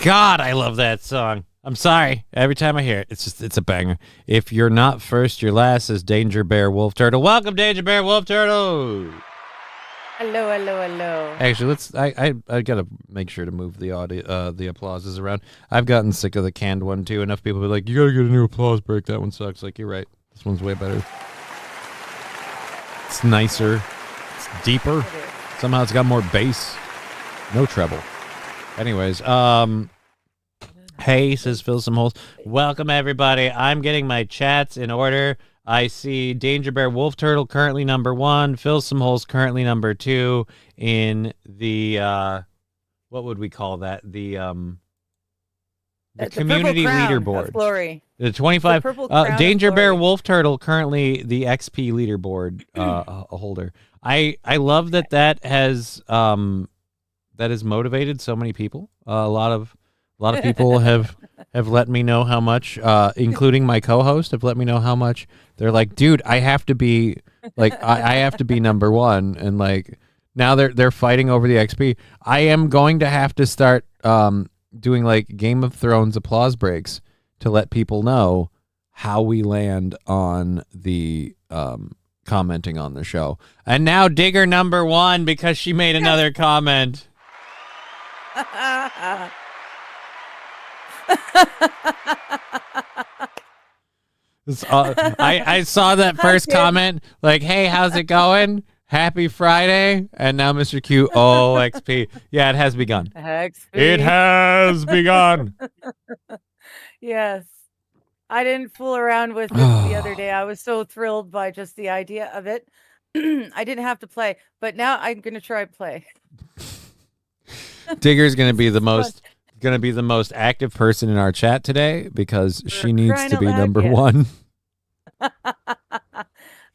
God, I love that song. I'm sorry. Every time I hear it, it's a banger. If you're not first, you're last, says Danger Bear Wolf Turtle. Welcome, Danger Bear Wolf Turtle. Hello, hello, hello. Actually, I gotta make sure to move the audio, the applauses around. I've gotten sick of the canned one too. Enough people be like, "You gotta get a new applause break. That one sucks." Like, you're right. This one's way better. It's nicer. It's deeper. Somehow it's got more bass. No treble. Anyways, hey, says fill some holes. Welcome everybody. I'm getting my chats in order. I see Danger Bear Wolf Turtle currently number 1, Fill Some Holes currently number 2 in the what would we call that? The community leaderboard. The 25 Danger Bear Wolf Turtle currently the XP leaderboard holder. I love that has motivated so many people. A lot of people have let me know how much, including my co-host, have let me know how much. They're like, dude, I have to be like, I have to be number 1, and like now they're fighting over the XP. I am going to have to start doing like Game of Thrones applause breaks to let people know how we land on the commenting on the show. And now Digger number 1 because she made another comment. I saw that first comment, like, hey, how's it going? Happy Friday. And now Mr. Q, oh, XP. Yeah, it has begun. XP. It has begun. Yes. I didn't fool around with it the other day. I was so thrilled by just the idea of it. I didn't have to play, but now I'm going to try play. Digger's going to be the most active person in our chat today because she needs to be number 1.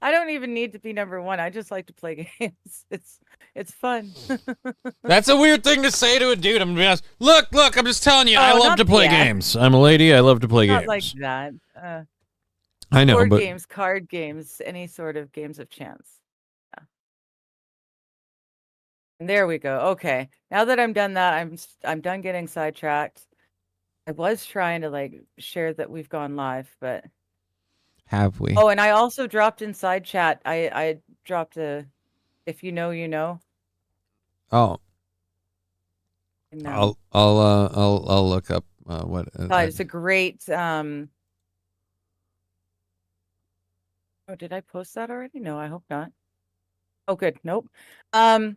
I don't even need to be number 1. I just like to play games. It's fun. That's a weird thing to say to a dude. I'm gonna be honest. Look, I'm just telling you, I love to play games. I'm a lady. I love to play games. Not like that. I know, board but games, card games, any sort of games of chance. Yeah. And there we go. Okay. Now that I'm done that, I'm done getting sidetracked. I was trying to like share that we've gone live, but have we? Oh, and I also dropped inside chat. I dropped a if you know, you know. Oh. No. I'll look up what it's a great Oh, did I post that already? No, I hope not. Oh, good. Nope. I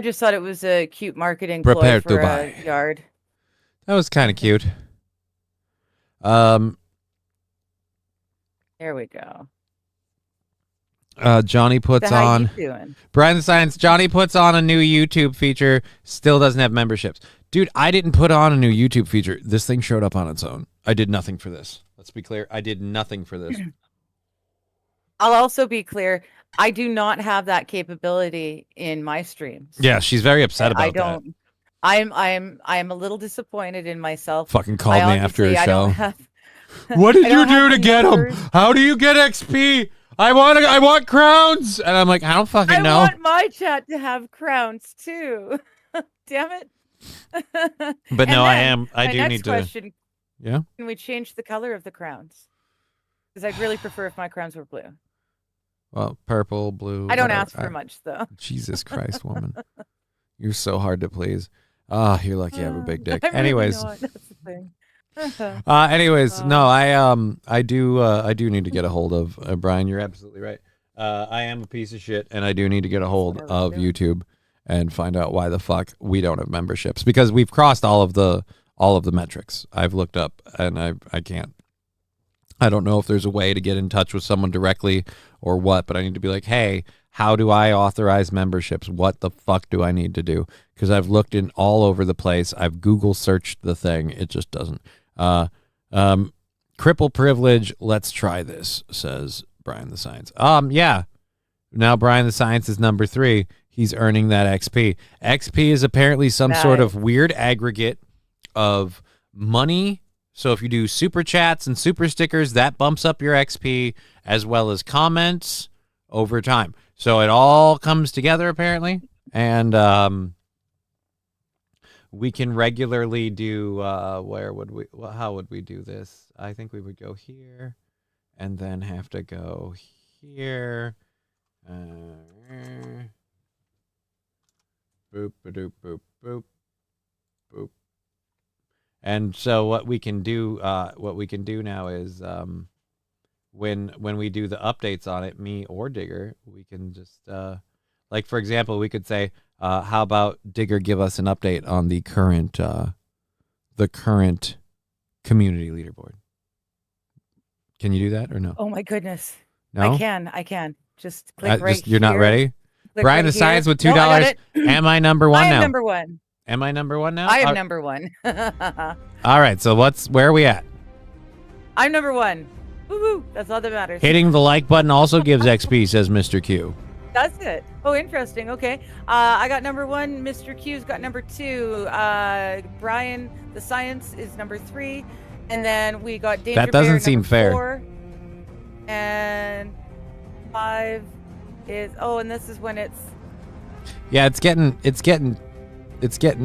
just thought it was a cute marketing ploy for a yard. That was kind of cute. There we go. Johnny puts on Brian the Science. Johnny puts on a new YouTube feature. Still doesn't have memberships. Dude, I didn't put on a new YouTube feature. This thing showed up on its own. I did nothing for this. Let's be clear. I did nothing for this. I'll also be clear. I do not have that capability in my streams. Yeah, she's very upset about that. I'm a little disappointed in myself. Fucking called me after a show. What did you do to get them? How do you get XP? I want crowns. And I'm like, I don't fucking know. I want my chat to have crowns too. Damn it. But no, I do need to. Yeah. Can we change the color of the crowns? Because I'd really prefer if my crowns were blue. Well, purple, blue. I don't ask for much though. Jesus Christ, woman. You're so hard to please. Ah, you're lucky you have a big dick. Anyways. That's the thing. No, I do need to get a hold of Brian. You're absolutely right. I am a piece of shit, and I do need to get a hold of YouTube and find out why the fuck we don't have memberships, because we've crossed all of the metrics. I've looked up, and I can't. I don't know if there's a way to get in touch with someone directly or what, but I need to be like, hey, how do I authorize memberships? What the fuck do I need to do? Because I've looked in all over the place. I've Google searched the thing. It just doesn't. Cripple privilege. Let's try this, says Brian the Science. Yeah. Now Brian the Science is number 3. He's earning that XP. XP is apparently some sort of weird aggregate of money. So if you do super chats and super stickers, that bumps up your XP, as well as comments over time. So it all comes together apparently. And we can regularly do. Where would we? Well, how would we do this? I think we would go here, and then have to go here. Boop, boop, boop, boop, boop. And so what we can do now is when we do the updates on it, me or Digger, we can just like, for example, we could say, how about Digger give us an update on the current community leaderboard? Can you do that or no? Oh my goodness. No? I can. Just click right you're not here. ready? Click Brian right the Science here. with $2. No, I got it. Am I number one I am now? number one. Am I number one now? I am number one. All right, so where are we at? I'm number one. Woo-hoo. That's all that matters. Hitting the like button also gives XP, says Mr. Q. That's it. Oh, interesting. Okay. I got number one. Mr. Q's got number two. Brian the Science is number three. And then we got Danger That doesn't Bear, seem number fair. 4. And 5 is, and this is when it's. Yeah, it's getting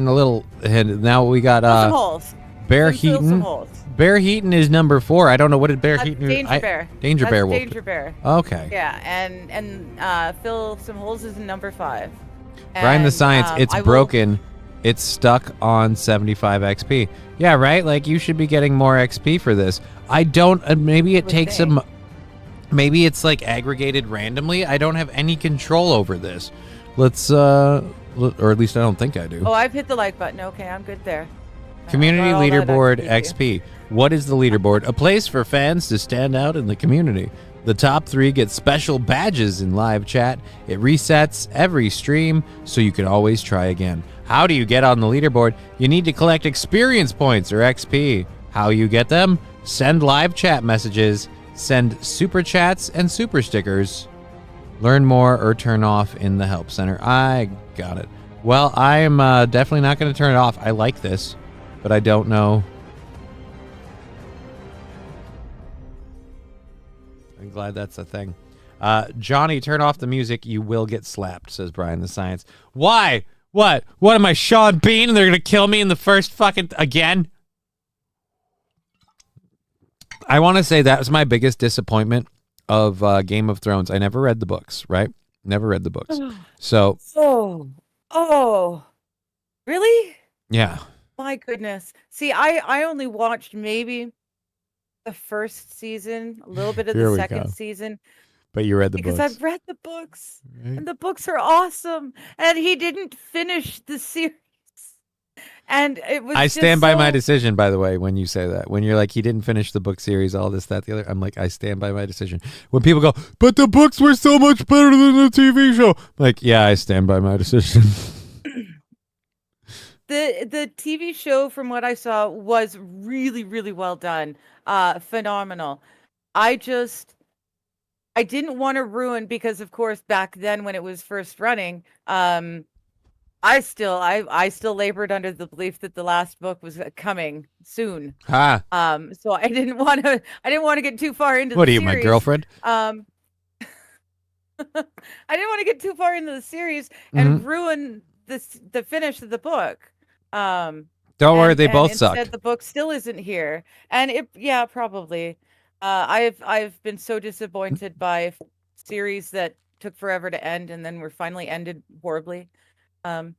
a little ahead. Now we got some holes. Bear Fill some Heaton. holes. Bear Heaton is number 4. I don't know what did Bear That's Heaton. Danger Bear. Danger That's Bear. Danger Bear. Okay. Yeah, and Fill Some Holes is number 5. Brian the And, Science. It's broken. It's stuck on 75 XP. Yeah, right. Like, you should be getting more XP for this. I don't. Maybe it takes some. Maybe it's like aggregated randomly. I don't have any control over this. Let's or at least I don't think I do. Oh, I've hit the like button. Okay, I'm good there. Community leaderboard XP. What is the leaderboard? A place for fans to stand out in the community. The top 3 get special badges in live chat. It resets every stream, so you can always try again. How do you get on the leaderboard? You need to collect experience points or XP. How you get them? Send live chat messages. Send super chats and super stickers. Learn more or turn off in the help center. I got it. Well, I am definitely not going to turn it off. I like this, but I don't know. I'm glad that's a thing. Johnny, turn off the music. You will get slapped, says Brian the Science. Why? What? What am I, Sean Bean, and they're going to kill me in the first fucking... again? I want to say that was my biggest disappointment of Game of Thrones. I never read the books, right? Never read the books. So... Oh. Really? Yeah. My goodness. See, I only watched maybe the first season, a little bit of the second season. But you read the books. books. Because I've read the books. Right. And the books are awesome. And he didn't finish the series. And it was I stand by my decision, by the way, when you say that. When you're like, he didn't finish the book series, all this, that, the other. I'm like, I stand by my decision. When people go, but the books were so much better than the TV show. I'm like, yeah, I stand by my decision. The TV show, from what I saw, was really, really well done. Phenomenal. I didn't want to ruin, because of course back then when it was first running, I still labored under the belief that the last book was coming soon. So I didn't want to get too far into what the are you, series. my girlfriend? I didn't want to get too far into the series and ruin the finish of the book. Don't worry, they both suck. The book still isn't here, and probably. I've been so disappointed by series that took forever to end and then were finally ended horribly. I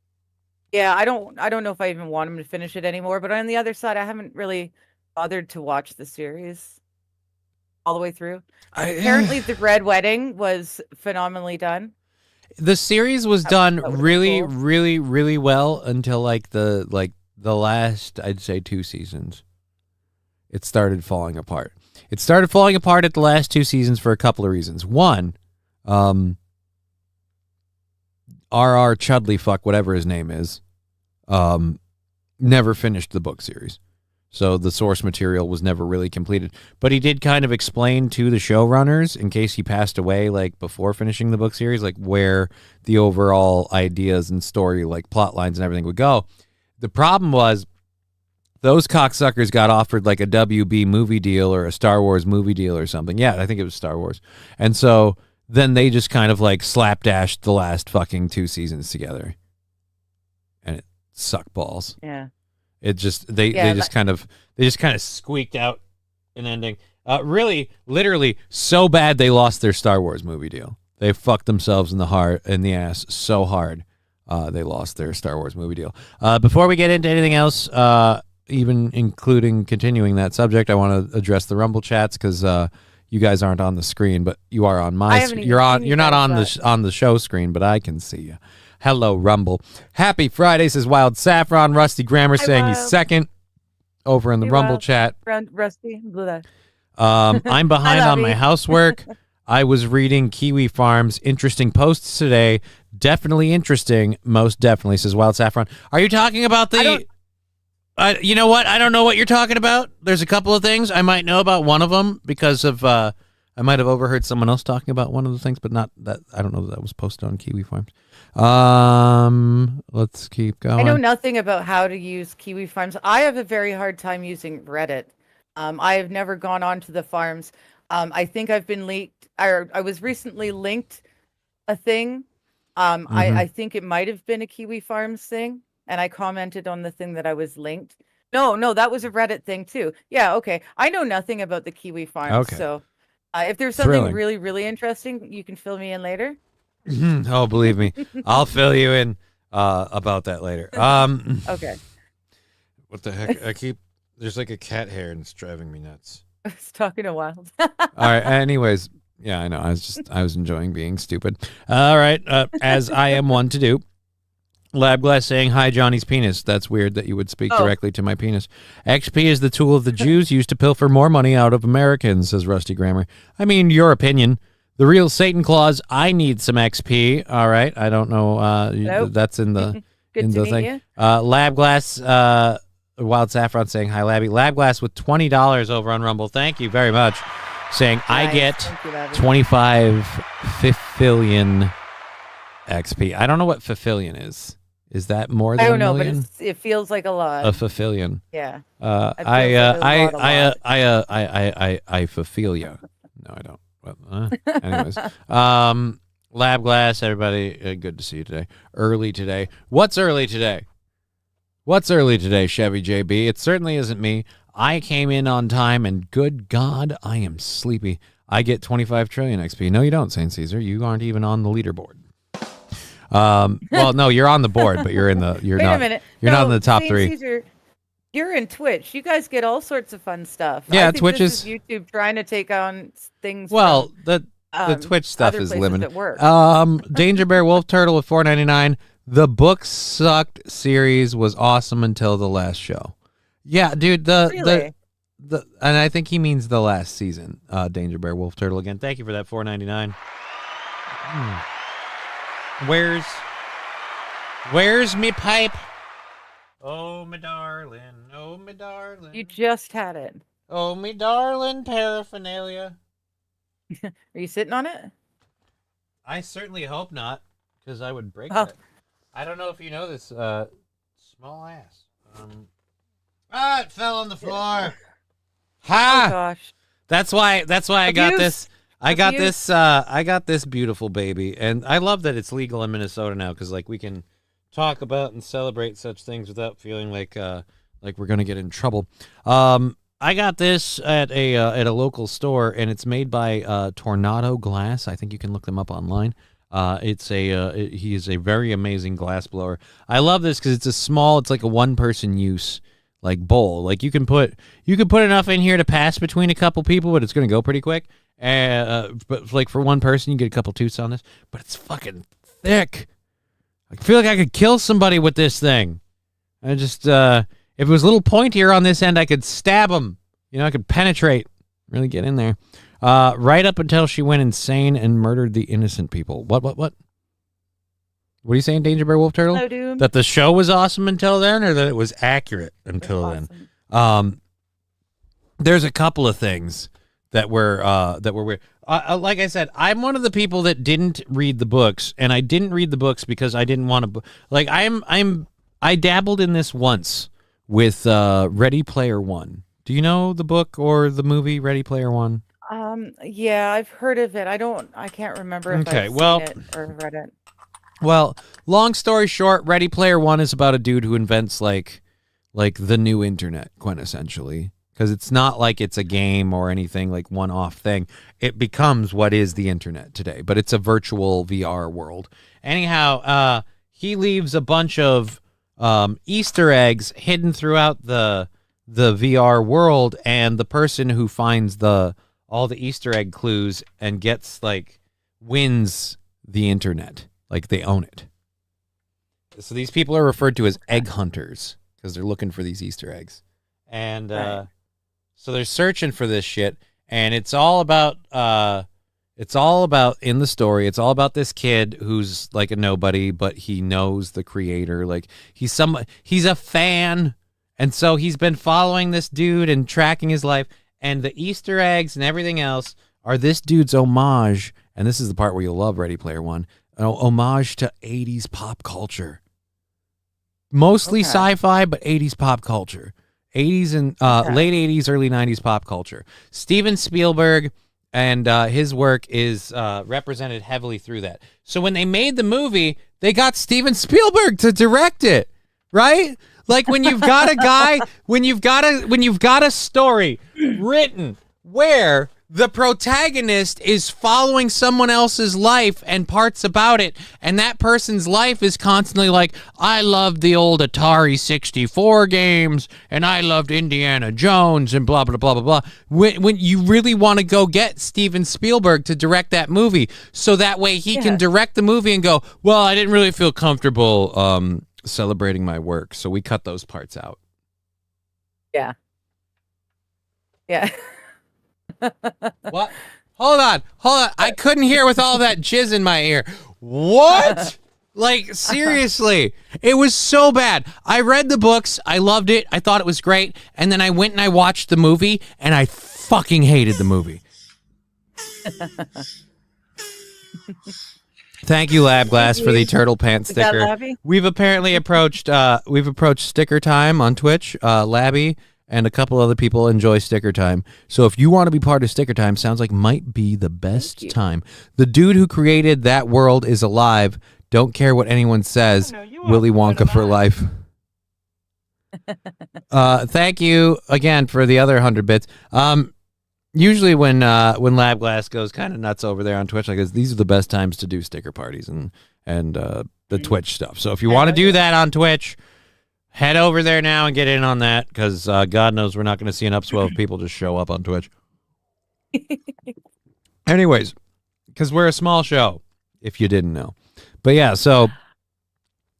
don't know if I even want him to finish it anymore. But on the other side, I haven't really bothered to watch the series all the way through. Apparently, The Red Wedding was phenomenally done. The series was done really, cool. really, really well until the last, I'd say, 2 seasons. It started falling apart. It started falling apart at the last 2 seasons for a couple of reasons. One, R.R. Chudley, whatever his name is, never finished the book series. So the source material was never really completed. But he did kind of explain to the showrunners, in case he passed away, before finishing the book series, where the overall ideas and story, plot lines and everything would go. The problem was, those cocksuckers got offered a WB movie deal or a Star Wars movie deal or something. Yeah, I think it was Star Wars. And so then they just kind of slapdashed the last fucking 2 seasons together. And suck balls. Yeah. It just they just kind of squeaked out an ending. Really, literally, so bad they lost their Star Wars movie deal. They fucked themselves in the ass so hard. They lost their Star Wars movie deal. Before we get into anything else, even including continuing that subject, I want to address the Rumble chats because you guys aren't on the screen, but you are on my. You're not on the show screen, but I can see you. Hello, Rumble. Happy Friday, says Wild Saffron. Rusty Grammar saying he's second over in the Rumble chat. Rusty. I'm behind on my housework. I was reading Kiwi Farm's interesting posts today. Definitely interesting. Most definitely, says Wild Saffron. Are you talking about the... you know what? I don't know what you're talking about. There's a couple of things. I might know about one of them because of... I might have overheard someone else talking about one of the things, but not that... I don't know that was posted on Kiwi Farms. Let's keep going. I know nothing about how to use Kiwi Farms. I have a very hard time using Reddit. I have never gone on to the farms. I think I've been leaked... I was recently linked a thing. I think it might have been a Kiwi Farms thing, and I commented on the thing that I was linked. No, that was a Reddit thing too. Yeah, okay. I know nothing about the Kiwi Farms, so if there's something really, really interesting, you can fill me in later. Oh, believe me, I'll fill you in about that later. Okay. What the heck? There's like a cat hair and it's driving me nuts. I was talking to Wild. All right. Anyways, yeah, I know. I was enjoying being stupid. All right. As I am one to do. Labglass saying, hi, Johnny's penis. That's weird that you would speak directly to my penis. XP is the tool of the Jews used to pilfer more money out of Americans, says Rusty Grammar. I mean, your opinion. The real Satan Claus, I need some XP. All right. I don't know. Nope. That's in the, Good in to the meet thing. you. Labglass, Wild Saffron saying, hi, Labby. Labglass with $20 over on Rumble. Thank you very much. Saying, nice. I get 25 fifillion XP. I don't know what fifillion is. Is that more than I don't know, million? but it feels like a lot. A fifillion. Yeah. I fulfill you. No, I don't. Well, anyways, Lab Glass, everybody, good to see you today. Early today. What's early today? What's early today, Chevy JB? It certainly isn't me. I came in on time, and good God, I am sleepy. I get 25 trillion XP. No, you don't, St. Caesar. You aren't even on the leaderboard. Well, no, you're on the board, but you're in the. You're Wait not. a minute. You're not in the top St. three. Caesar, you're in Twitch. You guys get all sorts of fun stuff. Yeah, I think Twitch is YouTube trying to take on things. Well, from, the Twitch stuff is limited. That work. Danger Bear Wolf Turtle with $4.99. The book sucked series was awesome until the last show. Yeah, dude. Really? And I think he means the last season. Danger Bear Wolf Turtle again. Thank you for that $4.99. Where's me pipe? Oh, me darling. Oh, me darling. You just had it. Oh, me darling paraphernalia. Are you sitting on it? I certainly hope not, because I would break Oh. it. I don't know if you know this. Small ass. It fell on the floor. Ha! Oh gosh. That's why I got this. I got Abuse. this. I got this beautiful baby, and I love that it's legal in Minnesota now, because like we can talk about and celebrate such things without feeling like we're gonna get in trouble. I got this at a local store, and it's made by Tornado Glass. I think you can look them up online. He is a very amazing glass blower. I love this because it's a small. It's like a one-person use like bowl. Like you can put enough in here to pass between a couple people, but it's gonna go pretty quick. But like for one person, you get a couple tooths on this. But it's fucking thick. I feel like I could kill somebody with this thing. I just if it was a little pointier on this end, I could stab them. You know, I could penetrate, really get in there. Right up until she went insane and murdered the innocent people. What? What are you saying, Danger Bear Wolf Turtle? Hello, dude. That the show was awesome until then, or that it was accurate until then? There's a couple of things that were weird. Like I said, I'm one of the people that didn't read the books, and I didn't read the books because I didn't want to. Like I dabbled in this once with Ready Player One. Do you know the book or the movie Ready Player One? Yeah, I've heard of it. I can't remember if I've seen it or read it. Well, long story short, Ready Player One is about a dude who invents like the new internet, quintessentially. Because it's not like it's a game or anything like one-off thing. It becomes what is the internet today, but it's a virtual VR world. Anyhow, he leaves a bunch of Easter eggs hidden throughout the VR world, and the person who finds all the Easter egg clues and gets wins the internet. Like they own it. So these people are referred to as egg hunters because they're looking for these Easter eggs. And Right. so they're searching for this shit, and it's all about in the story. It's all about this kid who's like a nobody, but he knows the creator. Like he's a fan, and so he's been following this dude and tracking his life. And the Easter eggs and everything else are this dude's homage. And this is the part where you'll love Ready Player One. An homage to 80s pop culture. Mostly sci-fi, but 80s pop culture. 80s and late 80s, early 90s pop culture. Steven Spielberg and his work is represented heavily through that. So when they made the movie, they got Steven Spielberg to direct it, right? Like when you've got a guy, when you've got a story written where the protagonist is following someone else's life and parts about it, and that person's life is constantly like, I loved the old Atari 64 games, and I loved Indiana Jones, and blah, blah, blah, blah, blah. When you really want to go get Steven Spielberg to direct that movie, so that way he can direct the movie and go, well, I didn't really feel comfortable celebrating my work, so we cut those parts out. Yeah. Yeah. What? Hold on. I couldn't hear with all that jizz in my ear. What? Like, seriously. It was so bad. I read the books. I loved it. I thought it was great. And then I went and I watched the movie, and I fucking hated the movie. Thank you, Lab Glass, for the turtle pants sticker. We've apparently approached sticker time on Twitch. Labby and a couple other people enjoy sticker time. So if you want to be part of sticker time, sounds like might be the best time. The dude who created that world is alive. Don't care what anyone says. Willy Wonka for life. Thank you again for the other 100 bits. Usually when Lab Glass goes kind of nuts over there on Twitch, like these are the best times to do sticker parties and the Twitch stuff. So if you want to do that on Twitch, head over there now and get in on that, because God knows we're not going to see an upswell of people just show up on Twitch. Anyways, because we're a small show, if you didn't know. But yeah, so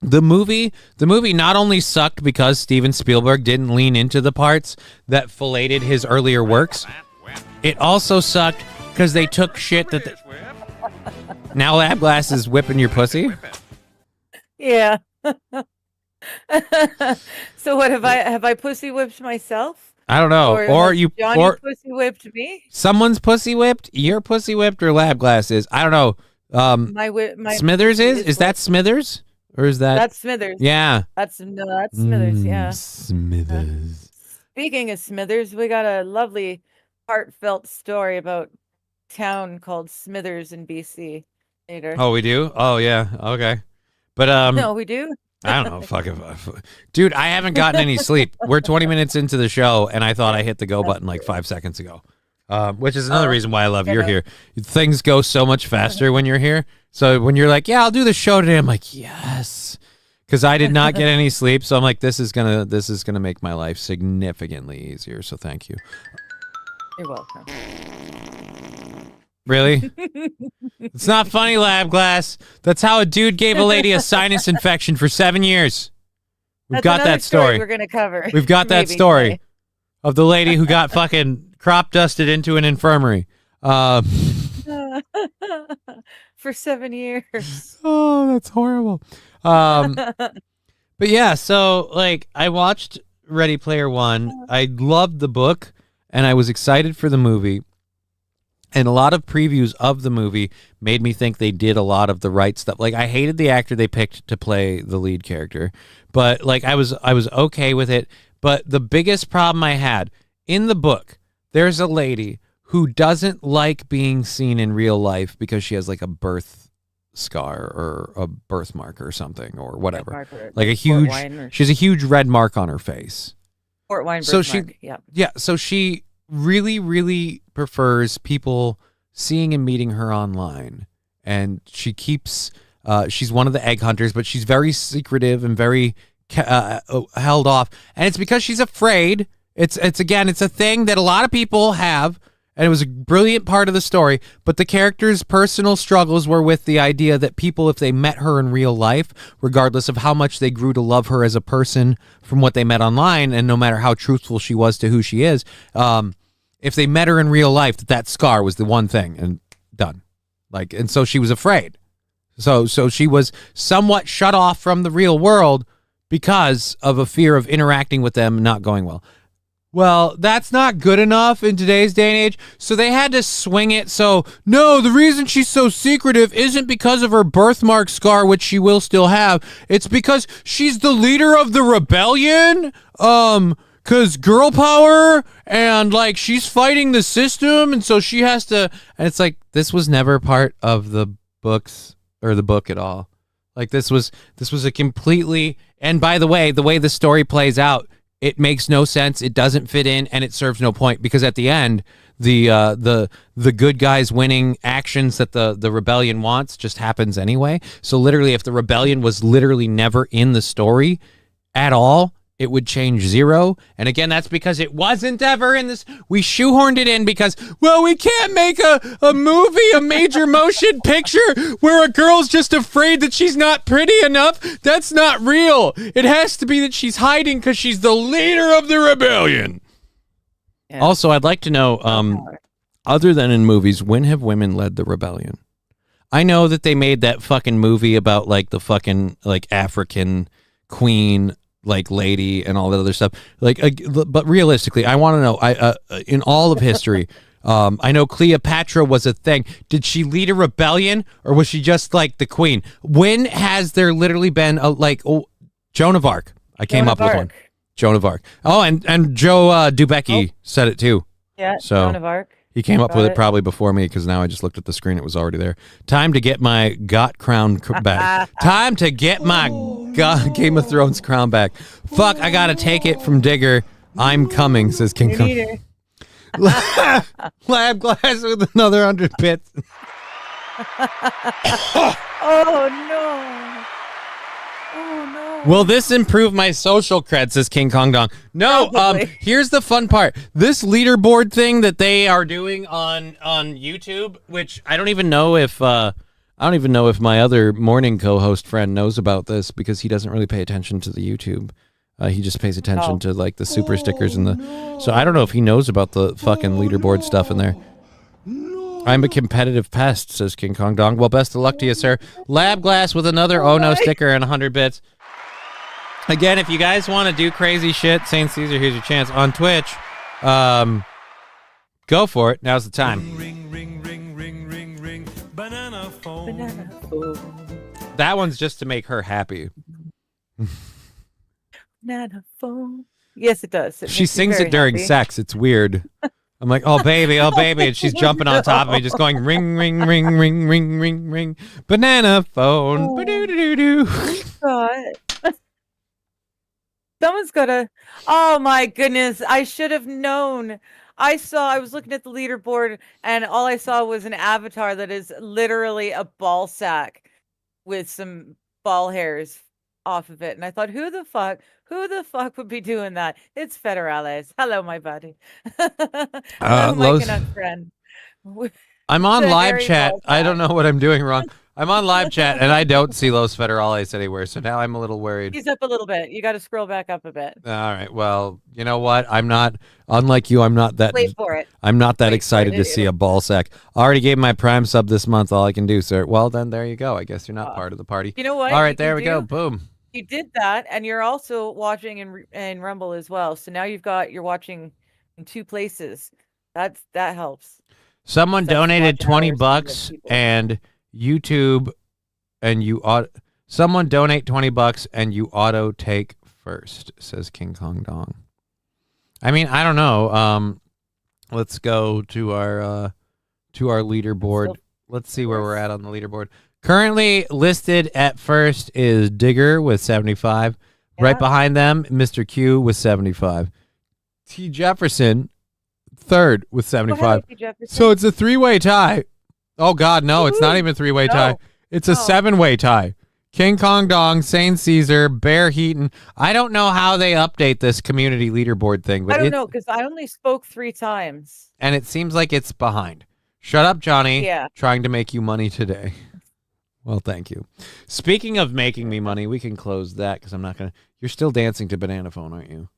the movie not only sucked because Steven Spielberg didn't lean into the parts that filleted his earlier works, it also sucked because they took shit that... Now Lab Glass is whipping your pussy? Yeah. So what, have I pussy whipped myself? I don't know. Or you Johnny pussy whipped me? Someone's pussy whipped? You're pussy whipped, or Lab Glass is? I don't know. My Smithers is that Smithers? Or is that's Smithers? Yeah. That's Smithers, yeah. Smithers. Speaking of Smithers, we got a lovely heartfelt story about a town called Smithers in BC later. Oh, we do? Oh yeah. Okay. But no, we do? I don't know. Fuck it. Dude, I haven't gotten any sleep. We're 20 minutes into the show, and I thought I hit the go button like 5 seconds ago. Which is another reason why I love you're here. Things go so much faster when you're here. So when you're like, yeah, I'll do the show today, I'm like, yes. Because I did not get any sleep, so I'm like, this is gonna make my life significantly easier. So thank you. You're welcome. Really? It's not funny, Lab Glass. That's how a dude gave a lady a sinus infection for 7 years. We've got that story. We're gonna cover. We've got that story of the lady who got fucking crop dusted into an infirmary. For 7 years. Oh, that's horrible. But yeah, so like I watched Ready Player One. I loved the book, and I was excited for the movie. And a lot of previews of the movie made me think they did a lot of the right stuff. Like, I hated the actor they picked to play the lead character, but like I was okay with it. But the biggest problem I had in the book, there's a lady who doesn't like being seen in real life because she has like a birth scar or a birthmark or something or whatever. Marker, Like a port huge, wine or she has a huge red mark on her face. port wine So birthmark. Yeah. so she really, really prefers people seeing and meeting her online. And she keeps, she's one of the egg hunters, but she's very secretive and very held off. And it's because she's afraid. It's a thing that a lot of people have. And it was a brilliant part of the story, but the character's personal struggles were with the idea that people, if they met her in real life, regardless of how much they grew to love her as a person from what they met online, and no matter how truthful she was to who she is, if they met her in real life, that scar was the one thing, and done. Like, and so she was afraid. So she was somewhat shut off from the real world because of a fear of interacting with them not going well. Well, that's not good enough in today's day and age, so they had to swing it. So, no, the reason she's so secretive isn't because of her birthmark scar, which she will still have. It's because she's the leader of the rebellion, because girl power, and, like, she's fighting the system, and so she has to... And it's like, this was never part of the books, or the book at all. Like, this was a completely... And by the way the story plays out, it makes no sense. It doesn't fit in, and it serves no point because at the end, the good guys winning actions that the rebellion wants just happens anyway. So literally, if the rebellion was literally never in the story at all, it would change zero. And again, that's because it wasn't ever in this. We shoehorned it in because, well, we can't make a movie, a major motion picture where a girl's just afraid that she's not pretty enough. That's not real. It has to be that she's hiding because she's the leader of the rebellion. Yeah. Also, I'd like to know, other than in movies, when have women led the rebellion? I know that they made that fucking movie about like the fucking like African queen like lady and all that other stuff, like but realistically I want to know, in all of history, I know Cleopatra was a thing. Did she lead a rebellion or was she just like the queen? When has there literally been a Joan of Arc? I came up with one. Joan of Arc. Oh, and Joe Dubecki said it too. Yeah, so Joan of Arc. He came up with it probably before me because now I just looked at the screen. It was already there. Time to get my crown back. Time to get my Game of Thrones crown back. Fuck, I got to take it from Digger. I'm coming, says King Kong. Lab glass with another 100 bits. Oh, no. Oh, no. Will this improve my social cred, says King Kong Dong. No, here's the fun part. This leaderboard thing that they are doing on YouTube, which I don't even know if my other morning co-host friend knows about this because he doesn't really pay attention to the YouTube. He just pays attention to like the super stickers and the... So I don't know if he knows about the fucking leaderboard stuff in there. I'm a competitive pest, says King Kong Dong. Well, best of luck to you, sir. Lab Glass with another Oh No sticker and 100 bits. Again, if you guys want to do crazy shit, St. Caesar, here's your chance. On Twitch, go for it. Now's the time. Ring, ring, ring, ring, ring, ring. Banana phone. Banana phone. That one's just to make her happy. Banana phone. Yes, it does. She sings it during sex. It's weird. I'm like, oh, baby, and she's jumping on top of me, just going ring, ring, ring, ring, ring, ring, ring. Banana phone. Oh. Ba-doo-doo-doo-doo. God. Someone's gotta... Oh my goodness, I should have known. I was looking at the leaderboard and all I saw was an avatar that is literally a ball sack with some ball hairs off of it. And I thought, who the fuck would be doing that? It's Federales. Hello, my buddy. Hello, my Canuck friend. I'm on live chat. I don't know what I'm doing wrong. I'm on live chat and I don't see Los Federales anywhere, so now I'm a little worried. He's up a little bit. You got to scroll back up a bit. All right. Well, you know what? I'm not, unlike you, I'm not that. Wait for it. I'm not that excited to see a ball sack. I already gave my Prime sub this month. All I can do, sir. Well, then there you go. I guess you're not part of the party. You know what? All right, there we go. Boom. You did that, and you're also watching in Rumble as well. So now you're watching in two places. That helps. Someone donated $20 and YouTube, and someone donate $20 and you auto take first, says King Kong Dong. I mean, I don't know. Let's go to our leaderboard. Let's see where we're at on the leaderboard. Currently listed at first is Digger with 75. Yeah. Right behind them, Mr. Q with 75. T. Jefferson, third with 75. So it's a three-way tie. Oh, God, no, it's not even a three-way tie. It's a seven-way tie. King Kong Dong, Sane Caesar, Bear Heaton. I don't know how they update this community leaderboard thing. But I don't know, because I only spoke 3 times. And it seems like it's behind. Shut up, Johnny. Yeah. Trying to make you money today. Well, thank you. Speaking of making me money, we can close that because I'm not going to. You're still dancing to Banana Phone, aren't you?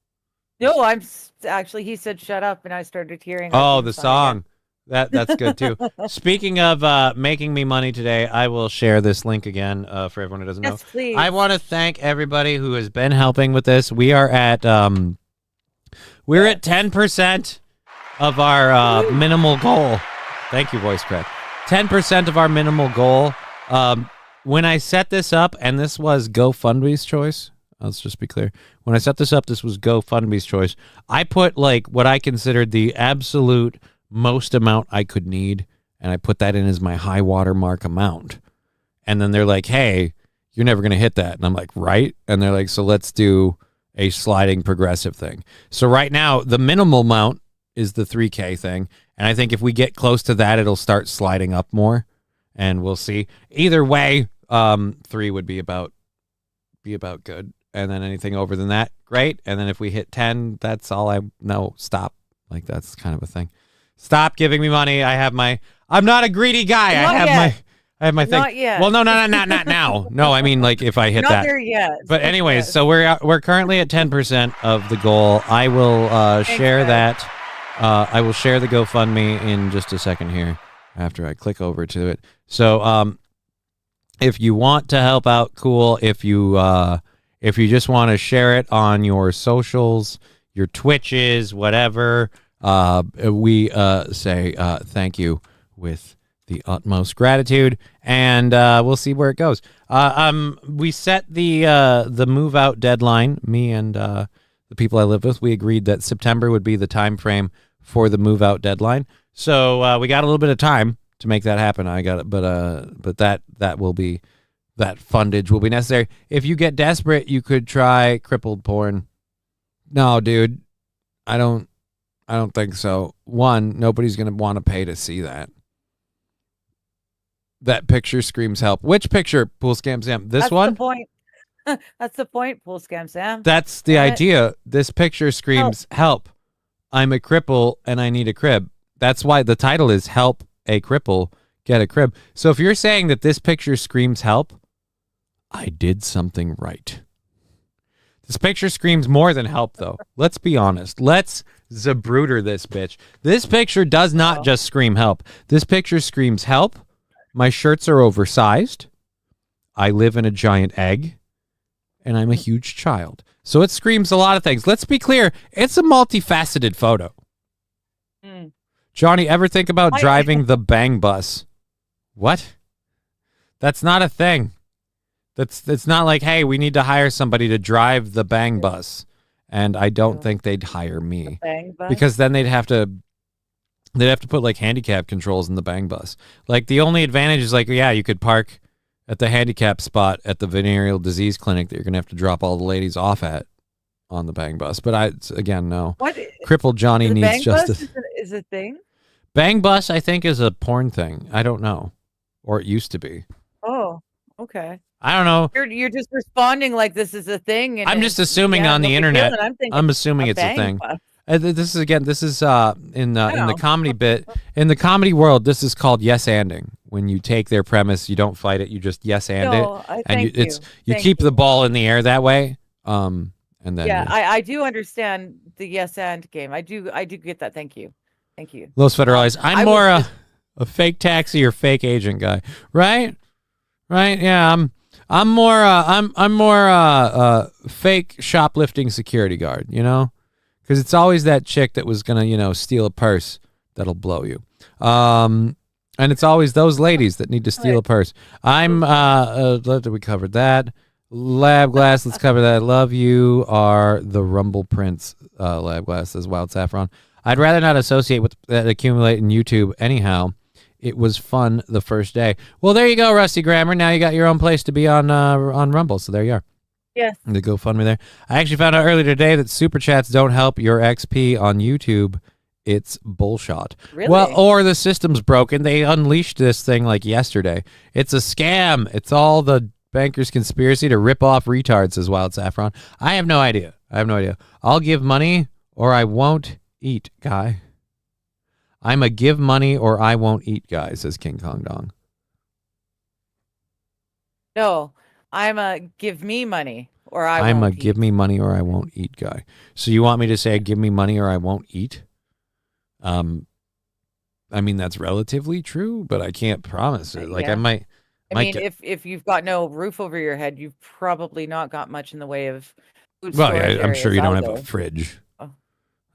No, I'm actually, he said shut up, and I started hearing. Oh, the song. That's good, too. Speaking of making me money today, I will share this link again for everyone who doesn't know. Please. I want to thank everybody who has been helping with this. We are at we're at 10% of our minimal goal. Thank you, voice crack. 10% of our minimal goal. When I set this up, and this was GoFundMe's choice. Let's just be clear. When I set this up, this was GoFundMe's choice. I put like what I considered the absolute most amount I could need, and I put that in as my high watermark amount. And then they're like, hey, you're never going to hit that. And I'm like, right? And they're like, so let's do a sliding progressive thing. So right now, the minimal amount is the 3K thing. And I think if we get close to that, it'll start sliding up more, and we'll see. Either way, 3 would be about good. And then anything over than that, great. And then if we hit 10, that's all I know. Stop. Like, that's kind of a thing. Stop giving me money. I'm not a greedy guy. I have my thing. Not yet. Well, no, not now. No, I mean, like, if I hit not that. there yet. But anyways, so we're currently at 10% of the goal. I will share that. I will share the GoFundMe in just a second here after I click over to it. So if you want to help out, cool. If you just want to share it on your socials, your Twitches, whatever, we say thank you with the utmost gratitude, and we'll see where it goes. We set the move out deadline. Me and the people I live with, we agreed that September would be the time frame for the move out deadline. So we got a little bit of time to make that happen. I got it, but that will be. That fundage will be necessary. If you get desperate, you could try crippled porn. No, dude, I don't think so. One, nobody's gonna want to pay to see that. That picture screams help. Which picture, Pool Scam Sam? This one? That's the point. That's the point, Pool Scam Sam. That's the idea. This picture screams help. I'm a cripple and I need a crib. That's why the title is Help a Cripple Get a Crib. So if you're saying that this picture screams help, I did something right. This picture screams more than help, though. Let's be honest. Let's Zabruder this bitch. This picture does not just scream help. This picture screams help. My shirts are oversized. I live in a giant egg. And I'm a huge child. So it screams a lot of things. Let's be clear. It's a multifaceted photo. Johnny, ever think about driving the bang bus? What? That's not a thing. It's not like, hey, we need to hire somebody to drive the bang bus, and I don't think they'd hire me because then they'd have to put like handicap controls in the bang bus. Like the only advantage is like, yeah, you could park at the handicap spot at the venereal disease clinic that you're gonna have to drop all the ladies off at on the bang bus. But no. What? Crippled Johnny needs justice. Is a thing? Bang bus, I think, is a porn thing. I don't know, or it used to be. Oh, okay. I don't know. You're just responding like this is a thing. And I'm just assuming on the internet. I'm assuming it's a thing. This is in the comedy bit. In the comedy world, this is called yes-anding. When you take their premise, you don't fight it. You just yes-and it, and you keep the ball in the air that way. And then I do understand the yes-and game. I do get that. Thank you. Los Federales. I'm more a fake taxi or fake agent guy, right? Right? Yeah, I'm more fake shoplifting security guard, because it's always that chick that was gonna steal a purse that'll blow you, and it's always those ladies that need to steal a purse. I'm we covered that. Lab Glass, let's cover that. Love you are the Rumble Prince. Lab Glass says Wild Saffron. I'd rather not associate with that accumulate in YouTube anyhow. It was fun the first day. Well, there you go, Rusty Grammar. Now you got your own place to be on Rumble. So there you are. Yes. The GoFundMe there. I actually found out earlier today that super chats don't help your XP on YouTube. It's bullshot. Really? Well, or the system's broken. They unleashed this thing like yesterday. It's a scam. It's all the bankers' conspiracy to rip off retards, says Wild Saffron. I have no idea. I'll give money or I won't eat, guy. I'm a give money or I won't eat guy, says King Kong Dong. No, I'm a give me money or I'm won't a give me money or I won't eat guy. So you want me to say give me money or I won't eat? I mean, that's relatively true, but I can't promise it. Like, Yeah. I might if you've got no roof over your head, you've probably not got much in the way of food well, storage yeah, I'm sure areas you don't have either. a fridge. Oh.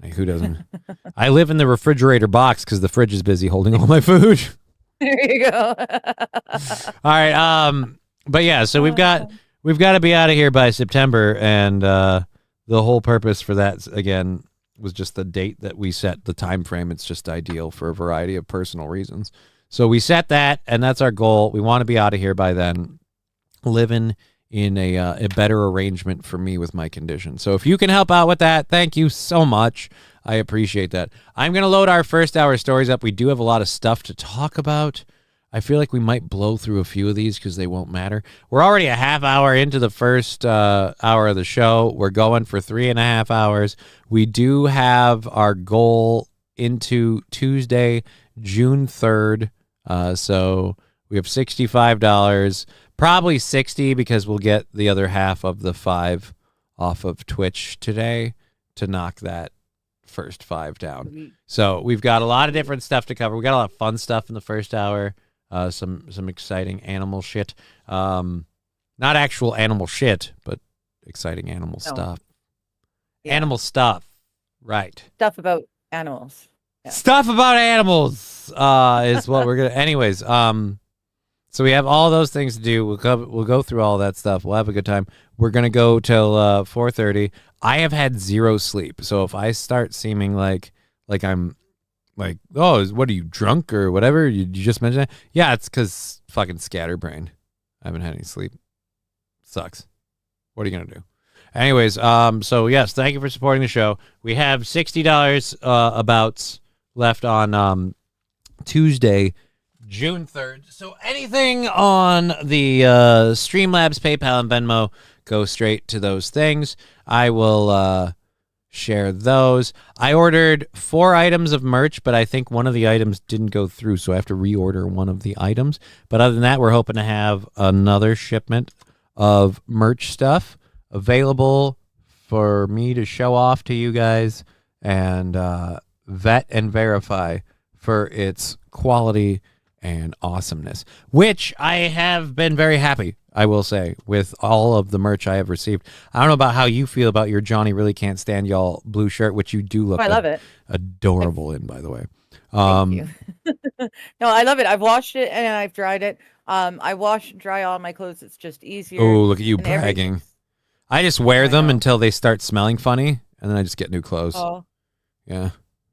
Like, who doesn't? I live in the refrigerator box because the fridge is busy holding all my food. There you go. All right. But yeah, so we've got to be out of here by September, and the whole purpose for that again was just the date that we set, the time frame. It's just ideal for a variety of personal reasons. So we set that, and that's our goal. We want to be out of here by then, living in a better arrangement for me with my condition. So if you can help out with that, thank you so much. I appreciate that. I'm going to load our first hour stories up. We do have a lot of stuff to talk about. I feel like we might blow through a few of these because they won't matter. We're already a half hour into the first hour of the show. We're going for 3.5 hours. We do have our goal into Tuesday, June 3rd. So we have $65, probably 60 because we'll get the other half of the 5 off of Twitch today to knock that first 5 down. So we've got a lot of different stuff to cover. We got a lot of fun stuff in the first hour. Some exciting animal shit. Not actual animal shit, but exciting animal stuff. Yeah. Animal stuff. Right. Stuff about animals. Yeah. Stuff about animals is what we're gonna. Anyways, so we have all those things to do. We'll go through all that stuff. We'll have a good time. We're gonna go till 4:30. I have had zero sleep, so if I start seeming like I'm like, oh, what are you, drunk or whatever? You just mentioned that? Yeah, it's because fucking scatterbrained. I haven't had any sleep. Sucks. What are you gonna do? Anyways, so yes, thank you for supporting the show. We have $60 abouts left on Tuesday, June 3rd. So anything on the Streamlabs, PayPal, and Venmo, go straight to those things. I will share those. I ordered 4 items of merch, but I think one of the items didn't go through, so I have to reorder one of the items. But other than that, we're hoping to have another shipment of merch stuff available for me to show off to you guys and vet and verify for its quality and awesomeness, which I have been very happy, I will say, with all of the merch I have received. I don't know about how you feel about your Johnny Really Can't Stand Y'all blue shirt, which you do look I love it. Adorable in, by the way. Thank you. No, I love it. I've washed it and I've dried it. I wash and dry all my clothes. It's just easier. Oh, look at you bragging. I just wear them until they start smelling funny, and then I just get new clothes. Oh. Yeah.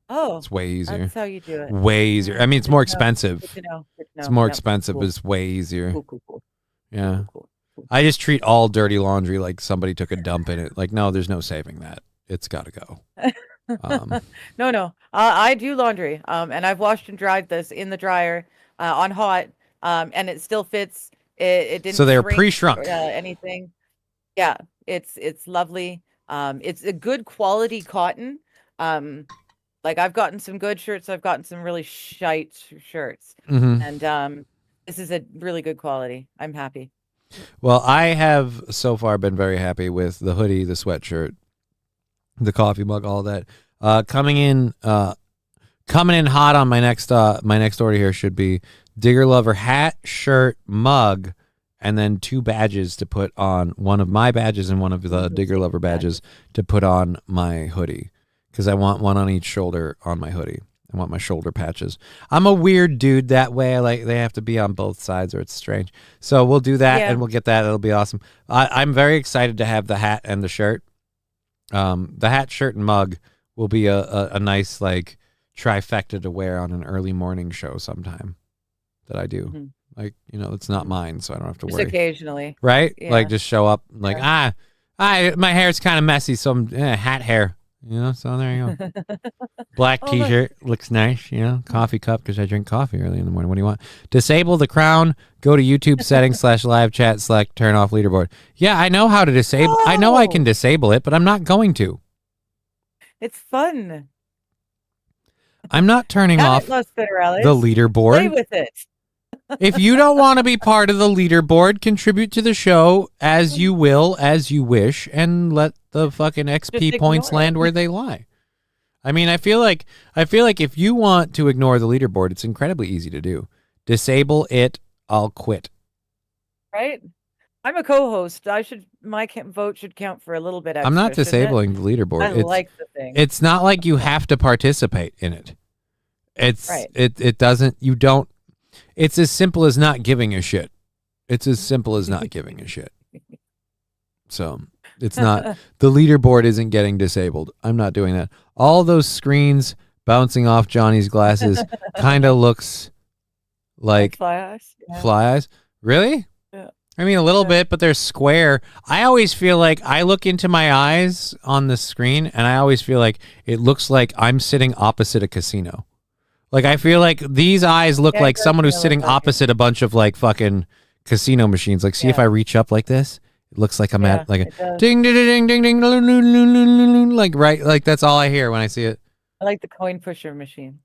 Oh. It's way easier. That's how you do it. Way easier. I mean, it's more expensive. Good to know. It's more expensive, but it's way easier. Cool. Yeah. Cool. I just treat all dirty laundry like somebody took a dump in it. Like, no, there's no saving that. It's got to go. No. I do laundry. And I've washed and dried this in the dryer on hot. And it still fits. It didn't. So they're pre-shrunk. Anything. Yeah. It's lovely. It's a good quality cotton. Like I've gotten some good shirts. I've gotten some really shite shirts. Mm-hmm. And this is a really good quality. I'm happy. Well, I have so far been very happy with the hoodie, the sweatshirt, the coffee mug, all that. Coming in hot on my next order here should be Digger Lover hat, shirt, mug, and then 2 badges to put on, one of my badges and one of the Digger Lover badges to put on my hoodie, because I want one on each shoulder on my hoodie. I want my shoulder patches. I'm a weird dude that way. I like they have to be on both sides or it's strange. So we'll do that and we'll get that. It'll be awesome. I'm very excited to have the hat and the shirt. The hat, shirt, and mug will be a nice like trifecta to wear on an early morning show sometime. that I do. Mhm. Like, it's not mine, so I don't have to Just worry. occasionally. Right? Yeah. Like, just show up like, my hair's kind of messy, so I'm hat hair. So there you go. Black Oh, look. t-shirt looks nice. Coffee cup because I drink coffee early in the morning. What do you want? Disable the crown. Go to YouTube settings /live chat select turn off leaderboard. Yeah, I know how to disable. I know I can disable it, but I'm not going to. It's fun. I'm not turning off Los Federales. the leaderboard. Play with it. If you don't want to be part of the leaderboard, contribute to the show as you will, as you wish, and let the fucking XP points land where they lie. I mean, I feel like if you want to ignore the leaderboard, it's incredibly easy to do. Disable it. I'll quit. Right? I'm a co-host. My vote should count for a little bit extra. I'm not disabling the leaderboard. I like the thing. It's not like you have to participate in it. It's right. It doesn't. You don't. It's as simple as not giving a shit. It's as simple as not giving a shit. So it's not. The leaderboard isn't getting disabled. I'm not doing that. All those screens bouncing off Johnny's glasses kind of looks like fly eyes. Yeah. Fly eyes? Really? Yeah. I mean, a little bit, but they're square. I always feel like I look into my eyes on the screen, and I always feel like it looks like I'm sitting opposite a casino. Like, I feel like these eyes look like someone who's sitting opposite a bunch of, like, fucking casino machines. Like, see if I reach up like this? It looks like I'm at, like, a ding, ding, ding, ding, ding, ding, like, right? Like, that's all I hear when I see it. I like the coin pusher machine.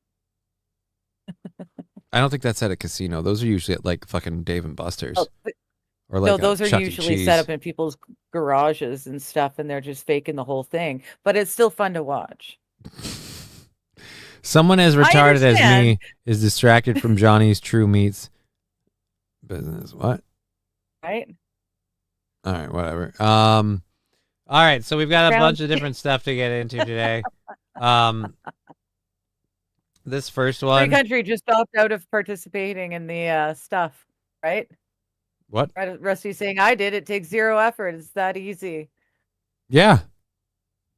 I don't think that's at a casino. Those are usually at, like, fucking Dave & Buster's. Oh, or like no, those are usually set up in people's garages and stuff, and they're just faking the whole thing. But it's still fun to watch. Someone as retarded as me is distracted from Johnny's True Meats business. What? Right. All right, whatever. All right, so we've got a bunch of different stuff to get into today. This first one. Free country just opted out of participating in the stuff, right? What? Rusty's saying, I did. It takes 0 effort. It's that easy. Yeah.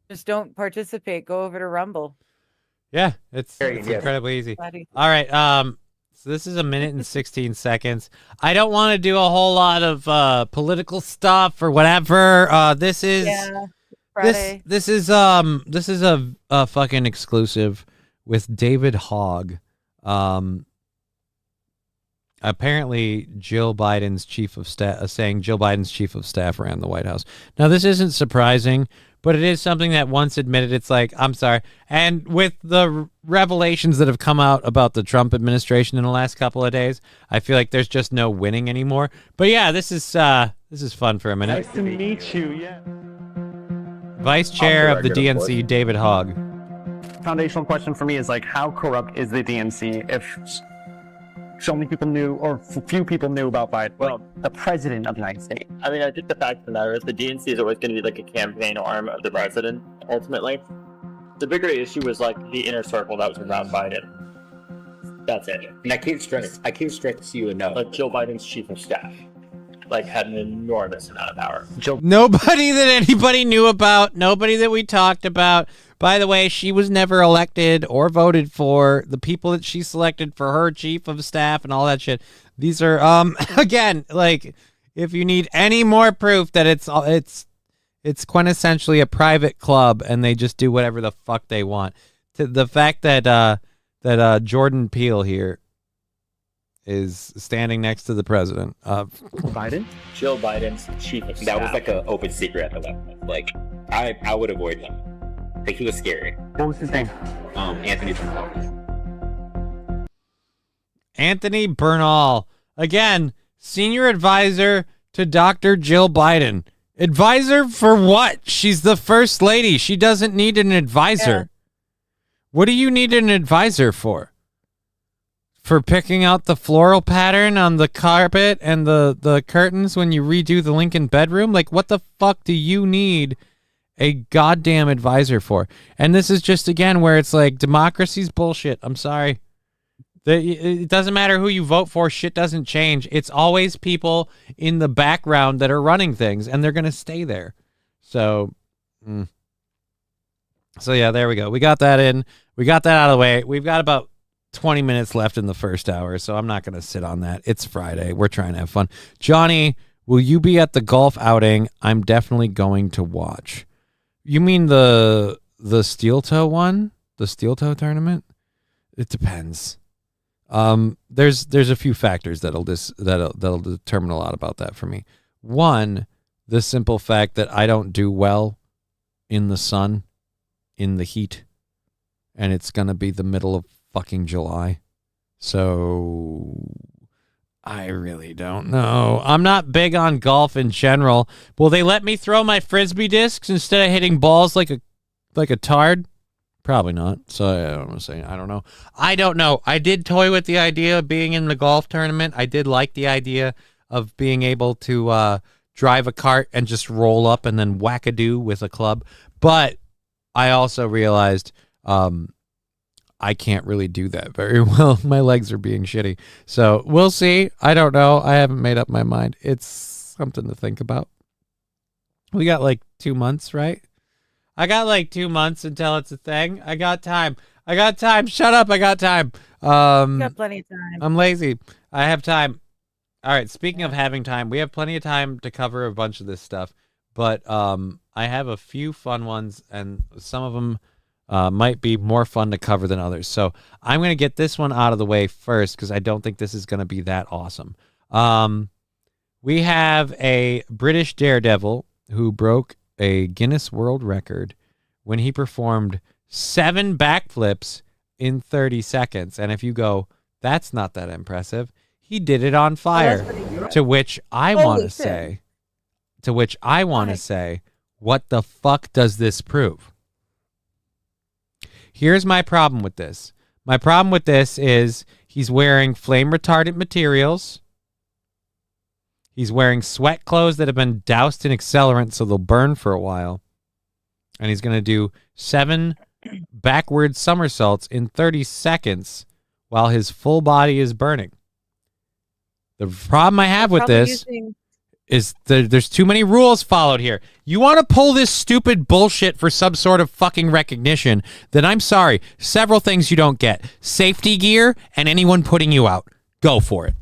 Just don't participate. Go over to Rumble. Yeah, it's incredibly easy. All right, so this is 1 minute and 16 seconds. I don't want to do a whole lot of political stuff or whatever. This is this is a fucking exclusive with David Hogg. Apparently Jill Biden's chief of staff saying Jill Biden's chief of staff ran the White House. Now, this isn't surprising, but it is something that once admitted, it's like, I'm sorry. And with the revelations that have come out about the Trump administration in the last couple of days, I feel like there's just no winning anymore. But yeah, this is fun for a minute. Nice to meet you. Yeah. Vice Chair of the DNC, David Hogg. Foundational question for me is like, how corrupt is the DNC if so many people knew, or few people knew about Biden, well, the president of the United States? I mean, I think the fact of the matter is the DNC is always going to be like a campaign arm of the president, ultimately. The bigger issue was like the inner circle that was around Biden. That's it. And I can't stress you enough. Like Joe Biden's chief of staff, like, had an enormous amount of power. Nobody that anybody knew about, nobody that we talked about. By the way, she was never elected or voted for. The people that she selected for her chief of staff and all that shit. These are, again, like, if you need any more proof that it's quintessentially a private club and they just do whatever the fuck they want. To the fact that Jordan Peele here is standing next to the president of Biden? Joe Biden's chief of staff. That was like an open secret at the left. Like, I would avoid him. Like, he was scary. What was his name? Anthony Bernal. Anthony Bernal. Again, senior advisor to Dr. Jill Biden. Advisor for what? She's the first lady. She doesn't need an advisor. Yeah. What do you need an advisor for? For picking out the floral pattern on the carpet and the curtains when you redo the Lincoln bedroom? Like, what the fuck do you need a goddamn advisor for? And this is just, again, where it's like, democracy's bullshit. I'm sorry. It doesn't matter who you vote for. Shit doesn't change. It's always people in the background that are running things, and they're going to stay there. So yeah, there we go. We got that in. We got that out of the way. We've got about 20 minutes left in the first hour, so I'm not going to sit on that. It's Friday. We're trying to have fun. Johnny, will you be at the golf outing? I'm definitely going to watch. You mean the steel toe one? The steel toe tournament? It depends. There's a few factors that'll determine a lot about that for me. One, the simple fact that I don't do well in the sun, in the heat, and it's going to be the middle of fucking July. So I really don't know. I'm not big on golf in general. Will they let me throw my frisbee discs instead of hitting balls like a tard? Probably not. So I don't want to say. I don't know. I don't know. I did toy with the idea of being in the golf tournament. I did like the idea of being able to drive a cart and just roll up and then whack-a-doo with a club. But I also realized I can't really do that very well. My legs are being shitty. So we'll see. I don't know. I haven't made up my mind. It's something to think about. We got like 2 months, right? I got like 2 months until it's a thing. I got time. Shut up. I got time. You got plenty of time. I'm lazy. I have time. All right. Speaking of having time, we have plenty of time to cover a bunch of this stuff. But I have a few fun ones, and some of them might be more fun to cover than others. So I'm going to get this one out of the way first because I don't think this is going to be that awesome. We have a British daredevil who broke a Guinness World Record when he performed 7 backflips in 30 seconds. And if you go, that's not that impressive, he did it on fire. To which I want to say, what the fuck does this prove? Here's my problem with this. My problem with this is he's wearing flame retardant materials. He's wearing sweat clothes that have been doused in accelerant so they'll burn for a while. And he's going to do 7 backward somersaults in 30 seconds while his full body is burning. The problem I have with this is there's too many rules followed here. You want to pull this stupid bullshit for some sort of fucking recognition, then I'm sorry. Several things you don't get. Safety gear and anyone putting you out. Go for it.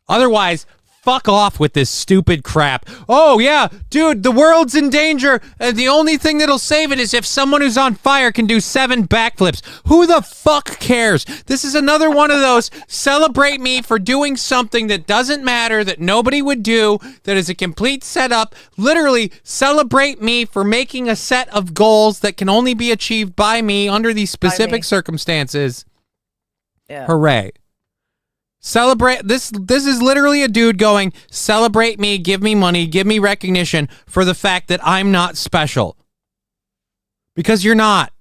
Otherwise, fuck off with this stupid crap. Oh, yeah, dude, the world's in danger, and the only thing that'll save it is if someone who's on fire can do 7 backflips. Who the fuck cares? This is another one of those celebrate me for doing something that doesn't matter, that nobody would do, that is a complete setup. Literally, celebrate me for making a set of goals that can only be achieved by me under these specific circumstances. Yeah. Hooray. Celebrate this is literally a dude going, celebrate me, give me money, give me recognition for the fact that I'm not special. Because you're not.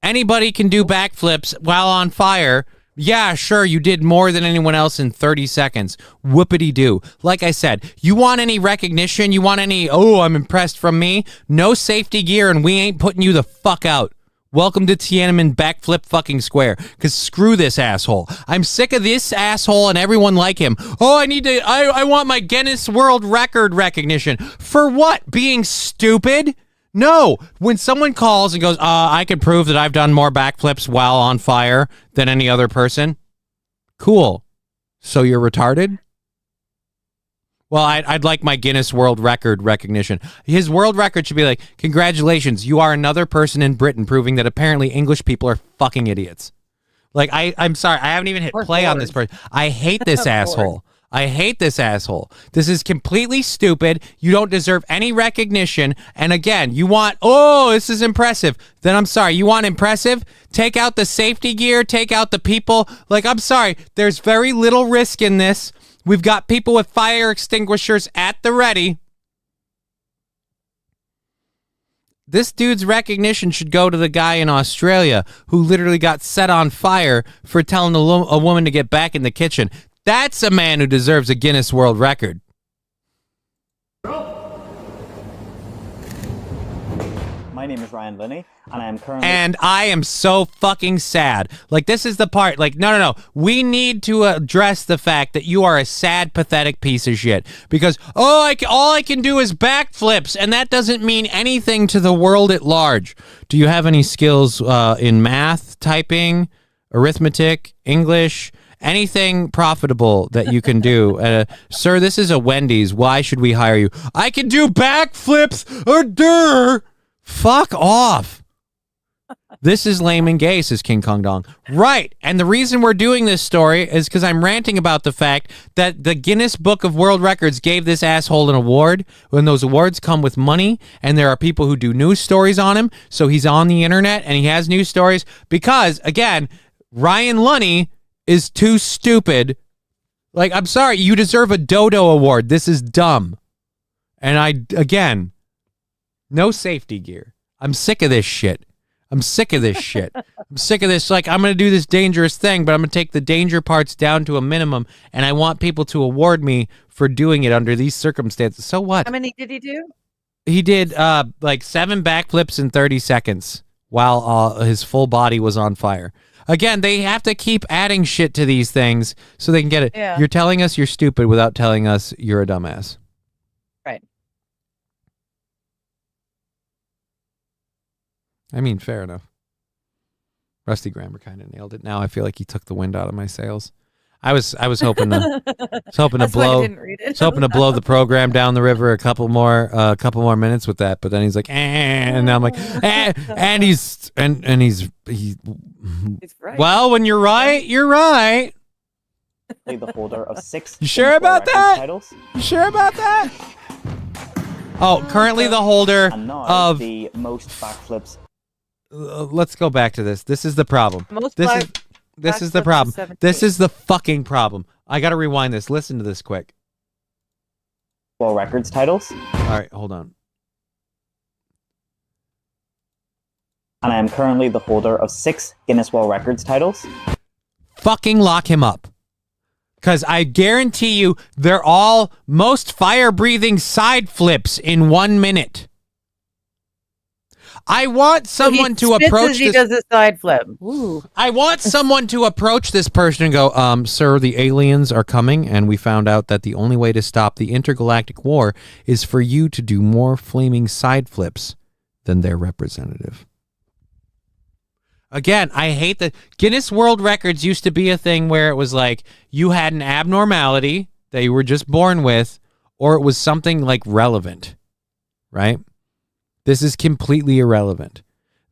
Anybody can do backflips while on fire. Yeah, sure, you did more than anyone else in 30 seconds. Whoopity-doo. Like I said, you want any recognition, you want any, oh, I'm impressed from me? No safety gear and we ain't putting you the fuck out. Welcome to Tiananmen backflip fucking square. Because screw this asshole. I'm sick of this asshole and everyone like him. Oh, I want my Guinness World Record recognition. For what? Being stupid? No. When someone calls and goes, I can prove that I've done more backflips while on fire than any other person. Cool. So you're retarded? Well, I'd like my Guinness World Record recognition. His world record should be like, congratulations, you are another person in Britain proving that apparently English people are fucking idiots. Like, I'm sorry, I haven't even hit play on this person. I hate this asshole. I hate this asshole. This is completely stupid. You don't deserve any recognition. And again, you want, oh, this is impressive. Then I'm sorry, you want impressive? Take out the safety gear, take out the people. Like, I'm sorry, there's very little risk in this. We've got people with fire extinguishers at the ready. This dude's recognition should go to the guy in Australia who literally got set on fire for telling a woman to get back in the kitchen. That's a man who deserves a Guinness World Record. My name is Ryan Linney, and I am currently... And I am so fucking sad. Like, this is the part, like, no. We need to address the fact that you are a sad, pathetic piece of shit. Because, all I can do is backflips, and that doesn't mean anything to the world at large. Do you have any skills in math, typing, arithmetic, English, anything profitable that you can do. Sir, this is a Wendy's. Why should we hire you? I can do backflips or dur. Fuck off. This is lame and gay, says King Kong Dong. Right. And the reason we're doing this story is because I'm ranting about the fact that the Guinness Book of World Records gave this asshole an award, when those awards come with money, and there are people who do news stories on him. So he's on the internet and he has news stories because, again, Ryan Lunny is too stupid. Like, I'm sorry, you deserve a Dodo Award. This is dumb. And no safety gear. I'm sick of this shit. I'm sick of this. Like, I'm going to do this dangerous thing, but I'm going to take the danger parts down to a minimum, and I want people to award me for doing it under these circumstances. So what? How many did he do? He did like 7 backflips in 30 seconds while his full body was on fire. Again, they have to keep adding shit to these things so they can get it. Yeah. You're telling us you're stupid without telling us you're a dumbass. Right. I mean, fair enough. Rusty Grammar kind of nailed it. Now I feel like he took the wind out of my sails. I was hoping to blow the program down the river a couple more minutes with that, but then he's like, and now I'm like, and he's right. Well, when you're right, you're right. The holder of 6. You sure Guinness about World Records that? Titles. You sure about that? Oh, currently the holder And now of the most backflips. let's go back to this. This is the problem. Most This backflips is the is problem. 17. This is the fucking problem. I got to rewind this. Listen to this quick. World Records titles. All right, hold on. And I am currently the holder of 6 Guinness World Records titles. Fucking lock him up. Because I guarantee you they're all most fire-breathing side flips in 1 minute. I want someone to approach He this. does a side flip. Ooh. I want someone to approach this person and go, sir, the aliens are coming, and we found out that the only way to stop the intergalactic war is for you to do more flaming side flips than their representative. Again, I hate that Guinness World Records used to be a thing where it was like you had an abnormality that you were just born with, or it was something like relevant, right? This is completely irrelevant.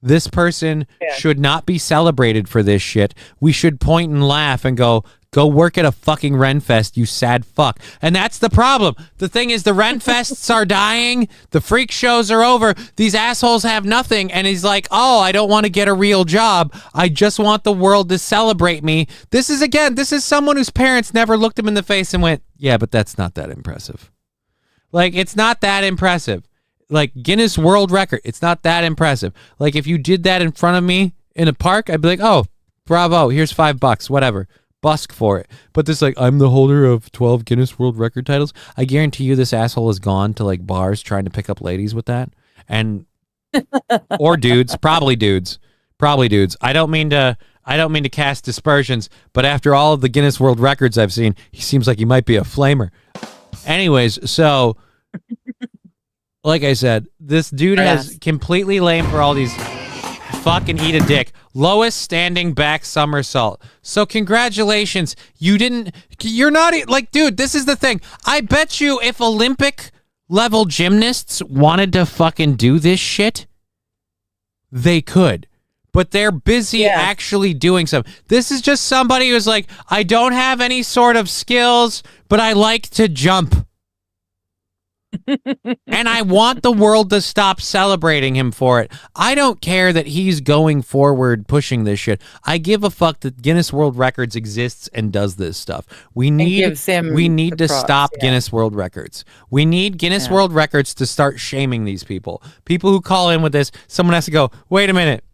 This person should not be celebrated for this shit. We should point and laugh and go work at a fucking Renfest, you sad fuck. And that's the problem. The thing is, the Renfests are dying. The freak shows are over. These assholes have nothing. And he's like, oh, I don't want to get a real job. I just want the world to celebrate me. This is someone whose parents never looked him in the face and went, yeah, but that's not that impressive. Like, it's not that impressive. Like, Guinness World Record, it's not that impressive. Like, if you did that in front of me in a park, I'd be like, oh, bravo, here's $5, whatever. Busk for it. But this, like, I'm the holder of 12 Guinness World Record titles. I guarantee you this asshole has gone to, like, bars trying to pick up ladies with that. And, or dudes, probably dudes. I don't mean to cast dispersions, but after all of the Guinness World Records I've seen, he seems like he might be a flamer. Anyways, so... Like I said, this dude has completely lame for all these fucking eat a dick. Lowest standing back somersault. So congratulations. You're not, like, dude, this is the thing. I bet you if Olympic level gymnasts wanted to fucking do this shit, they could. But they're busy actually doing something. This is just somebody who's like, I don't have any sort of skills, but I like to jump. And I want the world to stop celebrating him for it. I don't care that he's going forward pushing this shit. I give a fuck that Guinness World Records exists and does this stuff. We need to stop Guinness World Records. We need Guinness World Records to start shaming these people. People who call in with this, someone has to go, wait a minute.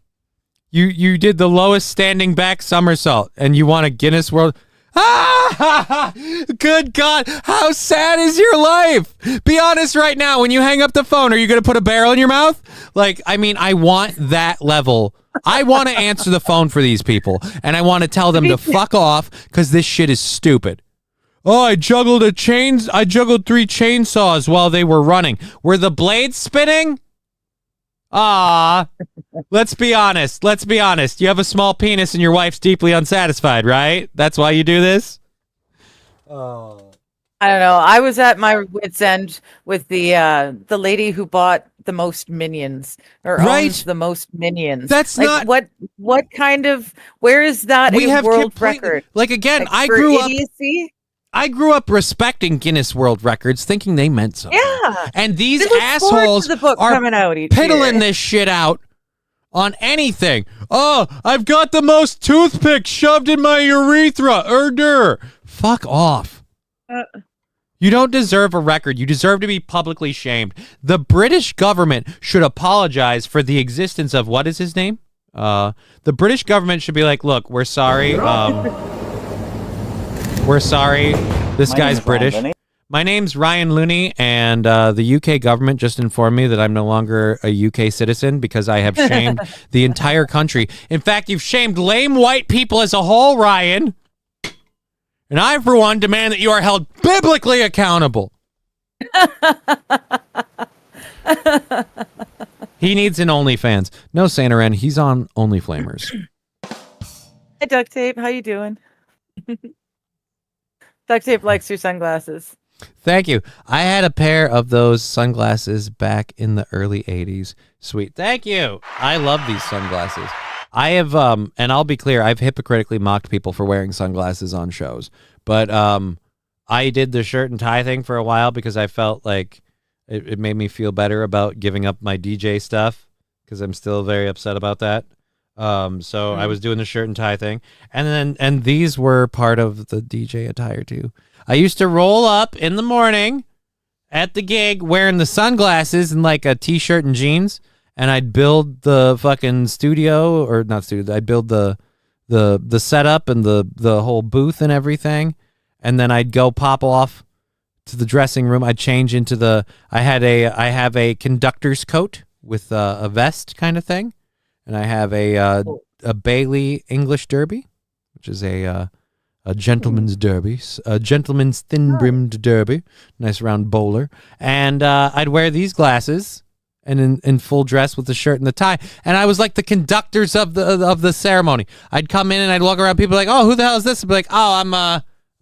You did the lowest standing back somersault and you want a Guinness World... Ah! Good God, how sad is your life? Be honest right now. When you hang up the phone, are you going to put a barrel in your mouth? Like, I mean, I want that level. I want to answer the phone for these people, and I want to tell them to fuck off because this shit is stupid. Oh, I juggled 3 chainsaws while they were running. Were the blades spinning? Ah, let's be honest. Let's be honest. You have a small penis and your wife's deeply unsatisfied, right? That's why you do this? Oh. I don't know. I was at my wit's end with the lady who bought the most minions or Right. owns the most minions. That's like, not what kind of where is that we a have world completely, record? like again, Like, I for grew up idiocy? I grew up respecting Guinness World Records, thinking they meant something. Yeah. And these I look forward assholes to the book are coming out each piddling year. this shit out on anything. Oh, I've got the most toothpicks shoved in my urethra. Fuck off. You don't deserve a record. You deserve to be publicly shamed. The British government should apologize for the existence of, what is his name? The British government should be like, look, we're sorry. We're sorry. This My guy's name is Ryan British. Looney. My name's Ryan Looney, and the UK government just informed me that I'm no longer a UK citizen because I have shamed the entire country. In fact, you've shamed lame white people as a whole, Ryan. And I, for one, demand that you are held biblically accountable. He needs an OnlyFans. No, Santa Ren, he's on OnlyFlamers. Hey, Duct Tape, how you doing? Duct Tape likes your sunglasses. Thank you. I had a pair of those sunglasses back in the early 80s. Sweet. Thank you. I love these sunglasses. I have, and I'll be clear, I've hypocritically mocked people for wearing sunglasses on shows. But I did the shirt and tie thing for a while because I felt like it made me feel better about giving up my DJ stuff because I'm still very upset about that. So I was doing the shirt and tie thing. And these were part of the DJ attire too. I used to roll up in the morning at the gig wearing the sunglasses and like a t-shirt and jeans, and I'd build the fucking studio, or not studio, I'd build the setup and the whole booth and everything, and then I'd go pop off to the dressing room. I'd change into I have a conductor's coat with a vest kind of thing, and I have a Bailey English Derby, which is a gentleman's derby, a gentleman's thin-brimmed derby, nice round bowler. And I'd wear these glasses and in full dress with the shirt and the tie. And I was like the conductors of the ceremony. I'd come in and I'd walk around. People like, oh, who the hell is this? I'd be like, oh, I'm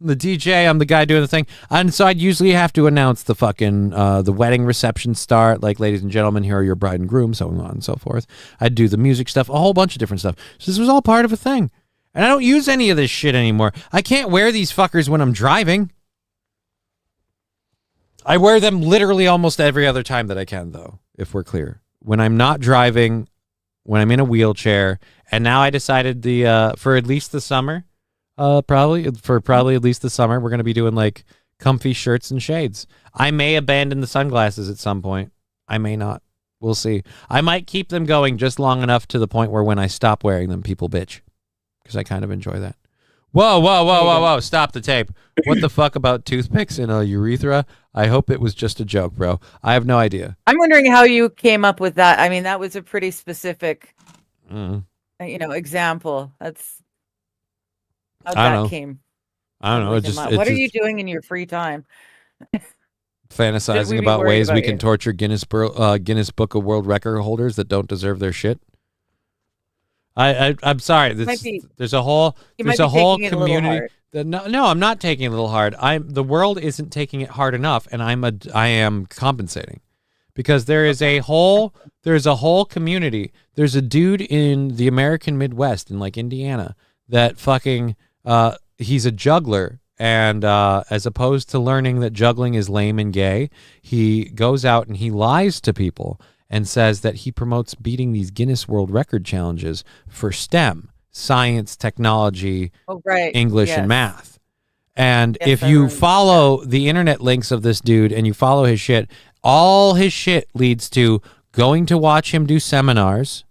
the DJ. I'm the guy doing the thing. And so I'd usually have to announce the fucking the wedding reception start, like, ladies and gentlemen, here are your bride and groom, so on and so forth. I'd do the music stuff, a whole bunch of different stuff. So this was all part of a thing. And I don't use any of this shit anymore. I can't wear these fuckers when I'm driving. I wear them literally almost every other time that I can, though, if we're clear. When I'm not driving, when I'm in a wheelchair, and now I decided for at least the summer, probably at least the summer, we're going to be doing like comfy shirts and shades. I may abandon the sunglasses at some point. I may not. We'll see. I might keep them going just long enough to the point where when I stop wearing them, people bitch. Because I kind of enjoy that. Whoa. Stop the tape. What the fuck about toothpicks in a urethra? I hope it was just a joke, bro. I have no idea. I'm wondering how you came up with that. I mean, that was a pretty specific, example. That's how that came. I don't know. What are you doing in your free time? Fantasizing about ways we can torture Guinness Book of World Record holders that don't deserve their shit. I'm sorry. There's a whole community. No, I'm not taking it a little hard. The world isn't taking it hard enough, and I am compensating, because there's a whole community. There's a dude in the American Midwest in like Indiana that fucking he's a juggler, and as opposed to learning that juggling is lame and gay, he goes out and he lies to people and says that he promotes beating these Guinness World Record challenges for STEM, science, technology, English, and math. And if you follow the internet links of this dude and you follow his shit, all his shit leads to going to watch him do seminars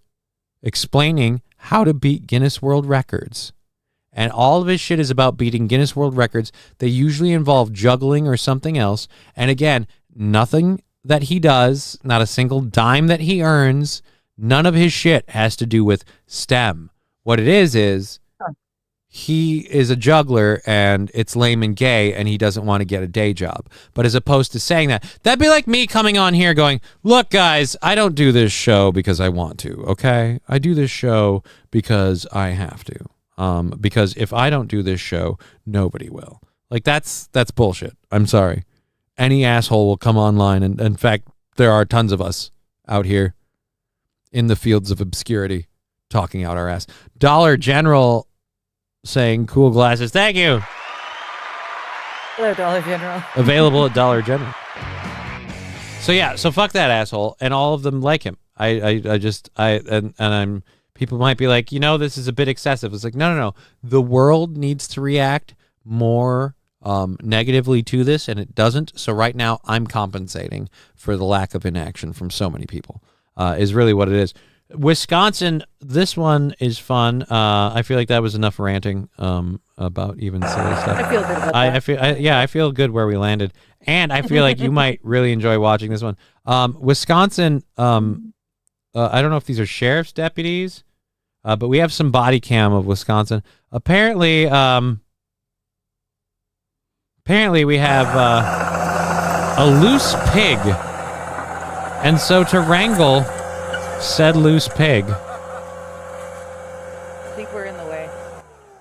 explaining how to beat Guinness World Records. And all of his shit is about beating Guinness World Records. They usually involve juggling or something else. And again, nothing that he does, not a single dime that he earns, none of his shit has to do with STEM. What it is he is a juggler and it's lame and gay and he doesn't want to get a day job. But as opposed to saying that'd be like me coming on here going, look, guys, I don't do this show because I want to, okay? I do this show because I have to. Because if I don't do this show, nobody will. Like, that's bullshit. I'm sorry. Any asshole will come online, and in fact, there are tons of us out here in the fields of obscurity talking out our ass. Dollar General saying cool glasses. Thank you. Hello, Dollar General. Available at Dollar General. So yeah, so fuck that asshole, and all of them like him. I'm people might be like, this is a bit excessive. It's like, no. The world needs to react more negatively to this, and it doesn't. So right now, I'm compensating for the lack of inaction from so many people. Is really what it is. Wisconsin, this one is fun. I feel like that was enough ranting about even silly stuff. I feel good about that. I feel good where we landed, and I feel like you might really enjoy watching this one. Wisconsin. I don't know if these are sheriff's deputies, but we have some body cam of Wisconsin. Apparently we have a loose pig, and so to wrangle said loose pig. I think we're in the way.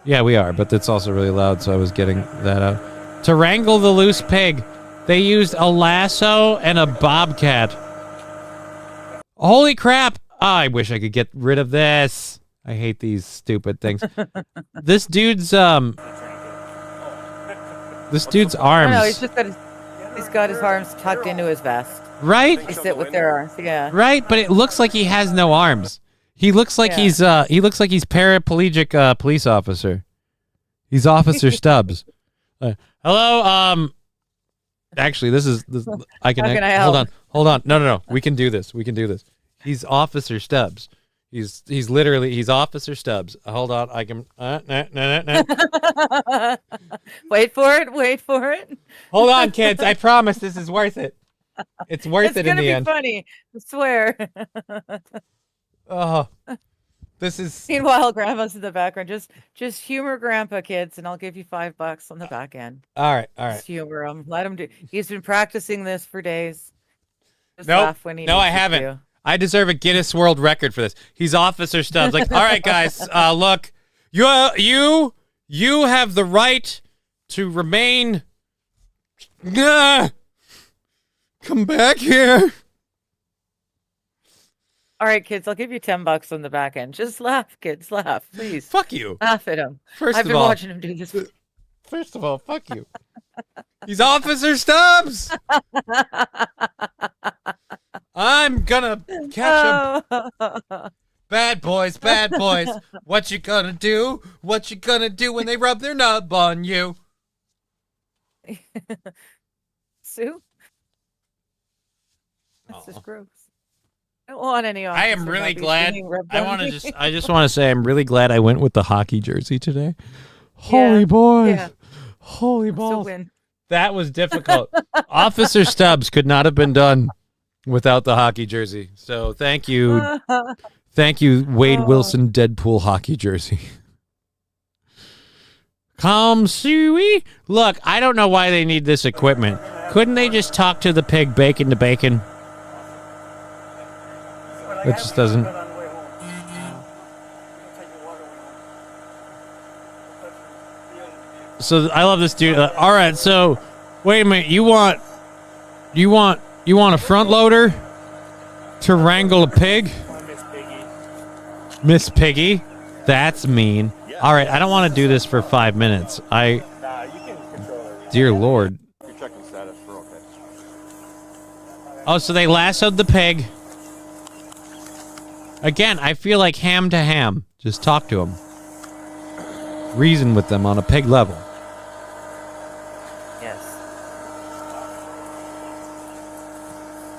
Yeah, we are, but it's also really loud, so I was getting that out. To wrangle the loose pig, they used a lasso and a bobcat. Holy crap! Oh, I wish I could get rid of this. I hate these stupid things. This dude's arms. No, he's got his arms tucked into his vest. Right? They sit with their arms. Yeah. Right, but it looks like he has no arms. He looks like he's paraplegic police officer. He's Officer Stubbs. Hello, actually this I can How can I help? Hold on. No. We can do this. He's Officer Stubbs. He's literally Officer Stubbs. Hold on, I can no. Wait for it. Hold on, kids. I promise this is worth it. It's worth it in the end. It's gonna be funny. I swear. Oh, this is. Meanwhile, Grandma's in the background. Just humor Grandpa, kids, and I'll give you $5 on the back end. All right. Just humor him. Let him do. He's been practicing this for days. Just Nope. laugh when he No, I needs haven't. to. I deserve a Guinness World Record for this. He's Officer Stubbs. Like, all right, guys, look, you have the right to remain. Come back here. All right, kids, I'll give you $10 on the back end. Just laugh, kids. Laugh, please. Fuck you. Laugh at him. First I've of been all, watching him do this. First of all, fuck you. He's Officer Stubbs. I'm gonna catch him. Bad boys. What you gonna do? What you gonna do when they rub their nub on you? Sue? That's just gross. I don't want any. I am officer really puppies glad. being rubbed I on want to me. I just want to say I'm really glad I went with the hockey jersey today. Holy boys. Yeah. Holy It's a balls. win. That was difficult. Officer Stubbs could not have been done without the hockey jersey. So thank you. Thank you, Wade Wilson Deadpool hockey jersey. Come, Suey. Look, I don't know why they need this equipment. Couldn't they just talk to the pig bacon to bacon? It just doesn't. So I love this dude. All right, so wait a minute. You want a front loader to wrangle a pig? Miss Piggy. That's mean. All right, I don't want to do this for 5 minutes. Dear Lord. Oh, so they lassoed the pig. Again, I feel like ham to ham. Just talk to them. Reason with them on a pig level. Yes.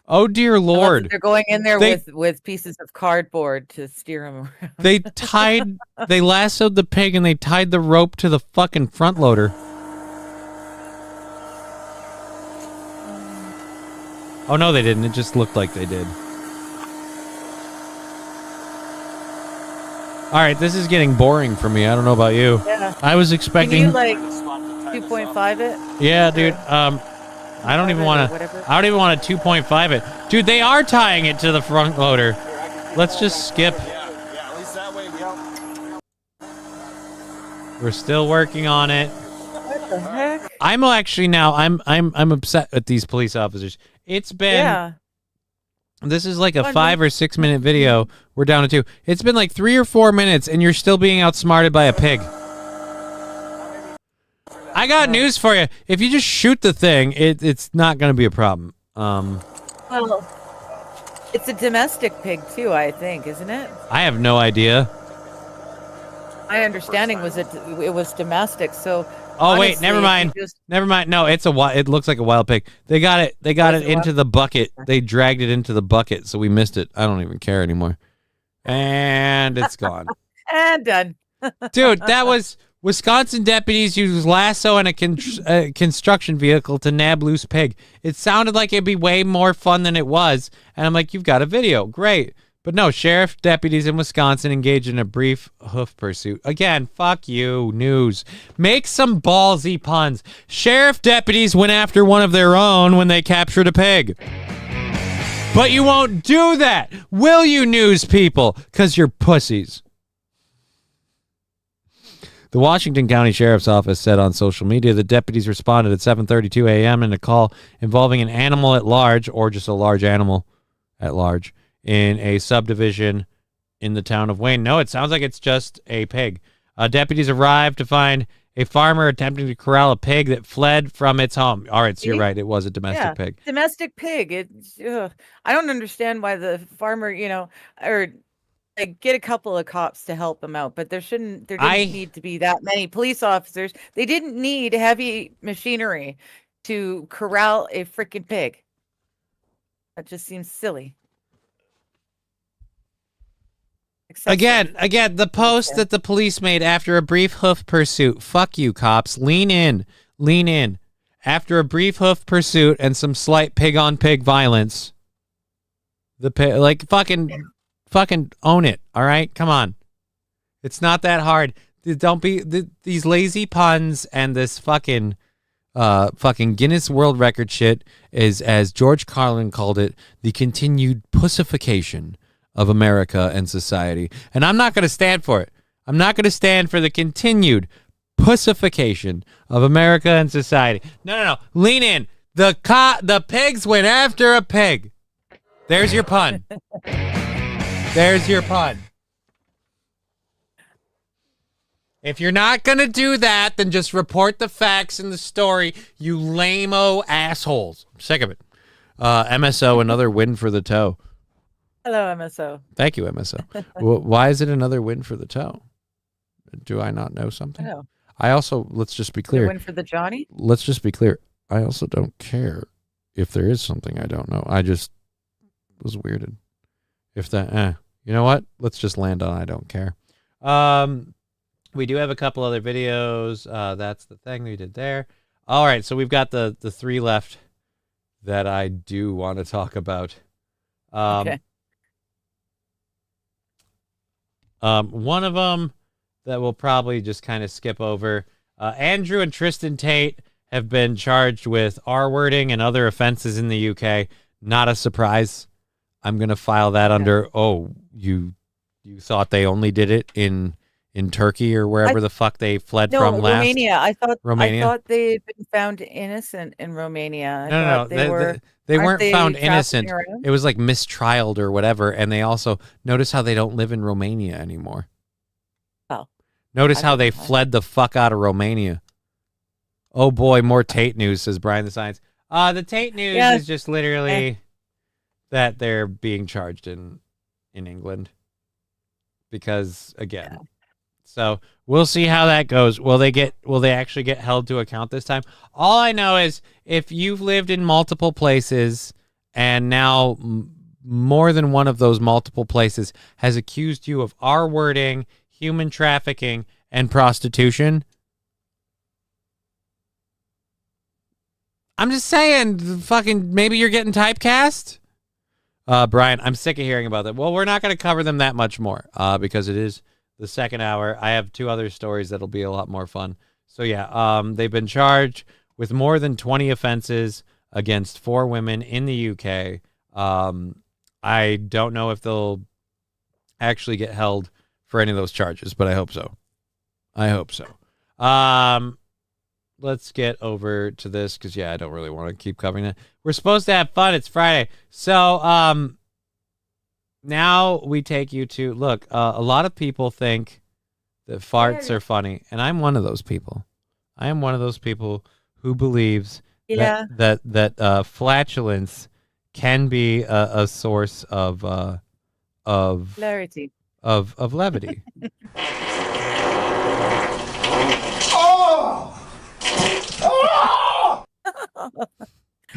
Oh, dear Lord. They're going in there They- with pieces of cardboard to steer him around. They lassoed the pig and they tied the rope to the fucking front loader. Oh, no, they didn't. It just looked like they did. All right, this is getting boring for me. I don't know about you. Yeah. I was Can expecting. you like 2.5 it? Yeah, dude. I don't even want to. Whatever. I don't even want to 2.5 it, dude. They are tying it to the front loader. Let's just skip. At least that way we don't. We're still working on it. What the heck? I'm actually now. I'm upset at these police officers. It's been. Yeah. This is like a Fun 5 or 6 minute video. We're down to 2. It's been like 3 or 4 minutes, and you're still being outsmarted by a pig. I got news for you. If you just shoot the thing, it's not going to be a problem. Well, it's a domestic pig too, I think, isn't it? I have no idea. My understanding was it was domestic. So. Oh wait, honestly, never if mind. you just- Never mind. No, it's it looks like a wild pig. They got it. They got Was it it into wild? the bucket. They dragged it into the bucket, so we missed it. I don't even care anymore. And it's gone. And done. Dude, that was Wisconsin deputies used lasso and a construction vehicle to nab loose pig. It sounded like it'd be way more fun than it was. And I'm like, you've got a video. Great. But no, sheriff deputies in Wisconsin engaged in a brief hoof pursuit. Again, fuck you, news. Make some ballsy puns. Sheriff deputies went after one of their own when they captured a pig. But you won't do that, will you, news people? Because you're pussies. The Washington County Sheriff's Office said on social media that deputies responded at 7:32 a.m. in a call involving an animal at large, or just a large animal at large, in a subdivision in the town of Wayne. No, it sounds like it's just a pig. Deputies arrived to find a farmer attempting to corral a pig that fled from its home. All right, so you're right. It was a domestic pig. Domestic pig. I don't understand why the farmer, or like get a couple of cops to help him out, but there didn't need to be that many police officers. They didn't need heavy machinery to corral a freaking pig. That just seems silly. Again, the post that the police made after a brief hoof pursuit. Fuck you, cops. Lean in. After a brief hoof pursuit and some slight pig-on-pig violence, the pig, like, fucking own it. All right, come on. It's not that hard. Don't be these lazy puns and this fucking Guinness World Record shit is, as George Carlin called it, the continued pussification of America and society. And I'm not going to stand for it. I'm not going to stand for the continued pussification of America and society. No. Lean in. The pigs went after a pig. There's your pun. There's your pun. If you're not going to do that, then just report the facts in the story, you lame-o assholes. I'm sick of it. MSO, another win for the toe. Hello, MSO. Thank you, MSO. Why is it another win for the toe? Do I not know something? I know. I also, let's just be clear. Win for the Johnny? Let's just be clear. I also don't care if there is something I don't know. I just was weirded. If that, you know what? Let's just land on I don't care. We do have a couple other videos. That's the thing we did there. All right, so we've got the 3 left that I do want to talk about. Okay. One of them that we'll probably just kind of skip over. Andrew and Tristan Tate have been charged with R-wording and other offenses in the UK. Not a surprise. I'm going to file that under, you thought they only did it in Turkey or wherever the fuck they fled from last? Romania. I thought they had been found innocent in Romania. No. They weren't found innocent. Around? It was like mistrialed or whatever. And they also, notice how they don't live in Romania anymore. Oh. Notice how they fled the fuck out of Romania. Oh boy, more Tate news, says Brian the Science. The Tate news is just literally that they're being charged in England. Because, again... So we'll see how that goes. Will they actually get held to account this time? All I know is if you've lived in multiple places and now more than one of those multiple places has accused you of R-wording, human trafficking, and prostitution, I'm just saying, fucking maybe you're getting typecast. Brian, I'm sick of hearing about that. Well, we're not going to cover them that much more because it is the second hour. I have 2 other stories that'll be a lot more fun. So yeah, they've been charged with more than 20 offenses against 4 women in the UK. I don't know if they'll actually get held for any of those charges, but I hope so. Let's get over to this because, yeah, I don't really want to keep covering that. We're supposed to have fun. It's Friday. So now we take you to, look, a lot of people think that farts are funny, and I'm one of those people. I am one of those people who believes that flatulence can be a source of Clarity. of levity.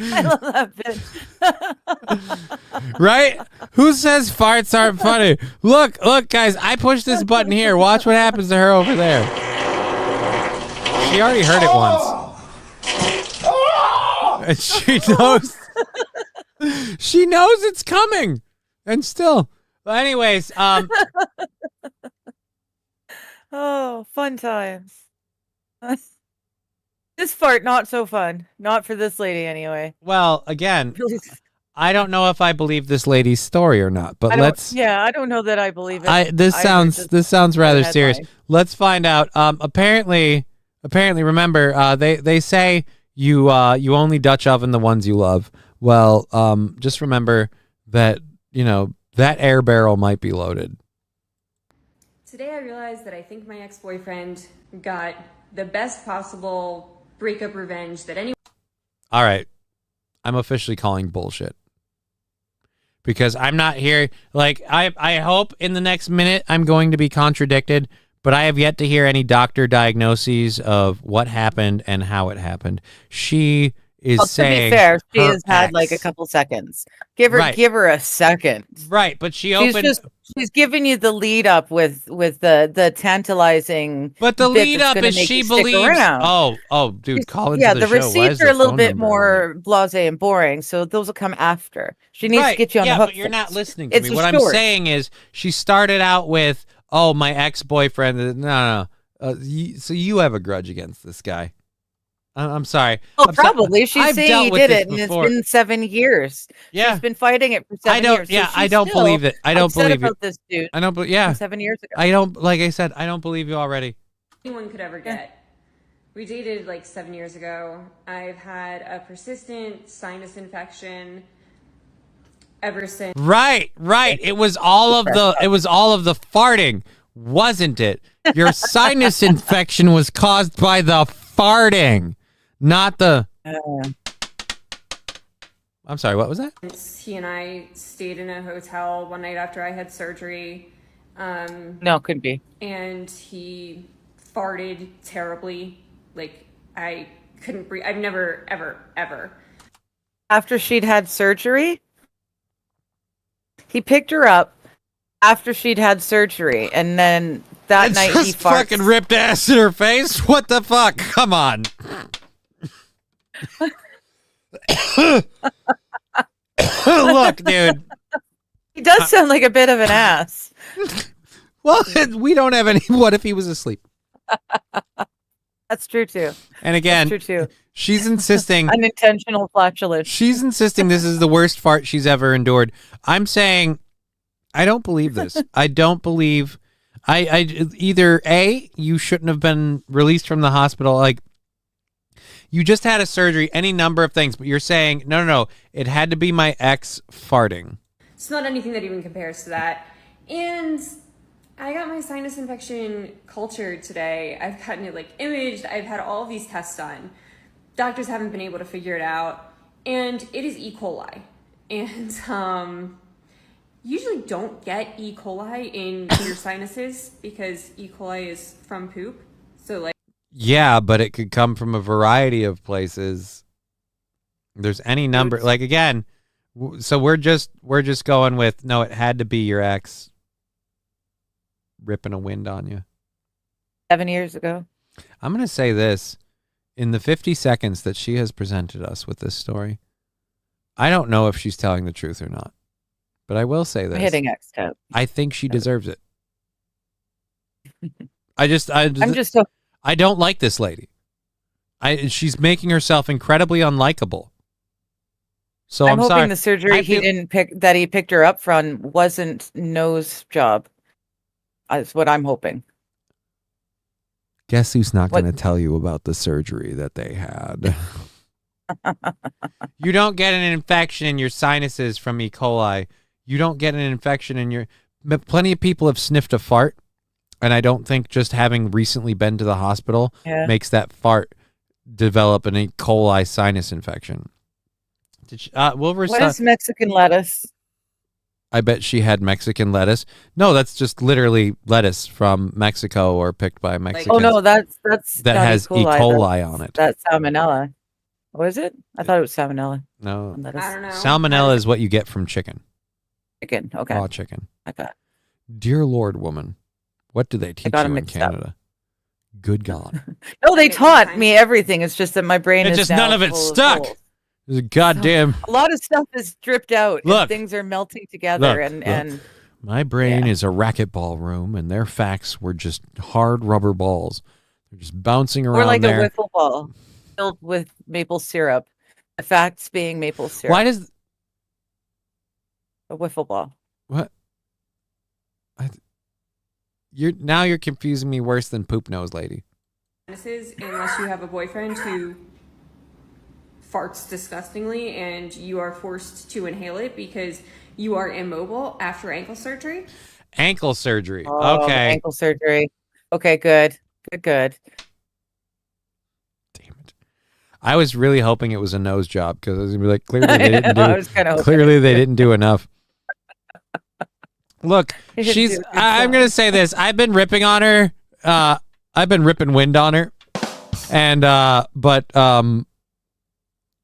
I love that bit. Right? Who says farts aren't funny? Look, guys, I push this button here. Watch what happens to her over there. She already heard it once. And she knows. She knows it's coming. And still. But anyways, Oh, fun times. This fart, not so fun. Not for this lady, anyway. well, again, I don't know if I believe this lady's story or not, but let's. Yeah, I don't know that I believe it. This sounds rather headline. serious. Let's find out. Apparently, remember, they say you only Dutch oven the ones you love. Well, just remember that that air barrel might be loaded. Today I realized that I think my ex-boyfriend got the best possible breakup revenge that anyone. All right, I'm officially calling bullshit. Because I'm not here, like, I hope in the next minute I'm going to be contradicted, but I have yet to hear any doctor diagnoses of what happened and how it happened. She is saying, to be fair, she has had ex. like a couple seconds. Give her a second. Right, but She's giving you the lead up with the tantalizing. But the bit lead that's up gonna is make she you stick believes. around. Oh, dude, call into Yeah, the the show. Why is receipts are a the little phone bit number on more blasé and boring, so those will come after. She needs to get you on the hook. But you're not first. listening to It's me. a What I'm short. saying is, she started out with, "Oh, my ex-boyfriend." No. So you have a grudge against this guy. I'm sorry. Oh, I'm sorry. probably. She's I've saying dealt he with did this it, and before. it's been 7 years. Yeah. She's been fighting it for 7 years. So I she's don't still believe it. I don't upset believe about it. this dude. I don't. Yeah. From 7 years ago. I don't. Like I said, I don't believe you already. Anyone could ever get. We dated like 7 years ago. I've had a persistent sinus infection ever since. Right. It was all of the farting, wasn't it? Your sinus infection was caused by the farting, not the. I'm sorry, what was that? He and I stayed in a hotel one night after I had surgery. No, couldn't be. And he farted terribly. Like, I couldn't breathe. I've never, ever. After she'd had surgery, he picked her up after she'd had surgery, and then that night he just farts. fucking ripped ass in her face. What the fuck? Come on. Look, dude. He does sound like a bit of an ass. Well, we don't have any. What if he was asleep? That's true too. And again, That's true too. she's insisting. Unintentional flatulence. She's insisting this is the worst fart she's ever endured. I'm saying, I don't believe this. I don't believe. I either A, you shouldn't have been released from the hospital. Like, you just had a surgery, any number of things, but you're saying no. It had to be my ex farting. It's not anything that even compares to that. And I got my sinus infection cultured today. I've gotten it like imaged. I've had all of these tests done. Doctors haven't been able to figure it out. And it is E. coli. And usually don't get E. coli in your sinuses because E. coli is from poop. So like. Yeah, but it could come from a variety of places. There's any number. Like, again, so we're just going with, no, it had to be your ex ripping a wind on you. 7 years ago. I'm going to say this. In the 50 seconds that she has presented us with this story, I don't know if she's telling the truth or not. But I will say this. I'm hitting X tab. I think she deserves it. I'm just so I don't like this lady. She's making herself incredibly unlikable. So I'm hoping sorry. the surgery he picked her up from wasn't nose job. That's what I'm hoping. Guess who's not going to tell you about the surgery that they had? You don't get an infection in your sinuses from E. coli. You don't get an infection in your... Plenty of people have sniffed a fart, and I don't think just having recently been to the hospital makes that fart develop an E. coli sinus infection. What is Mexican lettuce? I bet she had Mexican lettuce. No, that's just literally lettuce from Mexico or picked by Mexicans. Oh no, that has E. coli on it. That's salmonella. What is it? I thought it was salmonella. No, I don't know. Salmonella is what you get from chicken. Chicken, okay. Raw chicken. Okay. Dear Lord, woman, what do they teach you in Canada? Good God. No, they taught me everything. It's just that my brain is just now none of it full stuck. holes. Goddamn. A lot of stuff is dripped out. Look. And things are melting together. And my brain is a racquetball room, and their facts were just hard rubber balls. They're just bouncing around. Or like there. a wiffle ball filled with maple syrup. The facts being maple syrup. Why does a wiffle ball? What? You're confusing me worse than poop nose lady. Unless you have a boyfriend who farts disgustingly and you are forced to inhale it because you are immobile after ankle surgery. Ankle surgery. Oh, okay. Ankle surgery. Okay, good. Good. Damn it. I was really hoping it was a nose job because I was gonna be like, clearly they didn't do they didn't do enough. Look, I'm gonna say this. I've been ripping on her. I've been ripping wind on her. And but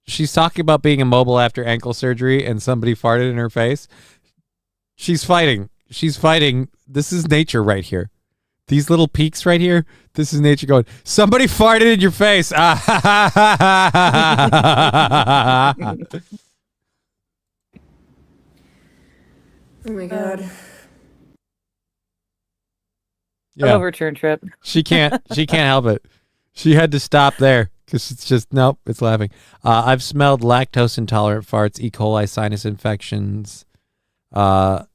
she's talking about being immobile after ankle surgery and somebody farted in her face. She's fighting. This is nature right here. These little peaks right here, this is nature going, somebody farted in your face. Oh my God. Yeah. Overturn trip. She can't help it. She had to stop there because it's just, nope, it's laughing. I've smelled lactose intolerant farts, E. coli sinus infections. I've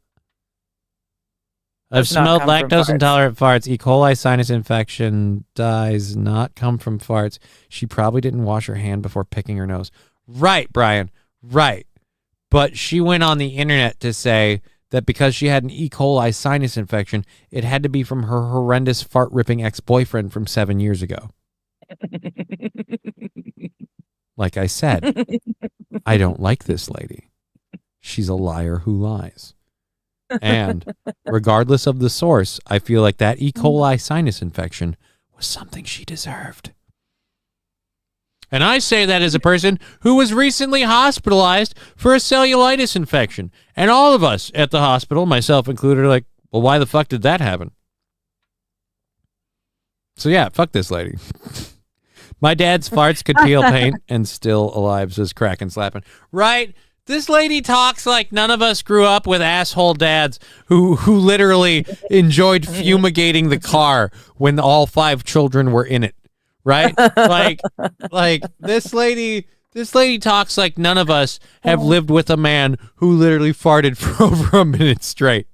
smelled lactose intolerant farts. E. coli sinus infection does not come from farts. She probably didn't wash her hand before picking her nose. Right, Brian. Right. But she went on the internet to say that because she had an E. coli sinus infection, it had to be from her horrendous fart-ripping ex-boyfriend from 7 years ago. Like I said, I don't like this lady. She's a liar who lies. And regardless of the source, I feel like that E. coli sinus infection was something she deserved. And I say that as a person who was recently hospitalized for a cellulitis infection. And all of us at the hospital, myself included, are like, well, why the fuck did that happen? So yeah, fuck this lady. My dad's farts could peel paint and still alive, says Kraken Slapping. Right? This lady talks like none of us grew up with asshole dads who literally enjoyed fumigating the car when all 5 children were in it. Right? like this lady talks like none of us have lived with a man who literally farted for over a minute straight.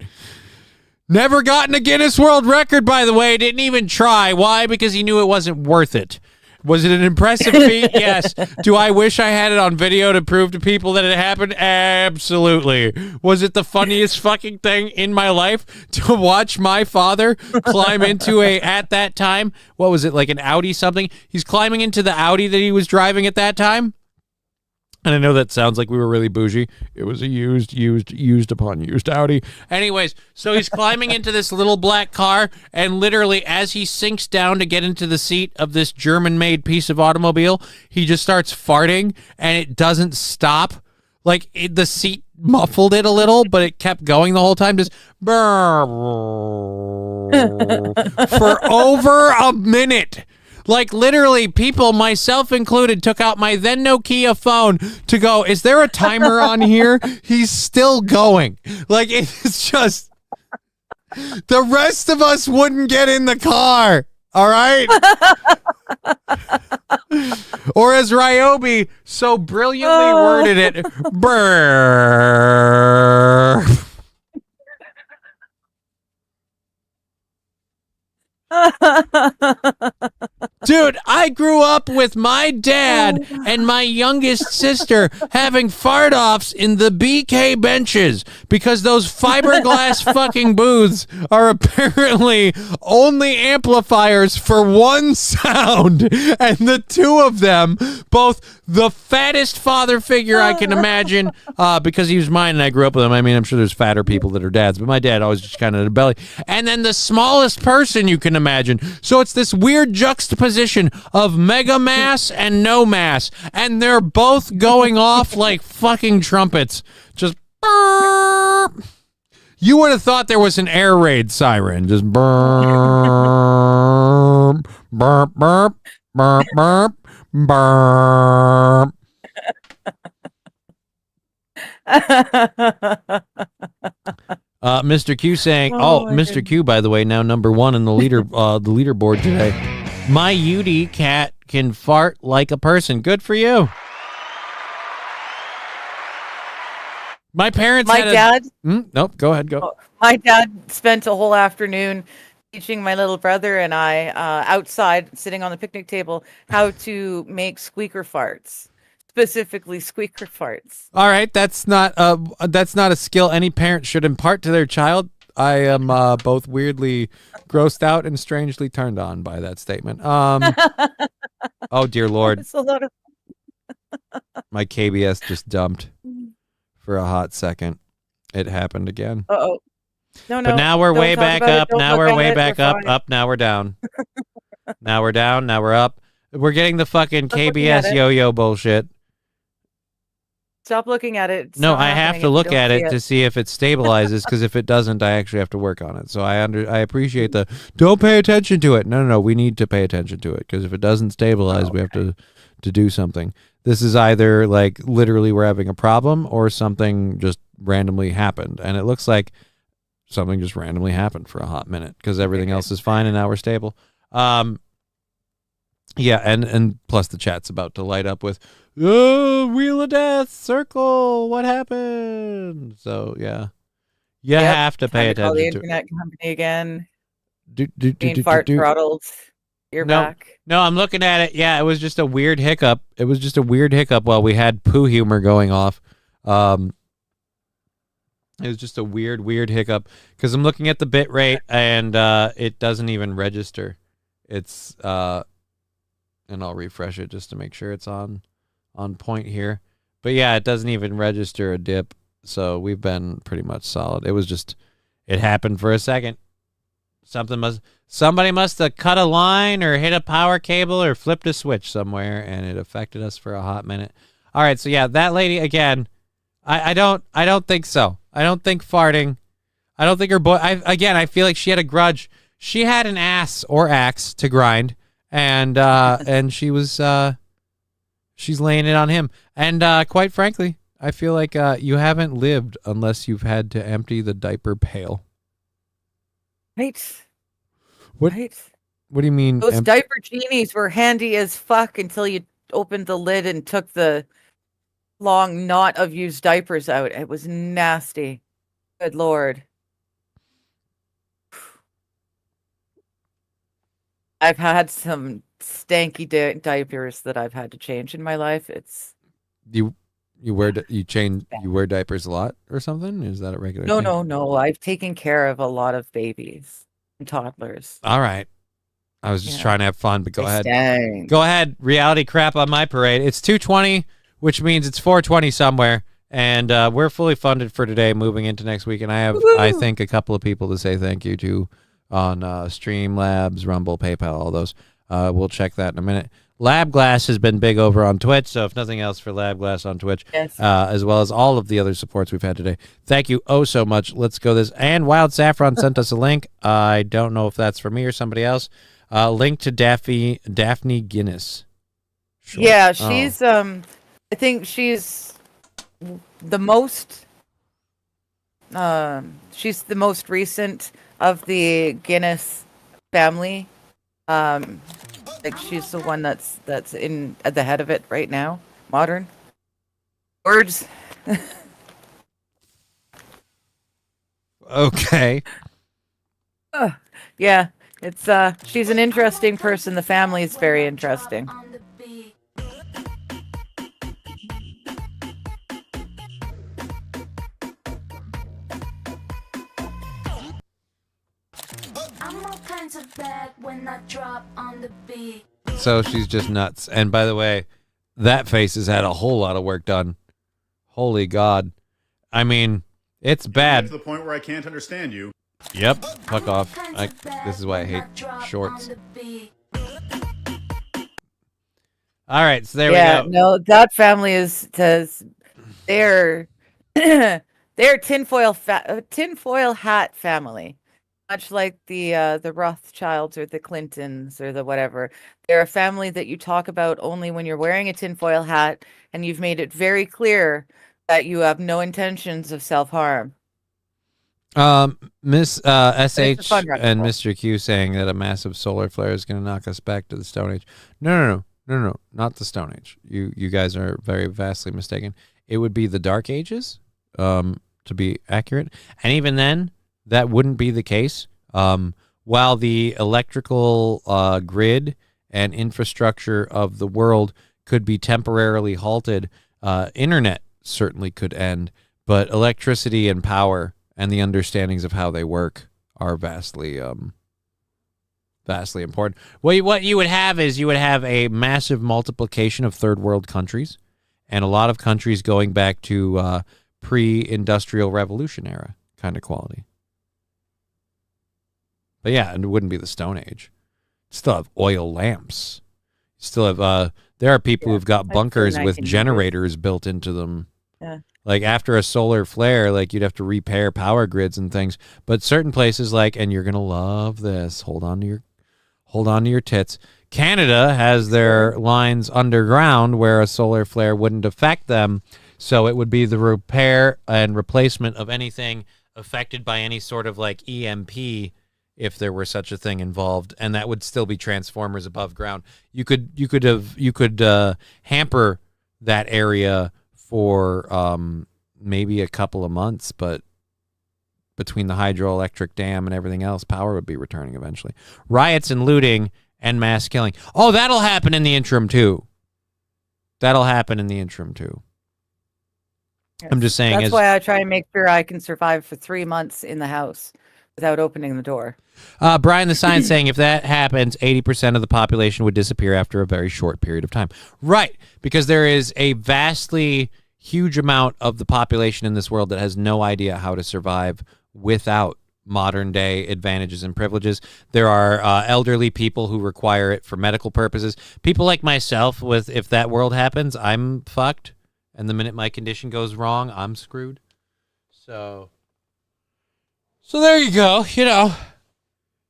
Never gotten a Guinness World Record, by the way. Didn't even try. Why? Because he knew it wasn't worth it. Was it an impressive feat? Yes. Do I wish I had it on video to prove to people that it happened? Absolutely. Was it the funniest fucking thing in my life to watch my father climb into at that time, what was it, like an Audi something? He's climbing into the Audi that he was driving at that time. And I know that sounds like we were really bougie. It was a used upon used Audi. Anyways, so he's climbing into this little black car, and literally as he sinks down to get into the seat of this German-made piece of automobile, he just starts farting, and it doesn't stop. Like, the seat muffled it a little, but it kept going the whole time, just for over a minute. Like, literally, people, myself included, took out my then Nokia phone to go, is there a timer on here? He's still going. Like, it's just... The rest of us wouldn't get in the car. All right. Or as Ryobi so brilliantly worded it, brrr. Dude, I grew up with my dad and my youngest sister having fart offs in the BK benches because those fiberglass fucking booths are apparently only amplifiers for one sound. And the two of them, both the fattest father figure I can imagine, because he was mine and I grew up with him. I mean, I'm sure there's fatter people that are dads, but my dad always just kind of had a belly. And then the smallest person you can imagine. So it's this weird juxtaposition of mega mass and no mass, and they're both going off like fucking trumpets. Just burp. You would have thought there was an air raid siren. Just burp, burp, burp, burp, burp, burp. Mr. Q saying, Mr. Q, by the way, now number 1 in the leaderboard today. My Yudi cat can fart like a person. Good for you. My parents My dad. Nope, go ahead, go. My dad spent a whole afternoon teaching my little brother and I outside, sitting on the picnic table, how to make squeaker farts. Specifically squeaker farts. All right, that's not a skill any parent should impart to their child. I am both weirdly grossed out and strangely turned on by that statement. Oh dear Lord. It's a lot of My KBS just dumped for a hot second. It happened again. No. But now we're way back up. Now we're way back up. Up. Now we're down. Now we're down. Now we're up. We're getting the fucking KBS yo-yo bullshit. Stop looking at it. It's No, not I happening have if to you look don't at see it to see if it stabilizes, because if it doesn't, I actually have to work on it. So I appreciate the don't pay attention to it. No, we need to pay attention to it, because if it doesn't stabilize, we have to do something. This is either like literally we're having a problem or something just randomly happened, and it looks like something just randomly happened for a hot minute because everything else is fine and now we're stable. Yeah, and plus the chat's about to light up with, oh, Wheel of Death, Circle, what happened? So, yeah. You have to pay attention to the to internet company again. Being fart throttled. You're back. No, I'm looking at it. Yeah, it was just a weird hiccup. It was just a weird hiccup while we had poo humor going off. It was just a weird hiccup because I'm looking at the bit rate and it doesn't even register. It's and I'll refresh it just to make sure it's on point here. But yeah, it doesn't even register a dip. So we've been pretty much solid. It was just, it happened for a second. Somebody must have cut a line or hit a power cable or flipped a switch somewhere, and it affected us for a hot minute. All right, so yeah, that lady again. I don't think so. I don't think farting. I don't think her boy. I feel like she had a grudge. She had an ass or axe to grind, and she was she's laying it on him. And quite frankly, I feel like you haven't lived unless you've had to empty the diaper pail. Right. What? Right. What do you mean? Those diaper genies were handy as fuck until you opened the lid and took the long knot of used diapers out. It was nasty. Good Lord. I've had some stanky diapers that I've had to change in my life. It's you wear diapers a lot or something? Is that a regular thing? No. I've taken care of a lot of babies and toddlers. All right. I was just trying to have fun, but go ahead. Stank. Go ahead. Reality crap on my parade. It's 2:20, which means it's 4:20 somewhere, and we're fully funded for today moving into next week, and I have, I think, a couple of people to say thank you to on Streamlabs, Rumble, PayPal, all those. We'll check that in a minute. LabGlass has been big over on Twitch, so if nothing else for LabGlass on Twitch, as well as all of the other supports we've had today. Thank you so much. Let's go this. And Wild Saffron sent us a link. I don't know if that's for me or somebody else. Link to Daphne Guinness. Sure. Yeah, she's I think she's the most recent of the Guinness family. Like she's the one that's in at the head of it right now. Modern words. Okay. Yeah, it's she's an interesting person. The family is very interesting. So she's just nuts. And by the way, that face has had a whole lot of work done. Holy God. I mean, it's bad. To the point where I can't understand you. Yep. Fuck off. This is why I hate shorts. All right. So there we go. No, that family they're they're tinfoil hat family. Much like the Rothschilds or the Clintons or the whatever. They're a family that you talk about only when you're wearing a tinfoil hat and you've made it very clear that you have no intentions of self-harm. Miss SH and Mr. Q saying that a massive solar flare is going to knock us back to the Stone Age. No, not the Stone Age. You guys are very vastly mistaken. It would be the Dark Ages, to be accurate. And even then, that wouldn't be the case. While the electrical grid and infrastructure of the world could be temporarily halted, internet certainly could end, but electricity and power and the understandings of how they work are vastly important. What you would have is you would have a massive multiplication of third world countries and a lot of countries going back to pre-industrial revolution era kind of quality. But yeah, it wouldn't be the Stone Age. Still have oil lamps. Still have there are people who've got bunkers with generators built into them. Yeah. Like after a solar flare, like you'd have to repair power grids and things. But certain places and you're gonna love this. Hold on to your tits. Canada has their lines underground where a solar flare wouldn't affect them. So it would be the repair and replacement of anything affected by any sort of like EMP, if there were such a thing involved, and that would still be transformers above ground. You could hamper that area for maybe a couple of months, but between the hydroelectric dam and everything else, power would be returning eventually. Riots and looting and mass killing. Oh, that'll happen in the interim too. Yes. I'm just saying. That's why I try and make sure I can survive for 3 months in the house without opening the door. Brian the Science saying if that happens, 80% of the population would disappear after a very short period of time. Right, because there is a vastly huge amount of the population in this world that has no idea how to survive without modern day advantages and privileges. There are elderly people who require it for medical purposes. People like myself, if that world happens, I'm fucked. And the minute my condition goes wrong, I'm screwed. So there you go.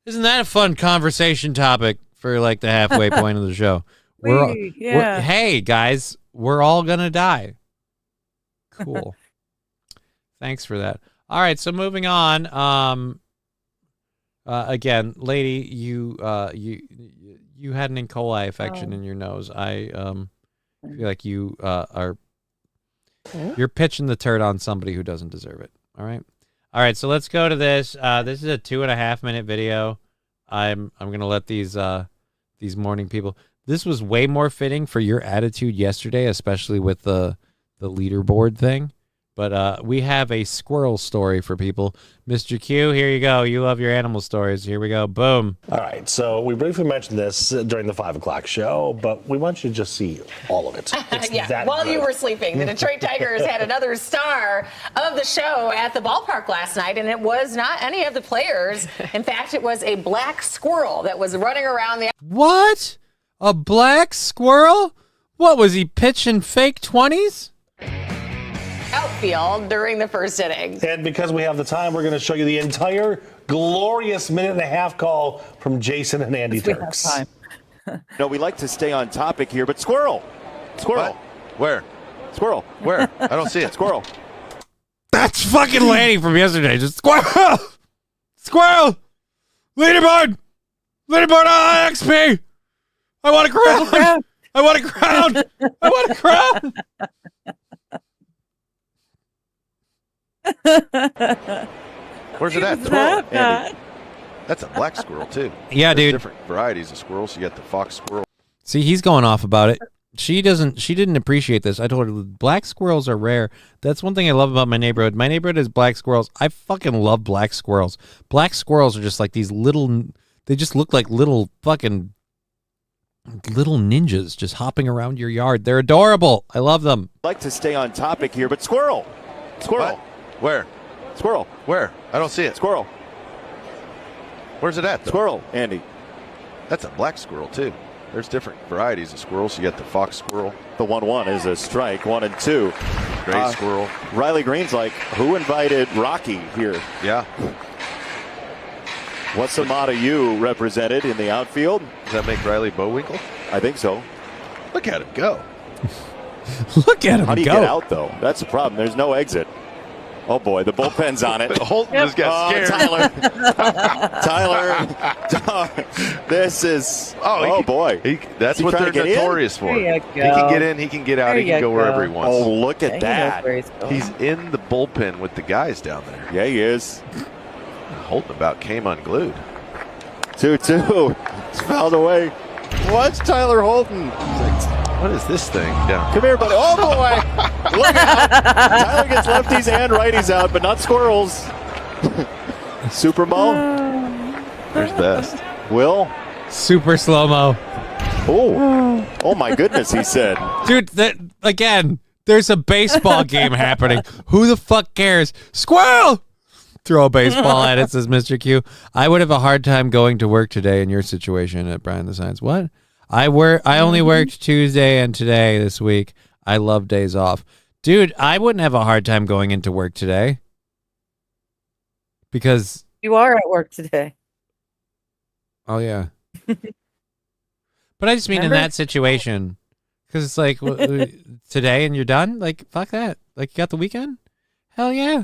Isn't that a fun conversation topic for like the halfway point of the show? Hey guys, we're all gonna die. Cool. Thanks for that. All right, so moving on. Again, lady, you had an E. coli infection in your nose. I feel like you're pitching the turd on somebody who doesn't deserve it. All right, so let's go to this. This is a 2.5 minute video. I'm gonna let these morning people. This was way more fitting for your attitude yesterday, especially with the leaderboard thing. But we have a squirrel story for people. Mr. Q, here you go. You love your animal stories. Here we go. Boom. All right. So we briefly mentioned this during the 5 o'clock show, but we want you to just see all of it. While you were sleeping, the Detroit Tigers had another star of the show at the ballpark last night, and it was not any of the players. In fact, it was a black squirrel that was running around the... What? A black squirrel? What, was he pitching fake 20s? Outfield during the first inning. And because we have the time, we're going to show you the entire glorious 1.5-minute call from Jason and Andy Turks. No, we like to stay on topic here, but squirrel. What? Where? Squirrel. Where? I don't see it. Squirrel. That's fucking Lanny from yesterday. Just squirrel. Squirrel! Leaderboard! Leaderboard on XP! I want a crown! I want a crown! I want a crown! Where's it at? Squirrel, Andy. That's a black squirrel too. Yeah, There's dude. different varieties of squirrels. You got the fox squirrel. See, he's going off about it. She didn't appreciate this. I told her black squirrels are rare. That's one thing I love about my neighborhood. My neighborhood is black squirrels. I fucking love black squirrels. Black squirrels are just like these little, they just look like little fucking little ninjas just hopping around your yard. They're adorable. I love them. I'd like to stay on topic here, but squirrel. Squirrel. What? Where? Squirrel. Where? I don't see it. Squirrel. Where's it at? Though? Squirrel, Andy. That's a black squirrel too. There's different varieties of squirrels. You got the fox squirrel. The 1-1 is a strike. 1 and 2. Gray squirrel. Riley Green's like, who invited Rocky here? Yeah. What's the motto you represented in the outfield? Does that make Riley Bowinkle? I think so. Look at him go. Look at him How do you go. get out, though? That's the problem. There's no exit. Oh, boy. The bullpen's on it. Holton just got scared. Tyler. This is... Oh, boy. That's what they're notorious for. He can get in. He can get out. He can go wherever he wants. Oh, look at that. He's in the bullpen with the guys down there. Yeah, he is. Holton about came unglued. 2-2. It's fouled away. Watch Tyler Holton. What is this thing down? Come here, buddy. Oh, boy. Look out. Tyler gets lefties and righties out, but not squirrels. Super Mo. There's best. Will. Super slow-mo. Oh my goodness, he said. Dude, again, there's a baseball game happening. Who the fuck cares? Squirrel! Throw a baseball at it, says Mr. Q. I would have a hard time going to work today in your situation at Brian the Science. What? I only worked Tuesday and today this week. I love days off. Dude, I wouldn't have a hard time going into work today. Because you are at work today. Oh, yeah. But I just mean in that situation. Because it's like, today and you're done? Like, fuck that. Like, you got the weekend? Hell yeah.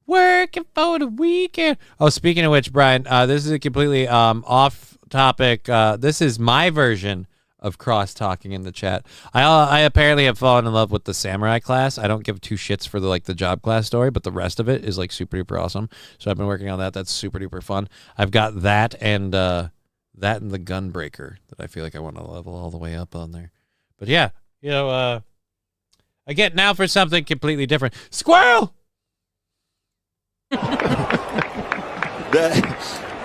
Working for the weekend. Oh, speaking of which, Brian, this is a completely off topic. This is my version of cross-talking in the chat. I apparently have fallen in love with the samurai class. I don't give two shits for the job class story, but the rest of it is like super duper awesome. So I've been working on that. That's super duper fun. I've got that and the gunbreaker that I feel like I want to level all the way up on there. But yeah, I get now for something completely different. Squirrel!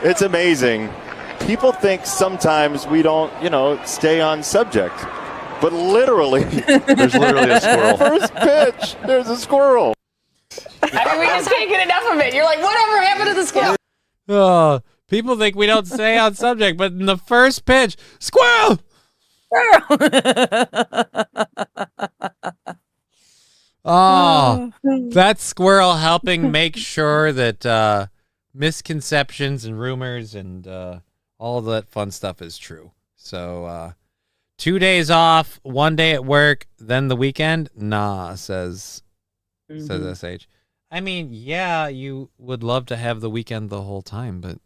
It's amazing. People think sometimes we don't, stay on subject. But literally, there's literally a squirrel. First pitch, there's a squirrel. I mean, we just can't get enough of it. You're like, whatever happened to the squirrel? Oh, people think we don't stay on subject, but in the first pitch, squirrel! Oh, that squirrel helping make sure that misconceptions and rumors and all that fun stuff is true. So 2 days off, 1 day at work, then the weekend? Nah, says SH. I mean, yeah, you would love to have the weekend the whole time, but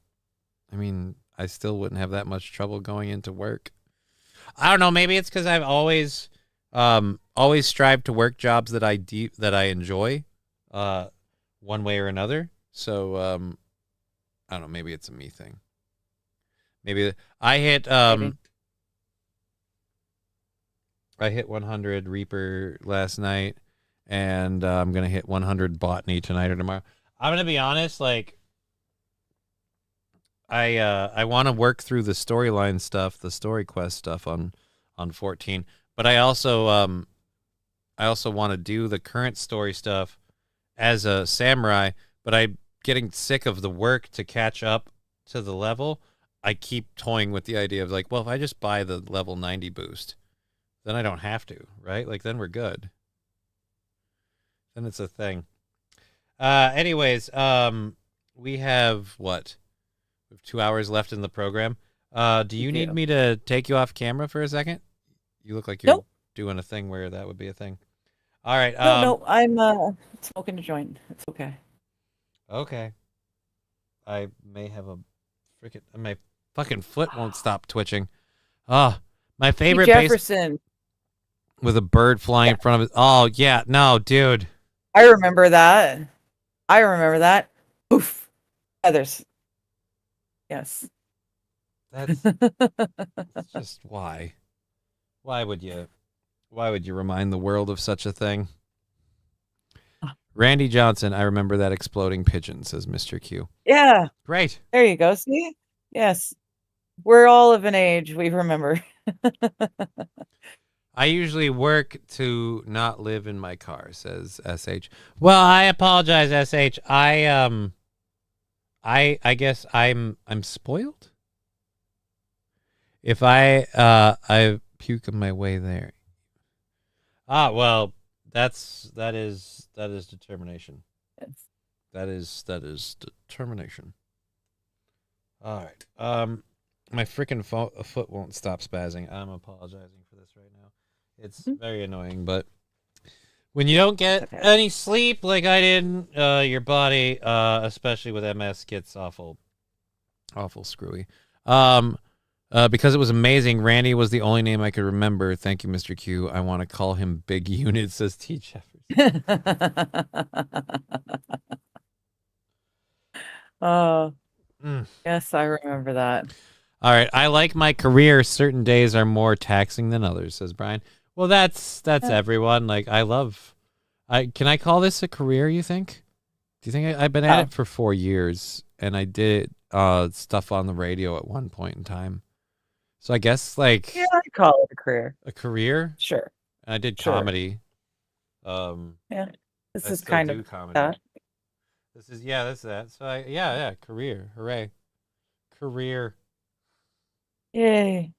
I mean, I still wouldn't have that much trouble going into work. I don't know, maybe it's because I've always strived to work jobs that I enjoy one way or another. So I don't know, maybe it's a me thing. Maybe I hit 100 Reaper last night, and I'm gonna hit 100 Botany tonight or tomorrow. I'm gonna be honest, like I want to work through the storyline stuff, the story quest stuff on 14, but I also want to do the current story stuff as a samurai, but I'm getting sick of the work to catch up to the level. I keep toying with the idea of like, well, if I just buy the level 90 boost, then I don't have to, right? Like, then we're good. Then it's a thing. Anyways, we have what? We have 2 hours left in the program. Do you need me to take you off camera for a second? You look like you're doing a thing where that would be a thing. All right. No, I'm smoking a joint. It's okay. Okay. I may have a freaking my fucking foot won't stop twitching. Oh, my favorite base Jefferson. with a bird flying in front of it. Oh yeah, no, dude. I remember that. Oof. Feathers. Yes. That's just why. Why would you remind the world of such a thing? Randy Johnson, I remember that exploding pigeon, says Mr. Q. Yeah. Great. There you go. See? Yes. We're all of an age. We remember. I usually work to not live in my car, says SH. Well, I apologize, SH. I guess I'm spoiled. If I puke on my way there. Ah, well, that is determination. Yes. That is determination. All right. My freaking foot won't stop spazzing. I'm apologizing for this right now. It's very annoying, but when you don't get any sleep like I did, your body, especially with MS, gets awful screwy. Because it was amazing, Randy was the only name I could remember. Thank you, Mr. Q. I want to call him Big Unit, says T. Jefferson. Oh, yes, I remember that. All right. I like my career. Certain days are more taxing than others, says Brian. Well, that's everyone. Like, can I call this a career, you think? Do you think I've been at it for 4 years, and I did stuff on the radio at one point in time. So I guess, like... Yeah, I'd call it a career. A career? Sure. And I did comedy. Yeah. This I is still kind do of comedy. that. This is that. So career. Hooray. Career. Yay.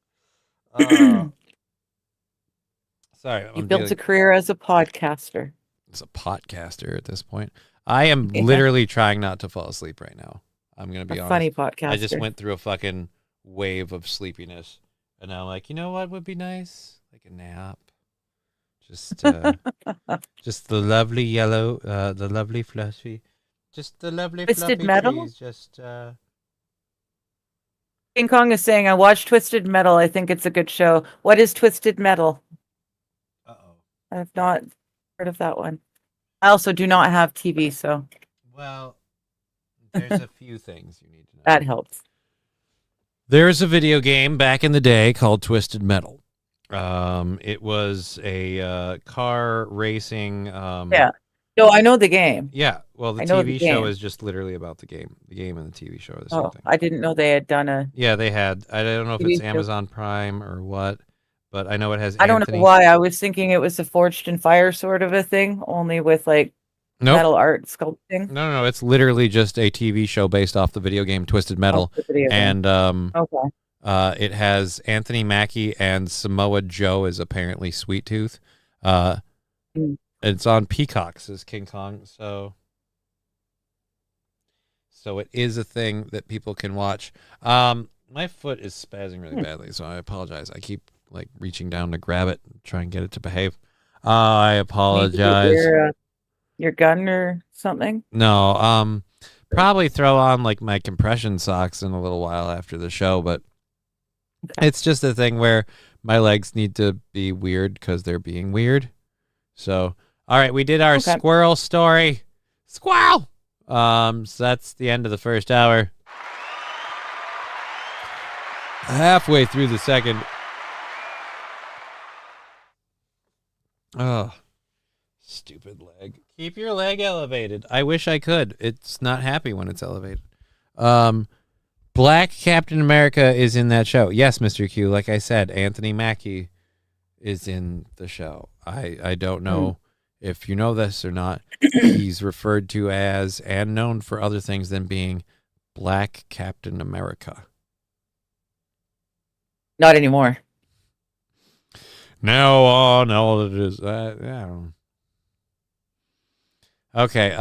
Sorry. You built a career as a podcaster. As a podcaster at this point. I am literally trying not to fall asleep right now. I'm going to be honest. Funny podcaster. I just went through a fucking wave of sleepiness. And now I'm like, you know what would be nice? Like a nap. Just the lovely yellow, the lovely fluffy. Just the lovely Twisted fluffy Metal? trees. Just, King Kong is saying, I watched Twisted Metal. I think it's a good show. What is Twisted Metal? I've not heard of that one. I also do not have TV, so. Well, there's a few things you need to know. That helps. There's a video game back in the day called Twisted Metal. It was a car racing. Yeah. No, I know the game. Yeah. Well, the TV show is just literally about the game. The game and the TV show are the same thing. I didn't know they had done a. Yeah, they had. I don't know if it's Amazon Prime or what, but I know it has. I don't know why. I was thinking it was a Forged in Fire sort of a thing, only with like metal art sculpting. No. It's literally just a TV show based off the video game Twisted Metal, and it has Anthony Mackie and Samoa Joe as apparently Sweet Tooth. It's on Peacock, says King Kong. So it is a thing that people can watch. My foot is spazzing really badly, so I apologize. I keep like reaching down to grab it, try and get it to behave. I apologize. Your gun or something? No, probably throw on like my compression socks in a little while after the show, but it's just a thing where my legs need to be weird because they're being weird. So, all right, we did our squirrel story. Squirrel! So that's the end of the first hour. Halfway through the second. Oh, stupid leg. Keep your leg elevated. I wish I could. It's not happy when it's elevated. Black Captain America is in that show. Yes, Mr. Q. Like I said, Anthony Mackie is in the show. I don't know if you know this or not. He's referred to as and known for other things than being Black Captain America. Not anymore. No, no, it is. I don't know. Okay.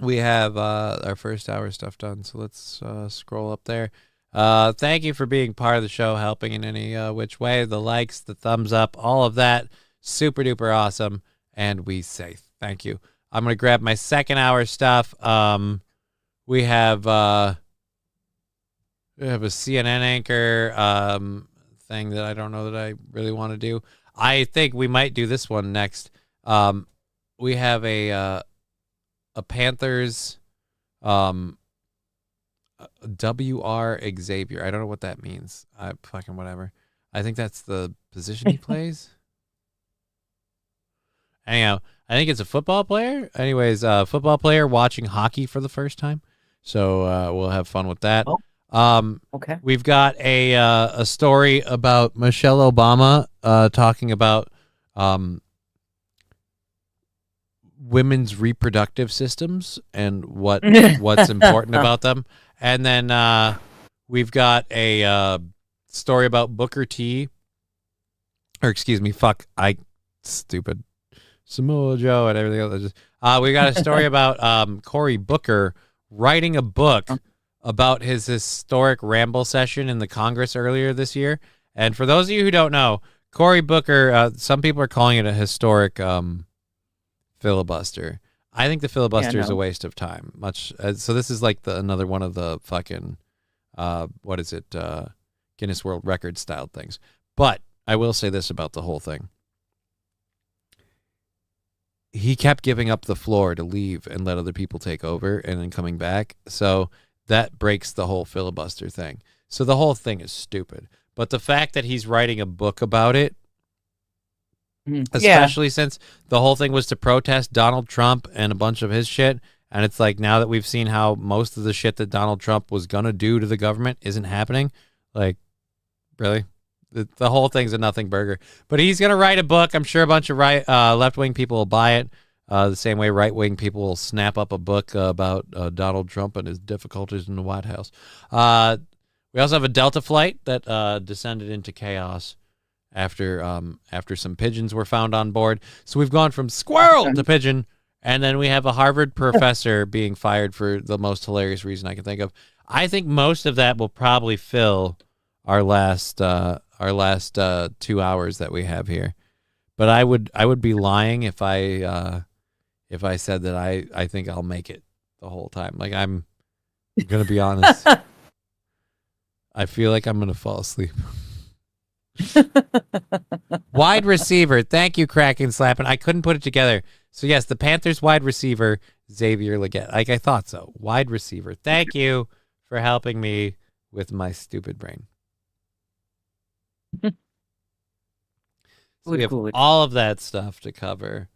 We have our first hour stuff done, so let's scroll up there. Thank you for being part of the show, helping in any which way. The likes, the thumbs up, all of that. Super duper awesome. And we say thank you. I'm going to grab my second hour stuff. We have a CNN anchor thing that I don't know that I really want to do. I think we might do this one next. We have a Panthers WR Xavier. I don't know what that means. Fucking whatever. I think that's the position he plays. Anyhow, I think it's a football player. Anyways, football player watching hockey for the first time. So we'll have fun with that. Okay. We've got a story about Michelle Obama talking about women's reproductive systems and what's important about them. And then we've got a story about Booker T. Or excuse me, stupid Samoa Joe and everything else. We got a story about Cory Booker writing a book about his historic ramble session in the Congress earlier this year. And for those of you who don't know, Cory Booker, some people are calling it a historic filibuster. I think the filibuster is a waste of time. So this is like another one of the fucking Guinness World Record style things. But I will say this about the whole thing. He kept giving up the floor to leave and let other people take over and then coming back. So that breaks the whole filibuster thing. So the whole thing is stupid. But the fact that he's writing a book about it, especially since the whole thing was to protest Donald Trump and a bunch of his shit, and it's like now that we've seen how most of the shit that Donald Trump was going to do to the government isn't happening, like, really? The whole thing's a nothing burger. But he's going to write a book. I'm sure a bunch of left-wing people will buy it. The same way right-wing people will snap up a book about Donald Trump and his difficulties in the White House. We also have a Delta flight that descended into chaos after some pigeons were found on board. So we've gone from squirrel to pigeon, and then we have a Harvard professor being fired for the most hilarious reason I can think of. I think most of that will probably fill our last 2 hours that we have here. But I would be lying if I said that I think I'll make it the whole time. Like, I'm gonna be honest. I feel like I'm gonna fall asleep. Wide receiver. Thank you, Kraken Slapping. I couldn't put it together. So yes, the Panthers wide receiver, Xavier Legette. Like I thought so. Wide receiver. Thank you for helping me with my stupid brain. So we have all of that stuff to cover.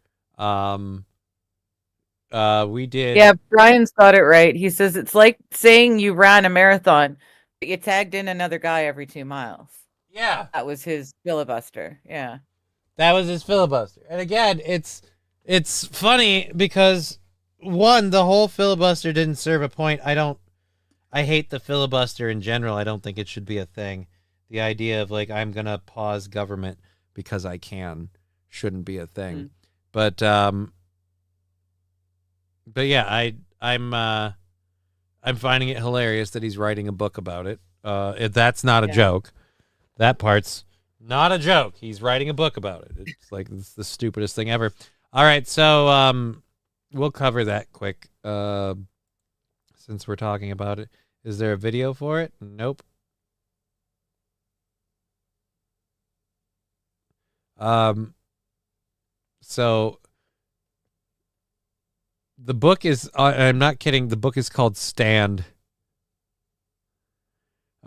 We did. Yeah, Brian's got it right. He says it's like saying you ran a marathon, but you tagged in another guy every 2 miles. Yeah. That was his filibuster. Yeah. That was his filibuster. And again, it's funny because one, the whole filibuster didn't serve a point. I hate the filibuster in general. I don't think it should be a thing. The idea of like I'm going to pause government because I can shouldn't be a thing. But yeah, I'm finding it hilarious that he's writing a book about it. That's not a joke. That part's not a joke. He's writing a book about it. It's like it's the stupidest thing ever. All right, so we'll cover that quick since we're talking about it. Is there a video for it? Nope. So the book is, I'm not kidding, the book is called Stand.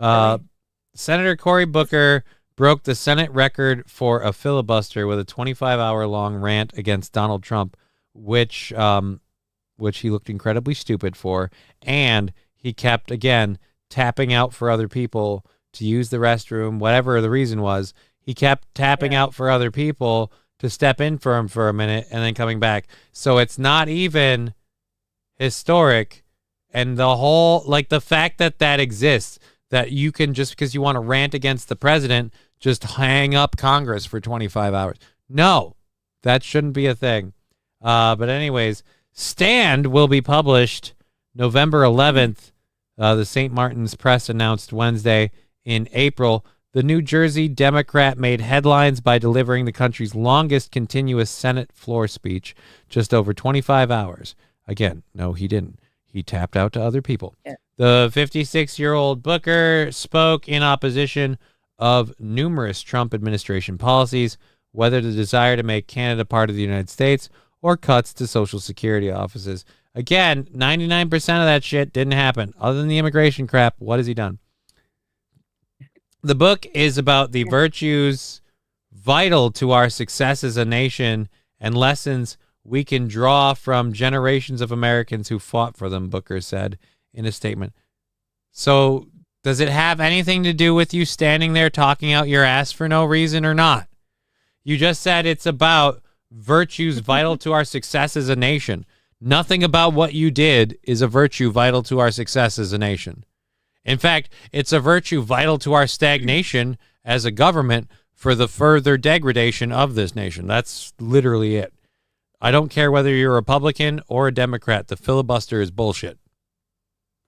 Senator Cory Booker broke the Senate record for a filibuster with a 25-hour-long rant against Donald Trump, which he looked incredibly stupid for, and he kept, again, tapping out for other people to use the restroom, whatever the reason was. He kept tapping out for other people to step in for him for a minute and then coming back. So it's not even historic. And the whole, like the fact that exists, that you can just because you want to rant against the president, just hang up Congress for 25 hours. No, that shouldn't be a thing. But anyways, Stand will be published November 11th. The St. Martin's Press announced Wednesday in April. The New Jersey Democrat made headlines by delivering the country's longest continuous Senate floor speech, just over 25 hours. Again, no, he didn't. He tapped out to other people. Yeah. The 56-year-old Booker spoke in opposition of numerous Trump administration policies, whether the desire to make Canada part of the United States or cuts to Social Security offices. Again, 99% of that shit didn't happen. Other than the immigration crap, what has he done? The book is about the virtues vital to our success as a nation and lessons we can draw from generations of Americans who fought for them, Booker said in a statement. So does it have anything to do with you standing there talking out your ass for no reason or not? You just said it's about virtues vital to our success as a nation. Nothing about what you did is a virtue vital to our success as a nation. In fact, it's a virtue vital to our stagnation as a government for the further degradation of this nation. That's literally it. I don't care whether you're a Republican or a Democrat. The filibuster is bullshit.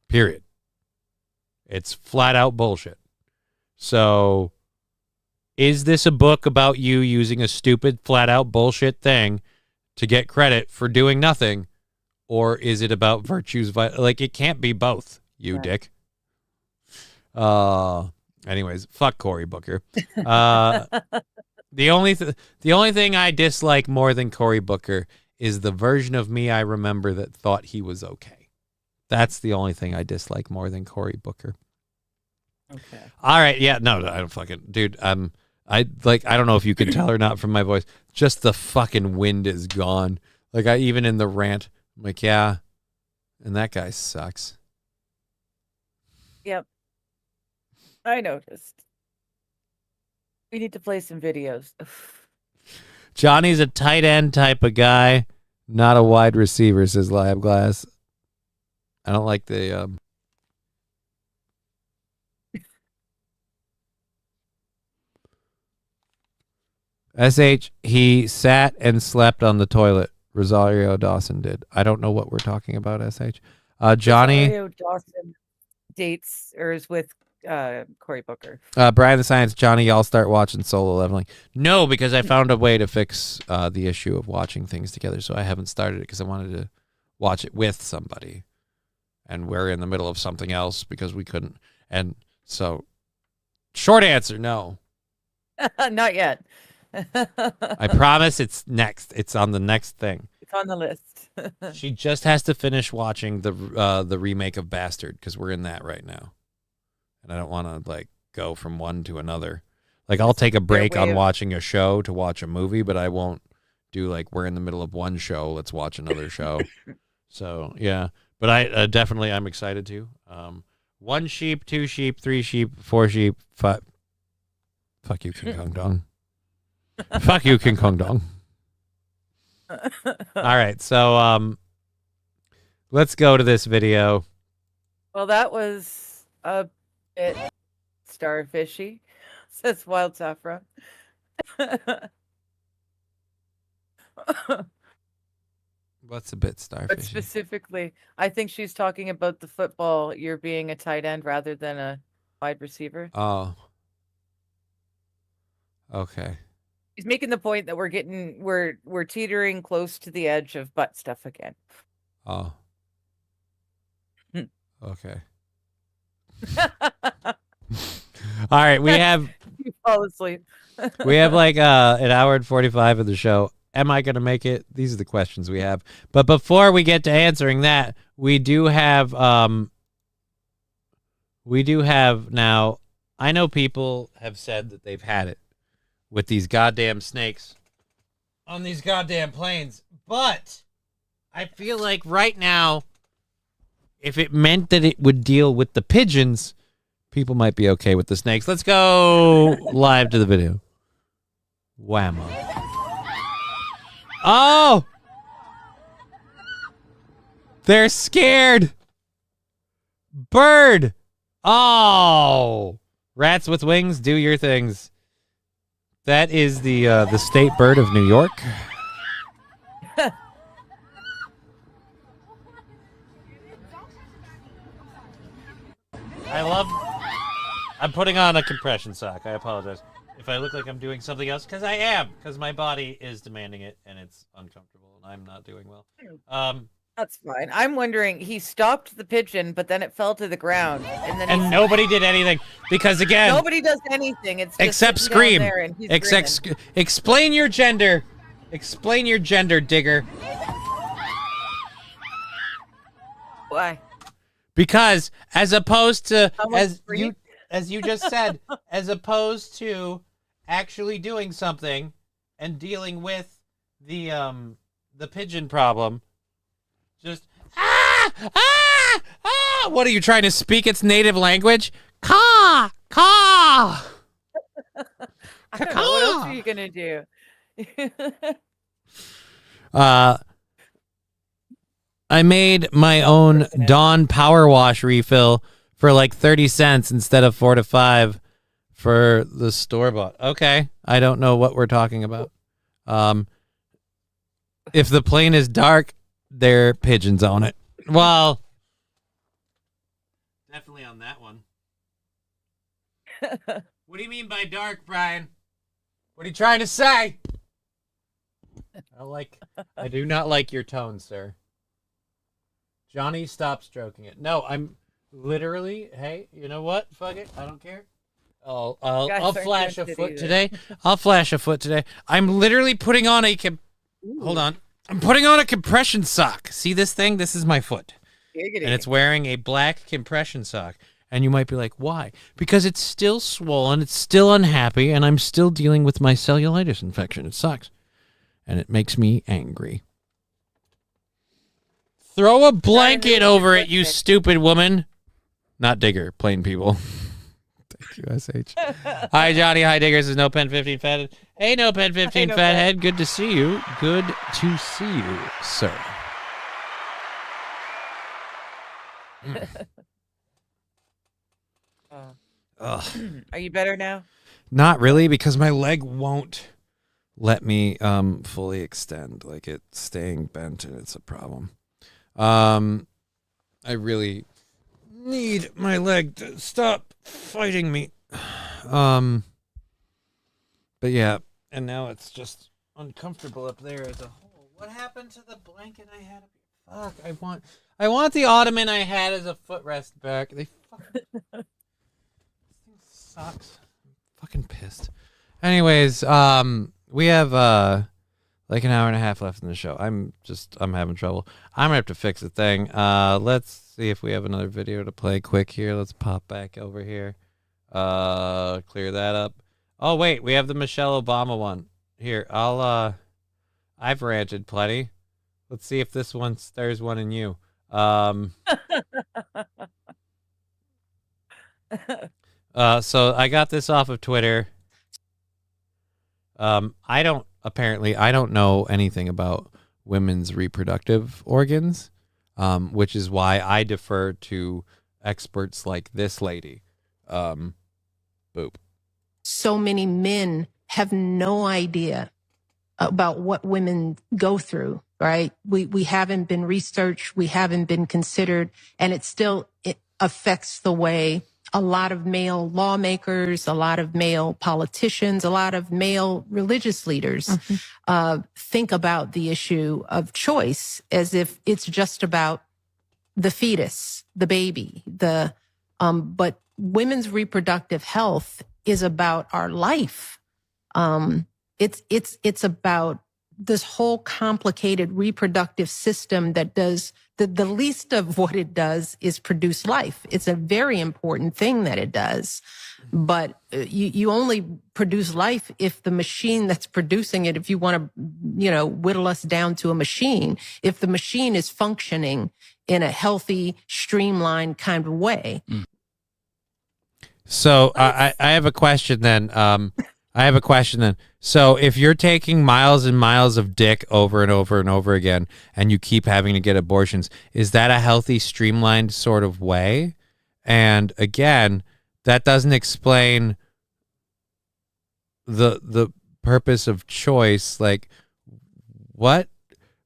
Period. It's flat out bullshit. So, is this a book about you using a stupid, flat out bullshit thing to get credit for doing nothing? Or is it about virtues? Like, it can't be both, you dick. Anyways, fuck Cory Booker. The only thing I dislike more than Cory Booker is the version of me I remember that thought he was okay. That's the only thing I dislike more than Cory Booker. Okay. All right. Yeah. No, I don't fucking, dude. I don't know if you can tell or not from my voice. Just the fucking wind is gone. Like even in the rant, I'm like, yeah, and that guy sucks. Yep. I noticed. We need to play some videos. Johnny's a tight end type of guy, not a wide receiver, says Lab Glass. I don't like the SH, he sat and slept on the toilet. Rosario Dawson did. I don't know what we're talking about, SH. Johnny. Rosario Dawson dates or is with Cory Booker. Brian the Science, Johnny, y'all start watching Solo Leveling. No, because I found a way to fix the issue of watching things together, so I haven't started it because I wanted to watch it with somebody. And we're in the middle of something else because we couldn't. And so, short answer, no. Not yet. I promise it's next. It's on the next thing. It's on the list. She just has to finish watching the remake of Bastard because we're in that right now. And I don't want to go from one to another. I'll take a break on watching a show to watch a movie, but I won't do we're in the middle of one show, let's watch another show. So yeah, but I definitely I'm excited to. 1 sheep, 2 sheep, 3 sheep, 4 sheep, 5. Fuck you, King Kong Dong. Fuck you, King Kong Dong. All right, so let's go to this video. Well, that was a bit starfishy, says Wild Saffron. What's a bit starfishy? But specifically, I think she's talking about the football, you're being a tight end rather than a wide receiver. Oh. Okay. He's making the point that we're teetering close to the edge of butt stuff again. Oh. Okay. All right, we have You fall asleep. we have an hour and 45 of the show. Am I going to make it? These are the questions we have. But before we get to answering that, we do have now, I know people have said that they've had it with these goddamn snakes on these goddamn planes. But I feel like right now, if it meant that it would deal with the pigeons, people might be okay with the snakes. Let's go live to the video. Whammo. Oh! They're scared. Bird. Oh! Rats with wings, do your things. That is the state bird of New York. I'm putting on a compression sock. I apologize if I look like I'm doing something else, because I am, because my body is demanding it and it's uncomfortable and I'm not doing well. That's fine. I'm wondering, he stopped the pigeon, but then it fell to the ground, and then And nobody did anything because, again, nobody does anything. It's just except sitting down scream. there and he's Explain your gender. Explain your gender, digger. Why? Because as opposed to Someone's as you just said, as opposed to actually doing something and dealing with the pigeon problem, just what are you trying to speak its native language? Caw, caw. I don't know, what else are you gonna do? I made my own Dawn Power Wash refill for like 30 cents instead of 4 to 5 for the store bought. Okay, I don't know what we're talking about. If the plane is dark, there are pigeons on it. Well, definitely on that one. What do you mean by dark, Brian? What are you trying to say? I do not like your tone, sir. Johnny, stop stroking it. No, I'm literally, hey, you know what? Fuck it. I don't care. I'll flash a foot today. I'll flash a foot today. I'm literally putting on hold on. I'm putting on a compression sock. See this thing? This is my foot. And it's wearing a black compression sock. And you might be like, why? Because it's still swollen, it's still unhappy, and I'm still dealing with my cellulitis infection. It sucks. And it makes me angry. Throw a blanket over it, you stupid woman. Not digger, plain people. Thank you, SH. Hi, Johnny. Hi, diggers. This is No Pen 15 Fathead. Hey, No Pen 15 Fathead. Good to see you. Good to see you, sir. Are you better now? Not really, because my leg won't let me fully extend. Like, it's staying bent, and it's a problem. I really need my leg to stop fighting me. But yeah, and now it's just uncomfortable up there as a whole. What happened to the blanket I had? Fuck, I want the ottoman I had as a footrest back. They fucking this thing sucks. I'm fucking pissed. Anyways, we have like an hour and a half left in the show. I'm having trouble. I'm gonna have to fix the thing. Let's see if we have another video to play quick here. Let's pop back over here. Clear that up. Oh wait, we have the Michelle Obama one. Here, I've ranted plenty. Let's see if this one stirs one in you. So I got this off of Twitter. I don't know anything about women's reproductive organs, which is why I defer to experts like this lady. Boop. So many men have no idea about what women go through, right? We haven't been researched, we haven't been considered, and it affects the way a lot of male lawmakers, a lot of male politicians, a lot of male religious leaders think about the issue of choice as if it's just about the fetus, the baby, but women's reproductive health is about our life. It's about this whole complicated reproductive system that does the least of what it does is produce life. It's a very important thing that it does, but you only produce life if the machine that's producing it, if you want to, whittle us down to a machine, if the machine is functioning in a healthy, streamlined kind of way. So I have a question then. So if you're taking miles and miles of dick over and over and over again, and you keep having to get abortions, is that a healthy, streamlined sort of way? And again, that doesn't explain the purpose of choice. Like, what?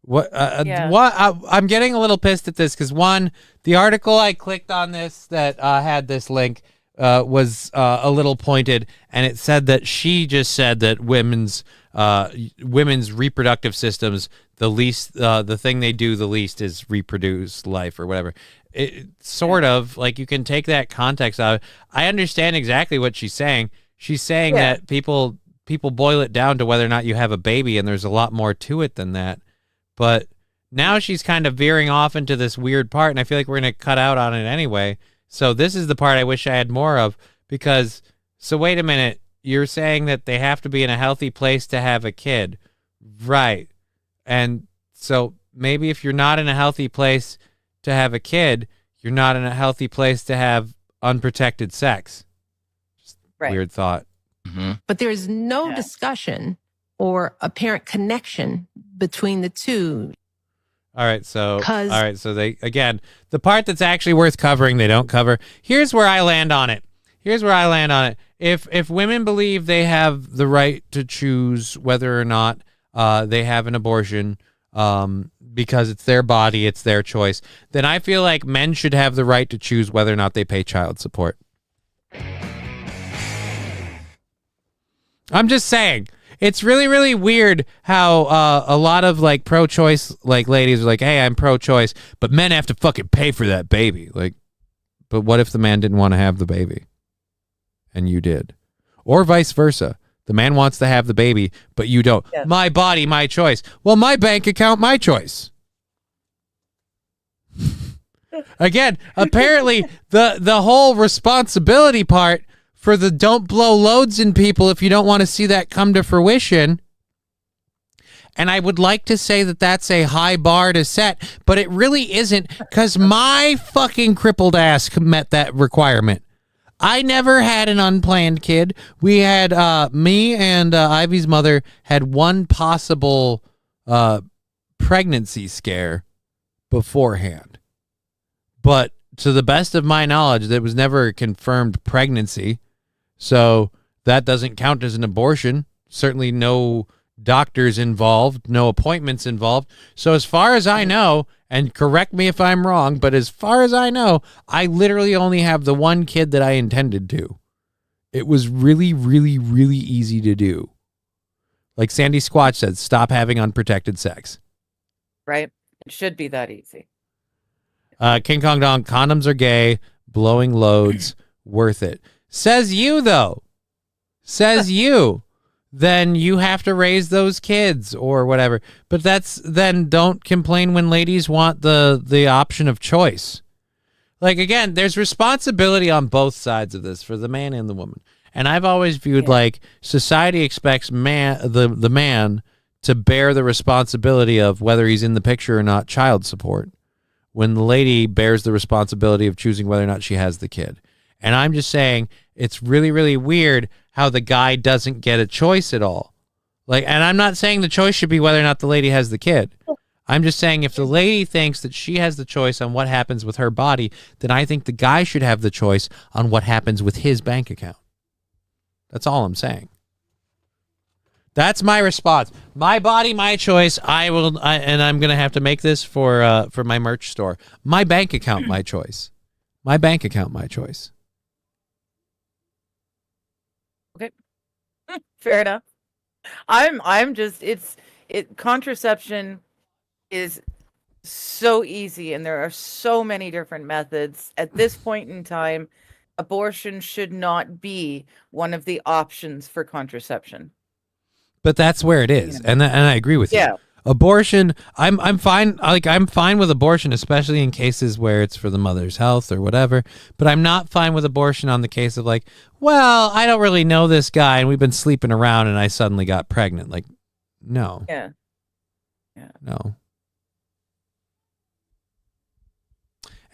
I'm getting a little pissed at this because one, the article I clicked on this that had this link was a little pointed, and it said that she just said that women's reproductive systems the thing they do the least is reproduce life or whatever. It sort of like you can take that context out. I understand exactly what she's saying. She's saying that people boil it down to whether or not you have a baby, and there's a lot more to it than that. But now she's kind of veering off into this weird part, and I feel like we're going to cut out on it anyway. So this is the part I wish I had more of, because, so wait a minute, you're saying that they have to be in a healthy place to have a kid. Right. And so maybe if you're not in a healthy place to have a kid, you're not in a healthy place to have unprotected sex. Just weird thought. But there is no discussion or apparent connection between the two. All right, so they, again, the part that's actually worth covering, they don't cover. Here's where I land on it. If women believe they have the right to choose whether or not they have an abortion, because it's their body, it's their choice, then I feel like men should have the right to choose whether or not they pay child support. I'm just saying. It's really, really weird how a lot of like pro-choice like ladies are like, hey, I'm pro-choice, but men have to fucking pay for that baby. Like, but what if the man didn't want to have the baby and you did? Or vice versa. The man wants to have the baby, but you don't. Yeah. My body, my choice. Well, my bank account, my choice. Again, apparently the whole responsibility part for the don't blow loads in people if you don't want to see that come to fruition. And I would like to say that that's a high bar to set, but it really isn't, because my fucking crippled ass met that requirement. I never had an unplanned kid. We had, me and Ivy's mother had one possible pregnancy scare beforehand. But to the best of my knowledge, there was never a confirmed pregnancy. So that doesn't count as an abortion. Certainly no doctors involved, no appointments involved. So as far as I know, and correct me if I'm wrong, but as far as I know, I literally only have the one kid that I intended to. It was really, really, really easy to do. Like Sandy Squatch said, stop having unprotected sex. Right? It should be that easy. King Kong Dong, condoms are gay, blowing loads, worth it. Says you, though. Says you. Then you have to raise those kids or whatever. But then don't complain when ladies want the option of choice. Like, again, there's responsibility on both sides of this for the man and the woman. And I've always viewed like society expects the man to bear the responsibility of whether he's in the picture or not, child support, when the lady bears the responsibility of choosing whether or not she has the kid. And I'm just saying it's really, really weird how the guy doesn't get a choice at all. Like, and I'm not saying the choice should be whether or not the lady has the kid. I'm just saying if the lady thinks that she has the choice on what happens with her body, then I think the guy should have the choice on what happens with his bank account. That's all I'm saying. That's my response. My body, my choice. And I'm going to have to make this for my merch store. My bank account, my choice. My bank account, my choice. Okay. Fair enough. I'm just, contraception is so easy, and there are so many different methods. At this point in time, abortion should not be one of the options for contraception. But that's where it is, and I agree with you. Abortion, I'm fine. Like, I'm fine with abortion, especially in cases where it's for the mother's health or whatever. But I'm not fine with abortion on the case of like, well, I don't really know this guy, and we've been sleeping around, and I suddenly got pregnant. Like, no. Yeah. No.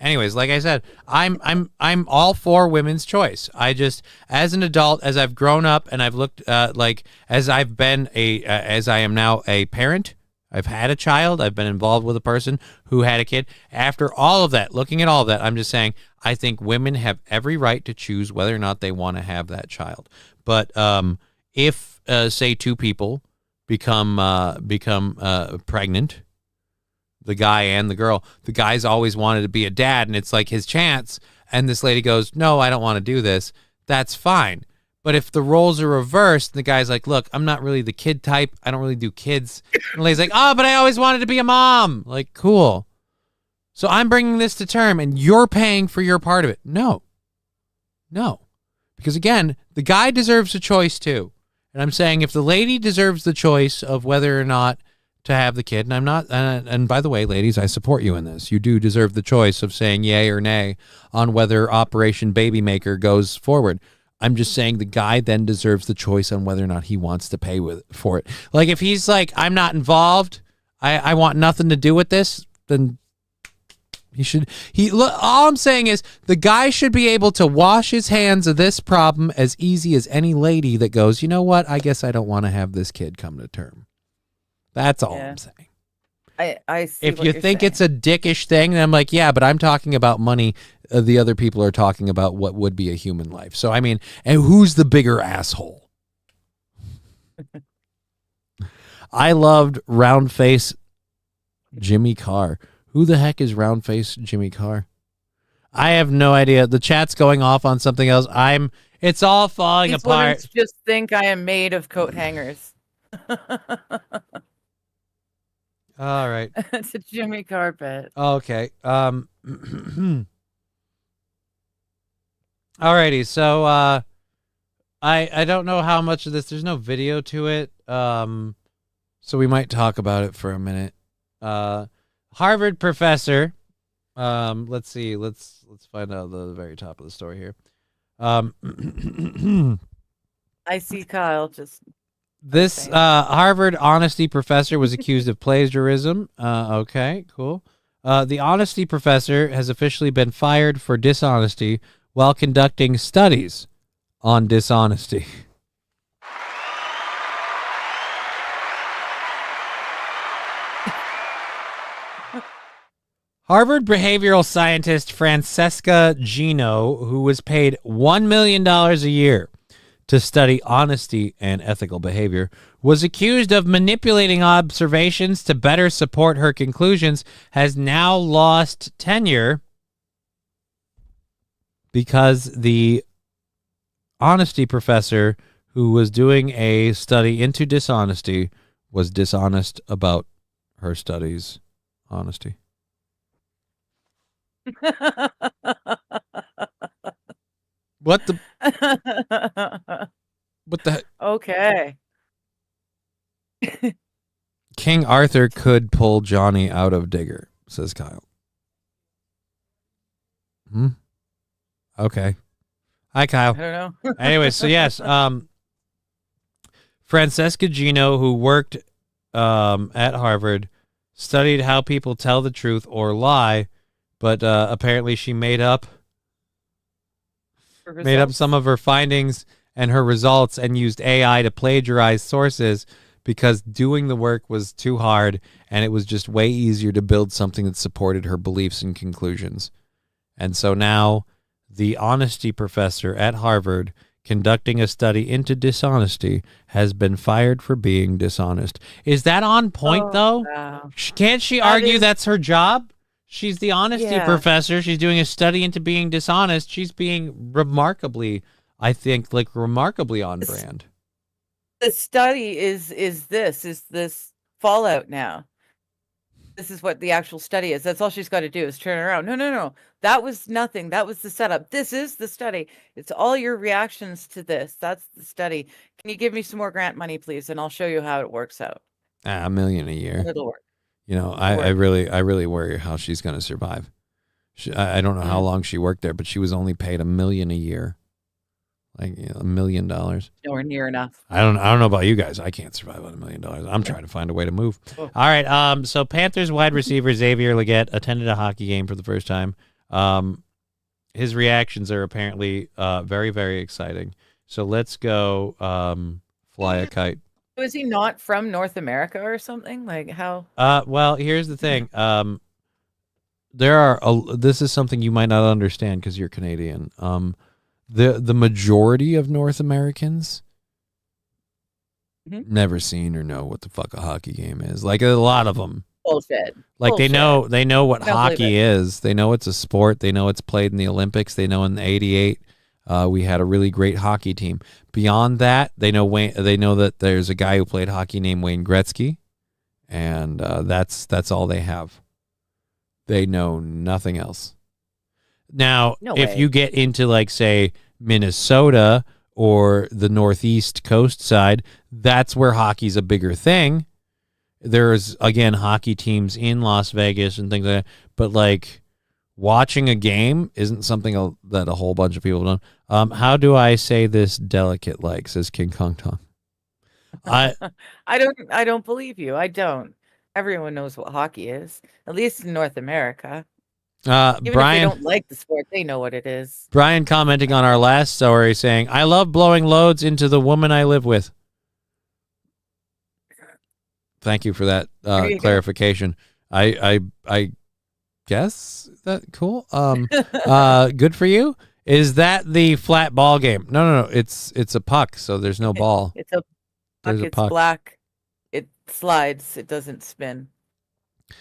Anyways, like I said, I'm all for women's choice. I just, as an adult, as I've grown up and I've looked as I've been as I am now a parent, I've had a child, I've been involved with a person who had a kid. After all of that, looking at all of that, I'm just saying I think women have every right to choose whether or not they want to have that child. But if say two people become pregnant, the guy and the girl, the guy's always wanted to be a dad, and it's like his chance, and this lady goes, no, I don't want to do this. That's fine. But if the roles are reversed, the guy's like, look, I'm not really the kid type. I don't really do kids. And the lady's like, oh, but I always wanted to be a mom. Like, cool. So I'm bringing this to term and you're paying for your part of it. No. Because again, the guy deserves a choice too. And I'm saying if the lady deserves the choice of whether or not to have the kid, and I'm not, and by the way, ladies, I support you in this. You do deserve the choice of saying yay or nay on whether Operation Baby Maker goes forward. I'm just saying the guy then deserves the choice on whether or not he wants to pay for it. Like if he's like, I'm not involved, I want nothing to do with this, then all I'm saying is the guy should be able to wash his hands of this problem as easy as any lady that goes, you know what, I guess I don't want to have this kid come to term. That's all I'm saying. I see if what you you're think saying. it's a dickish thing, then I'm like, yeah, but I'm talking about money. The other people are talking about what would be a human life. So, I mean, and who's the bigger asshole? I loved round face Jimmy Carr. Who the heck is round face Jimmy Carr? I have no idea. The chat's going off on something else. It's all falling These apart. women just think I am made of coat hangers. All right. It's a Jimmy carpet. Okay. Alrighty. So I don't know how much of this. There's no video to it. So we might talk about it for a minute. Harvard professor. Let's see. Let's find out the very top of the story here. I see Kyle just. This Harvard honesty professor was accused of plagiarism. Okay, cool. The honesty professor has officially been fired for dishonesty while conducting studies on dishonesty. Harvard behavioral scientist Francesca Gino, who was paid $1 million a year to study honesty and ethical behavior, was accused of manipulating observations to better support her conclusions, has now lost tenure because the honesty professor who was doing a study into dishonesty was dishonest about her study's honesty. What the? What the? Okay. King Arthur could pull Johnny out of Digger, says Kyle. Okay. Hi, Kyle. I don't know. Anyway, so yes, Francesca Gino, who worked at Harvard, studied how people tell the truth or lie, but apparently she made up some of her findings and her results and used AI to plagiarize sources because doing the work was too hard and it was just way easier to build something that supported her beliefs and conclusions. And so now the honesty professor at Harvard conducting a study into dishonesty has been fired for being dishonest. Is that on point, though? Wow. Can't she argue that's her job? She's the honesty professor. She's doing a study into being dishonest. She's being remarkably on brand. The study is this fallout now. This is what the actual study is. That's all she's got to do is turn around. No. That was nothing. That was the setup. This is the study. It's all your reactions to this. That's the study. Can you give me some more grant money, please? And I'll show you how it works out. $1 million a year. It'll work. You know, I really worry how she's going to survive. I don't know how long she worked there, but she was only paid $1 million a year. Like, you know, $1 million. Nowhere near enough. I don't know about you guys. I can't survive on $1 million. I'm trying to find a way to move. All right. So Panthers wide receiver Xavier Legette attended a hockey game for the first time. His reactions are apparently very, very exciting. So let's go fly a kite. Was he not from North America or something? Like how? Well, here's the thing. This is something you might not understand because you're Canadian. The majority of North Americans never seen or know what the fuck a hockey game is. Like a lot of them. Bullshit. Like Bullshit. they know what Don't hockey is. They know it's a sport. They know it's played in the Olympics. They know in the '88 We had a really great hockey team. Beyond that, they know that there's a guy who played hockey named Wayne Gretzky, and that's all they have. They know nothing else. Now, if you get into, like, say, Minnesota or the Northeast coast side, that's where hockey's a bigger thing. There's, again, hockey teams in Las Vegas and things like that. But, like, watching a game isn't something that a whole bunch of people don't. How do I say this delicate, like, says King Kong Tong? I don't believe you. I don't. Everyone knows what hockey is, at least in North America. Even if they don't like the sport, they know what it is. Brian commenting on our last story saying, I love blowing loads into the woman I live with. Thank you for that clarification. I guess that cool. Good for you. Is that the flat ball game? No. It's a puck, so there's no ball. It's a puck. It's black. It slides. It doesn't spin.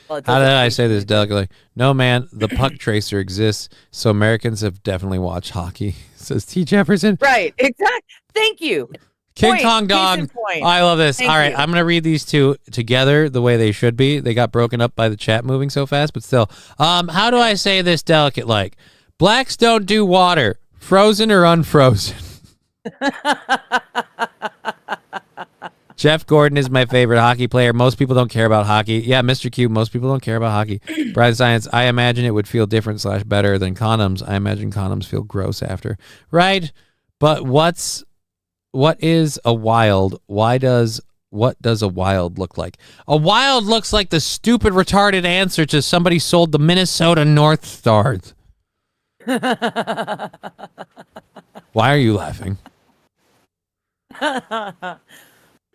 Well, how did I say this delicately? No, man, the puck tracer exists, so Americans have definitely watched hockey, says T. Jefferson. Right, exactly. Thank you. King Kong Dog. I love this. All right, I'm going to read these two together the way they should be. They got broken up by the chat moving so fast, but still. How do I say this delicate like? Blacks don't do water, frozen or unfrozen. Jeff Gordon is my favorite hockey player. Most people don't care about hockey. Yeah, Mr. Q, most people don't care about hockey. Brian Science, I imagine it would feel different / better than condoms. I imagine condoms feel gross after. Right? But what is a wild? What does a wild look like? A wild looks like the stupid, retarded answer to somebody sold the Minnesota North Stars. Why are you laughing?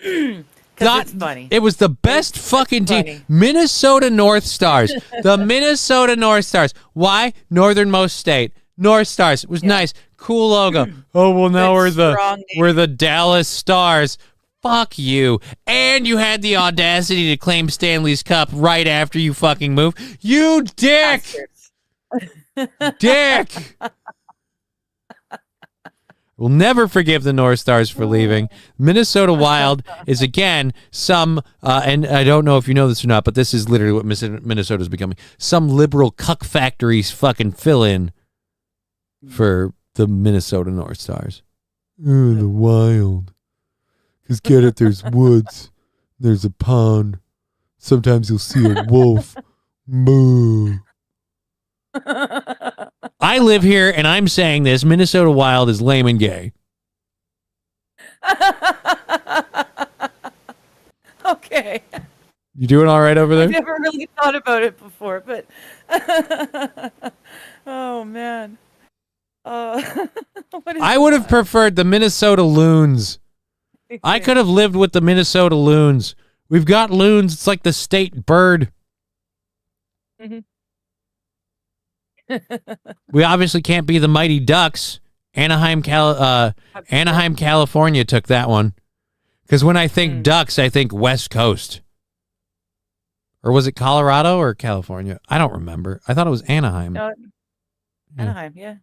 It's funny. It was the best fucking team. Minnesota North Stars. The Minnesota North Stars. Why? Northernmost state. North Stars. It was nice. Cool logo. Oh, well, now we're the Dallas Stars. Fuck you. And you had the audacity to claim Stanley's Cup right after you fucking moved. You dick. Dick. We'll never forgive the North Stars for leaving. Minnesota Wild is, again, and I don't know if you know this or not, but this is literally what Minnesota is becoming. Some liberal cuck factory's fucking fill-in for the Minnesota North Stars. Oh, the Wild. Because get it, there's woods. There's a pond. Sometimes you'll see a wolf. Moo. I live here, and I'm saying this. Minnesota Wild is lame and gay. Okay. You doing all right over there? I've never really thought about it before, but oh man. I would have preferred the Minnesota Loons. I could have lived with the Minnesota Loons. We've got loons. It's like the state bird. Mm-hmm. We obviously can't be the Mighty Ducks. Anaheim, California took that one. Because when I think Ducks, I think West Coast. Or was it Colorado or California? I don't remember. I thought it was Anaheim. Anaheim, yeah.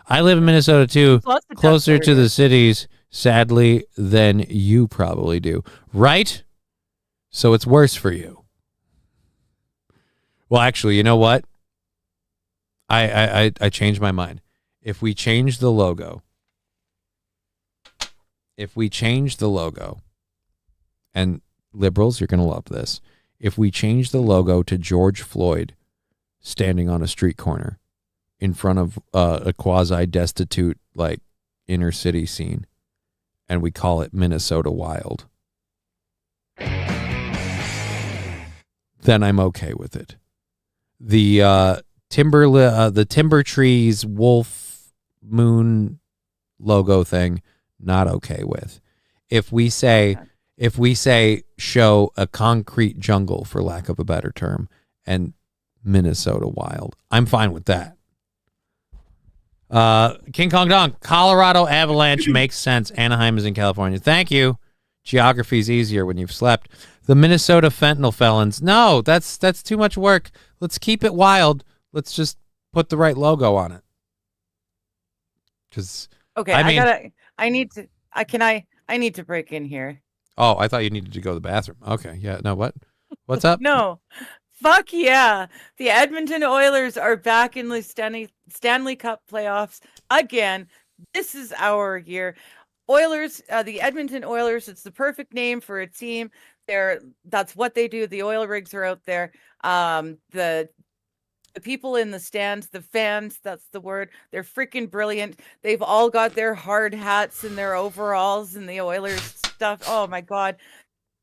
I live in Minnesota too, closer to the cities, sadly, than you probably do. Right? So it's worse for you. Well, actually, you know what? I changed my mind. If we change the logo, and liberals, you're going to love this. If we change the logo to George Floyd standing on a street corner in front of a quasi-destitute, like, inner city scene, and we call it Minnesota Wild, then I'm okay with it. The Timber Trees Wolf Moon logo thing, not okay with. If we say show a concrete jungle, for lack of a better term, and Minnesota Wild, I'm fine with that. King Kong Dong, Colorado Avalanche makes sense. Anaheim is in California. Thank you. Geography's easier when you've slept. The Minnesota fentanyl felons. No, that's too much work. Let's keep it wild. Let's just put the right logo on it. Because Okay, I need to break in here. Oh, I thought you needed to go to the bathroom. Okay, yeah. No, what? What's up? No. Fuck yeah. The Edmonton Oilers are back in the Stanley Cup playoffs again. This is our year. Oilers, the Edmonton Oilers, it's the perfect name for a team. That's what they do. The oil rigs are out there. The people in the stands, the fans, that's the word. They're freaking brilliant. They've all got their hard hats and their overalls and the Oilers stuff. Oh my God.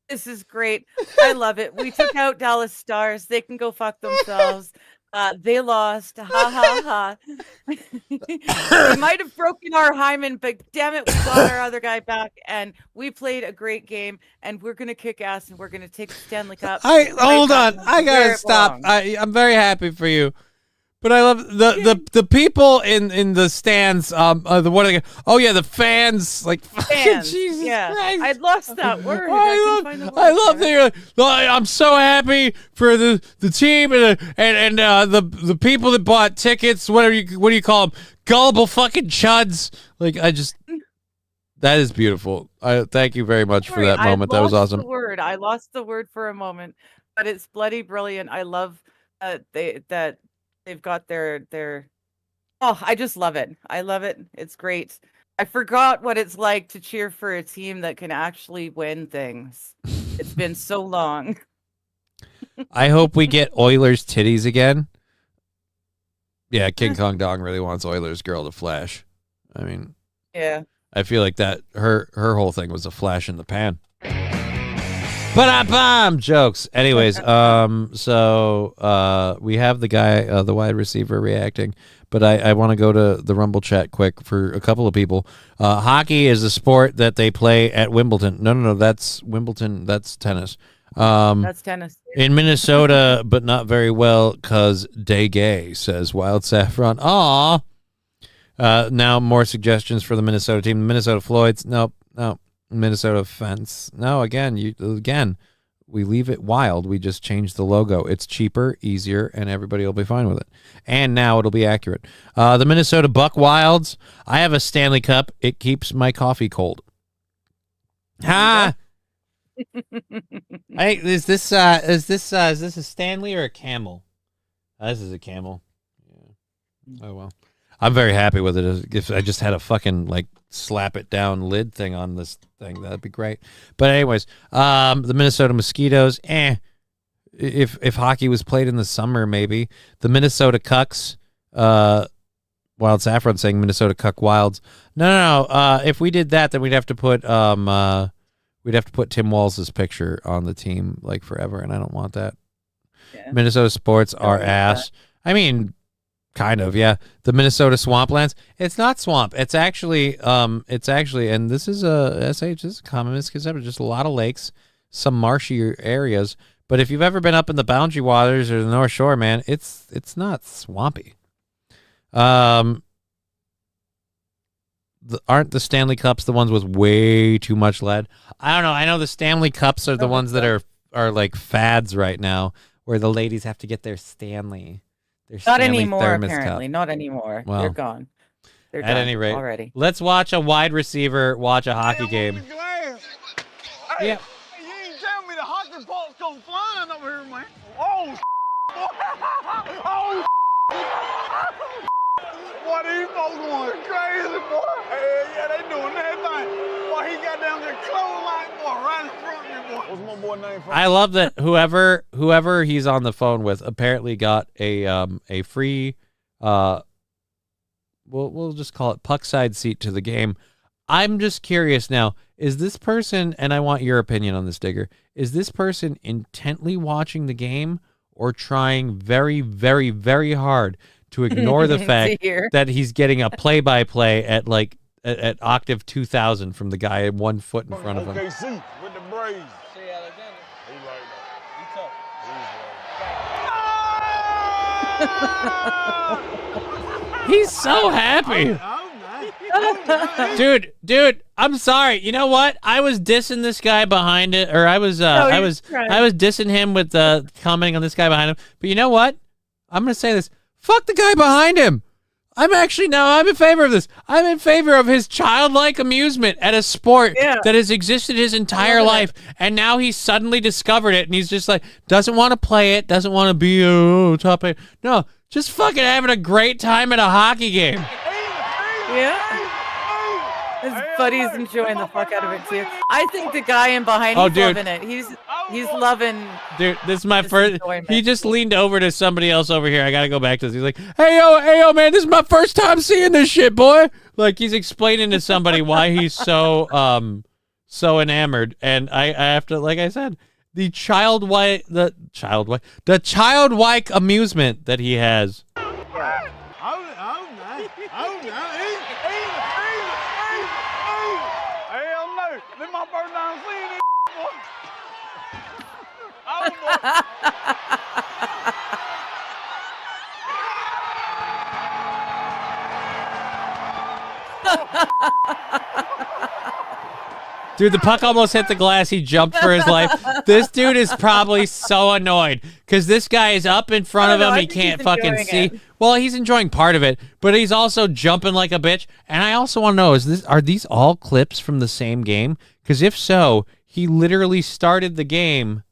This is great. I love it. We took out Dallas Stars. They can go fuck themselves. They lost. Ha ha ha. They might have broken our hymen, but damn it, we got our other guy back, and we played a great game. And we're gonna kick ass, and we're gonna take the Stanley Cup. Hold on. I gotta stop. I'm very happy for you. But I love the people in the stands. What are they? Oh yeah, the fans. Like fans. Jesus yeah, Christ. I'd lost that word. I love that. I'm so happy for the team and the people that bought tickets. What do you call them? Gullible fucking chuds. Like that is beautiful. Thank you very much for that moment. That was awesome. I lost the word for a moment, but it's bloody brilliant. I love they've got their oh, I just love it. I love it. It's great. I forgot what it's like to cheer for a team that can actually win things. It's been so long. I hope we get Oilers titties again. Yeah, King Kong Dong really wants Oilers girl to flash. I mean, yeah. I feel like that her whole thing was a flash in the pan. Ba-da-bam! Jokes. Anyways, so we have the guy, the wide receiver reacting, but I want to go to the Rumble chat quick for a couple of people. Hockey is a sport that they play at Wimbledon. No, that's Wimbledon. That's tennis. That's tennis. In Minnesota, but not very well because they gay, says Wild Saffron. Aw. Now more suggestions for the Minnesota team. The Minnesota Floyds. Nope. Minnesota Fence. No, again, we leave it wild. We just change the logo. It's cheaper, easier, and everybody will be fine with it. And now it'll be accurate. The Minnesota Buck Wilds. I have a Stanley Cup. It keeps my coffee cold. Ha! Is this a Stanley or a camel? This is a camel. Yeah. Oh well. I'm very happy with it. If I just had a fucking slap it down lid thing on this thing, that'd be great. But anyways, the Minnesota Mosquitoes, if hockey was played in the summer, maybe. The Minnesota Cucks, Wild Saffron saying Minnesota Cuck Wilds. No. If we did that, then we'd have to put Tim Walz's picture on the team forever, and I don't want that. Yeah. Minnesota sports are ass. I mean, kind of, yeah. The Minnesota Swamplands. It's not swamp. It's actually, and this is this is a common misconception. Just a lot of lakes, some marshy areas. But if you've ever been up in the Boundary Waters or the North Shore, man, it's not swampy. Aren't the Stanley Cups the ones with way too much lead? I don't know. I know the Stanley Cups are the ones that are like fads right now, where the ladies have to get their Stanley. Not anymore, apparently. Not anymore. Well, they're gone. They're at done any rate, already. Let's watch a wide receiver watch a hockey game. Hey, you ain't telling me the hockey puck's come flying over here, man. Oh, oh, boy, these folks going crazy, boy. Hey, yeah, they doing that thing. Boy, he got down there clothesline, boy, right in front of me, boy. What's my boy name? I love that whoever he's on the phone with apparently got a free we'll just call it puckside seat to the game. I'm just curious now, is this person, and I want your opinion on this, Digger, is this person intently watching the game or trying very, very, very hard to ignore the fact that he's getting a play-by-play at at octave 2000 from the guy 1 foot in front of him? OKC with the Braves. See Alexander. He tough. He's so happy. Dude, I'm sorry. You know what? I was dissing this guy behind it, or I was dissing him with commenting on this guy behind him. But you know what? I'm gonna say this. Fuck the guy behind him. I'm in favor of this. I'm in favor of his childlike amusement at a sport that has existed his entire life, and now he's suddenly discovered it, and he's just like, doesn't want to play it, doesn't want to be a top player. No, just fucking having a great time at a hockey game. Yeah. His buddy's enjoying the fuck out of it too. I think the guy in behind he's loving it. He's loving. Dude, this is my first. Enjoyment. He just leaned over to somebody else over here. I gotta go back to this. He's like, hey yo, man, this is my first time seeing this shit, boy. Like he's explaining to somebody why he's so enamored, and I have to, like I said, the childlike amusement that he has. Dude, the puck almost hit the glass. He jumped for his life. This dude is probably so annoyed because this guy is up in front of him. He can't fucking see. Well, he's enjoying part of it, but he's also jumping like a bitch. And I also want to know, are these all clips from the same game? Because if so, he literally started the game.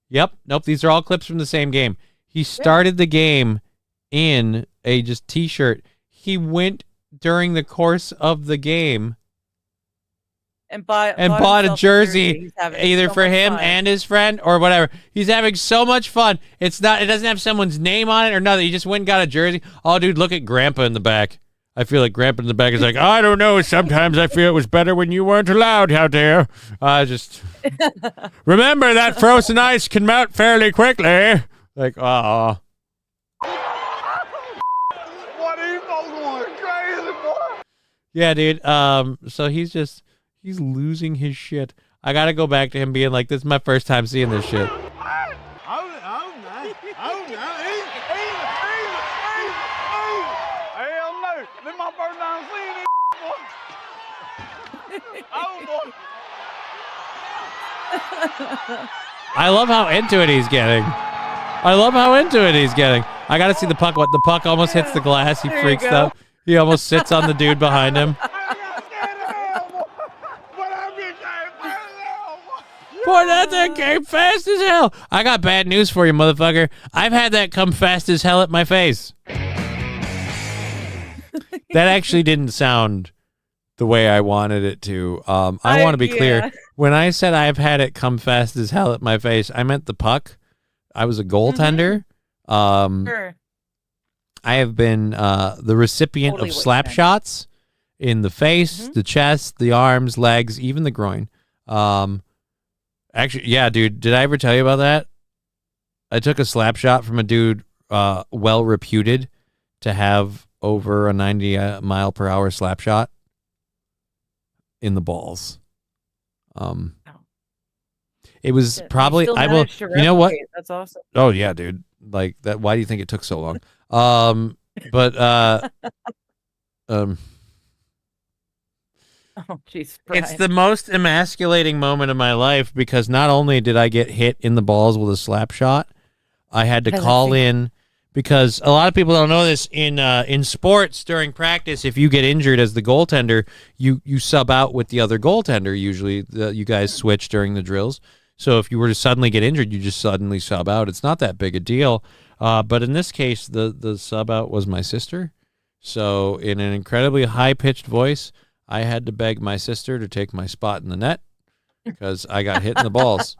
Yep. Nope. These are all clips from the same game. He started the game in a just t-shirt. He went during the course of the game and bought a jersey either for him and his friend or whatever. He's having so much fun. It doesn't have someone's name on it or nothing. He just went and got a jersey. Oh, dude, look at Grandpa in the back. I feel like Grandpa in the back is like, I don't know. Sometimes I feel it was better when you weren't allowed out there. Just remember that frozen ice can melt fairly quickly. Like, What are you going crazy, boy? Yeah, dude. So he's losing his shit. I gotta go back to him being like, this is my first time seeing this shit. I love how into it he's getting. I gotta see the puck. What, the puck almost hits the glass. He freaks out. He almost sits on the dude behind him. Boy, that thing came fast as hell. I got bad news for you, motherfucker. I've had that come fast as hell at my face. That actually didn't sound the way I wanted it to. I want to be clear. When I said I've had it come fast as hell at my face, I meant the puck. I was a goaltender. Sure. I have been the recipient of slap shots in the face, the chest, the arms, legs, even the groin. Actually, yeah, dude, did I ever tell you about that? I took a slap shot from a dude well reputed to have over a 90 mile per hour slap shot in the balls. It was probably you know what? That's awesome. Oh yeah, dude. Like that. Why do you think it took so long? Oh, jeez. It's the most emasculating moment of my life because not only did I get hit in the balls with a slap shot, I had to call in because a lot of people don't know this in sports during practice. If you get injured as the goaltender, you sub out with the other goaltender. Usually, you guys switch during the drills. So if you were to suddenly get injured, you just suddenly sub out. It's not that big a deal. But in this case, the sub out was my sister. So in an incredibly high pitched voice, I had to beg my sister to take my spot in the net because I got hit in the balls.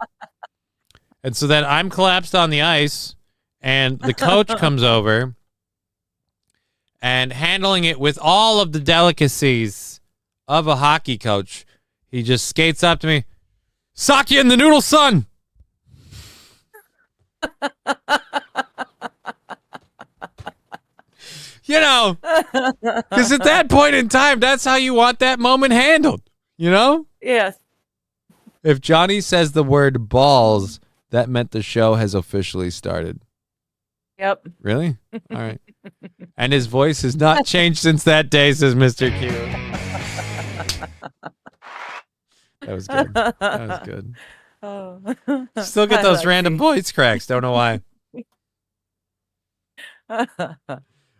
And so then I'm collapsed on the ice, and the coach comes over and handling it with all of the delicacies of a hockey coach. He just skates up to me, sock you in the noodle, son. You know, because at that point in time, that's how you want that moment handled, you know? Yes. If Johnny says the word balls, that meant the show has officially started. Yep. Really? All right. And his voice has not changed since that day, says Mr. Q. That was good. That was good. Oh. Still get those random voice cracks. Don't know why.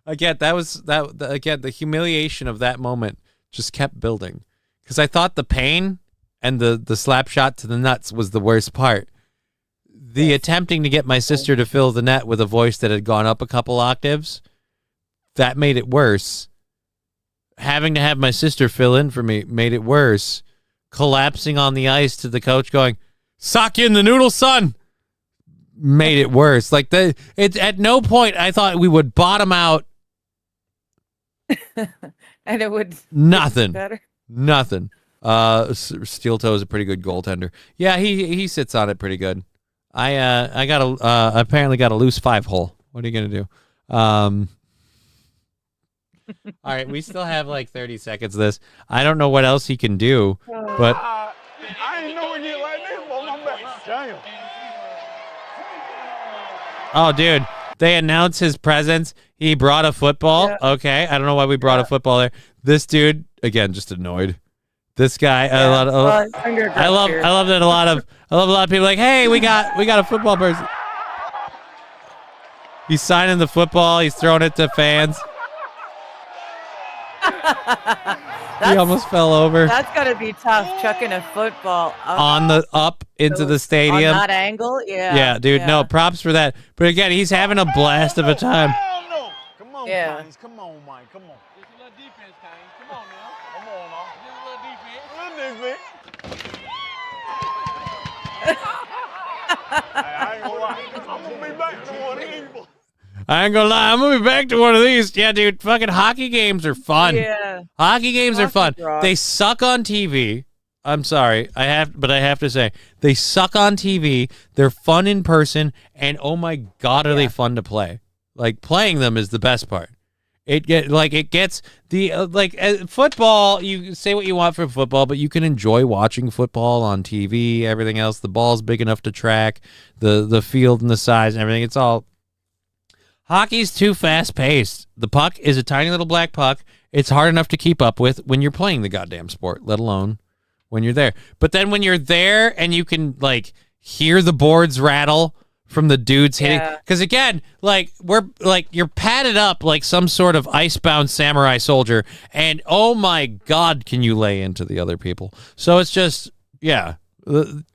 Again, again, the humiliation of that moment just kept building because I thought the pain and the slap shot to the nuts was the worst part. The attempting to get my sister to fill the net with a voice that had gone up a couple octaves, that made it worse. Having to have my sister fill in for me made it worse. Collapsing on the ice to the coach going, "Sock in the noodle, son," made it worse. Like at no point I thought we would bottom out. And it would Nothing. better. Nothing. Steel Toe is a pretty good goaltender. Yeah, he sits on it pretty good. I apparently got a loose 5-hole. What are you gonna do? All right, we still have like 30 seconds of this. I don't know what else he can do, but I ain't knowing you like this, but my back. Damn. oh, dude, they announced his presence. He brought a football. Yeah. Okay, I don't know why we brought a football there. This dude, again, just annoyed. This guy, Yeah. I love that a lot of people are like, hey, we got a football person. He's signing the football. He's throwing it to fans. He almost fell over That's gotta be tough, chucking a football up into the stadium. On that angle, yeah. Yeah, dude. No, props for that. But again, he's having a blast of a time. Hell no. Come on, Yeah. Kings. Come on, Mike. Come on. Just a little defense, Kane. Come on now. Come on now. Just a little defense. I ain't gonna lie. I'm gonna be back to one of these. I ain't gonna lie, I'm gonna be back to one of these. Yeah, dude, fucking hockey games are fun. Yeah. Hockey games are fun. rock. They suck on TV. I'm sorry, I have to say they suck on TV. They're fun in person, and oh my god, are they fun to play? Like playing them is the best part. It gets the football. You say what you want for football, but you can enjoy watching football on TV. Everything else, the ball's big enough to track, the field and the size and everything. It's all. Hockey's too fast-paced. The puck is a tiny little black puck. It's hard enough to keep up with when you're playing the goddamn sport, let alone when you're there. But then when you're there and you can, like, hear the boards rattle from the dudes hitting. Because, again, you're padded up like some sort of icebound samurai soldier. And, oh, my God, can you lay into the other people. So it's just, yeah,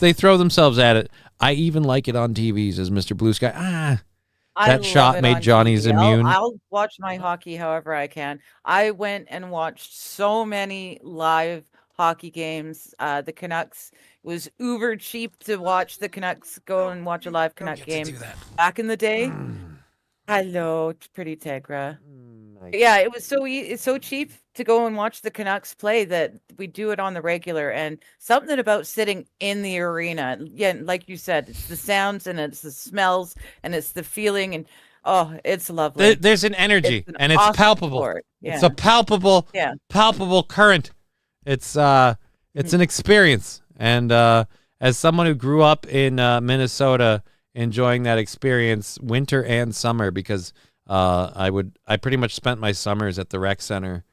they throw themselves at it. I even like it on TVs as Mr. Blue Sky. That shot made Johnny's immune. I'll watch my hockey however I can. I went and watched so many live hockey games. The Canucks, it was uber cheap to watch the Canucks go and watch a live Canuck game. Back in the day. Hello, pretty Tegra. Yeah, it was it's so cheap to go and watch the Canucks play that we do it on the regular. And something about sitting in the arena, yeah, like you said, it's the sounds and it's the smells and it's the feeling, and oh, it's lovely. There's an energy, and it's awesome palpable. sport. Yeah. It's a palpable current. It's an experience, and as someone who grew up in Minnesota, enjoying that experience, winter and summer, because I pretty much spent my summers at the rec center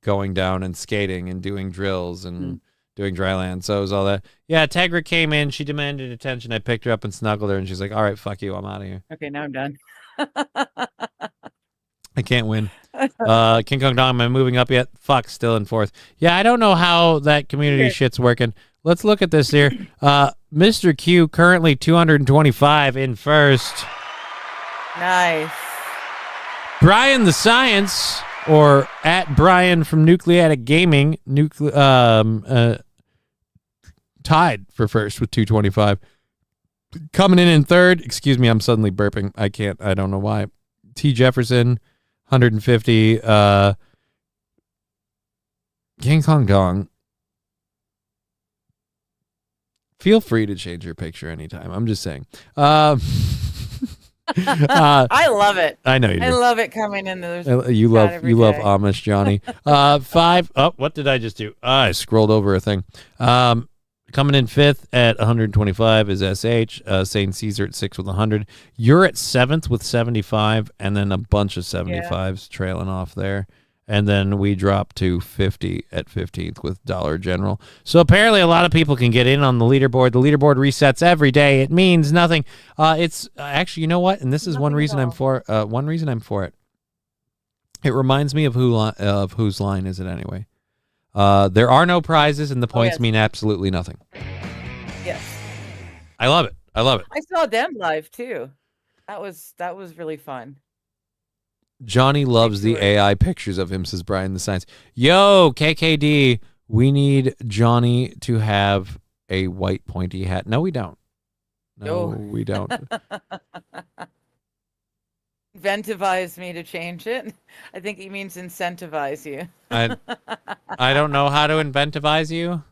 going down and skating and doing drills and doing dry land. So it was all that. Yeah, Tegra came in. She demanded attention. I picked her up and snuggled her, and she's like, all right, fuck you. I'm out of here. Okay, now I'm done. I can't win. King Kong Dong, am I moving up yet? Fuck, still in fourth. Yeah, I don't know how that community shit's working. Let's look at this here. Mr. Q currently 225 in first. Nice. Brian the Science, or at Brian from Nucleatic Gaming, tied for first with 225. Coming in third, excuse me, I'm suddenly burping. I don't know why. T. Jefferson, 150. King Kong Dong. Feel free to change your picture anytime. I'm just saying. I love it. I know you do. I love it coming in. You love Amish Johnny. 5. Oh, what did I just do? I scrolled over a thing. Coming in fifth at 125 is SH. St. Caesar at 6 with 100. You're at 7th with 75, and then a bunch of 75s trailing off there. And then we drop to 50 at 15th with Dollar General. So apparently a lot of people can get in on the leaderboard. The leaderboard resets every day. It means nothing. It's actually, you know what? And this is one reason I'm for it. It reminds me of whose line is it anyway? There are no prizes, and the points mean absolutely nothing. Yes. I love it. I love it. I saw them live too. That was really fun. Johnny loves the AI pictures of him, says Brian the Science. Yo, KKD, we need Johnny to have a white pointy hat. No, we don't. No, we don't. Incentivize me to change it. I think he means incentivize you. I don't know how to inventivize you.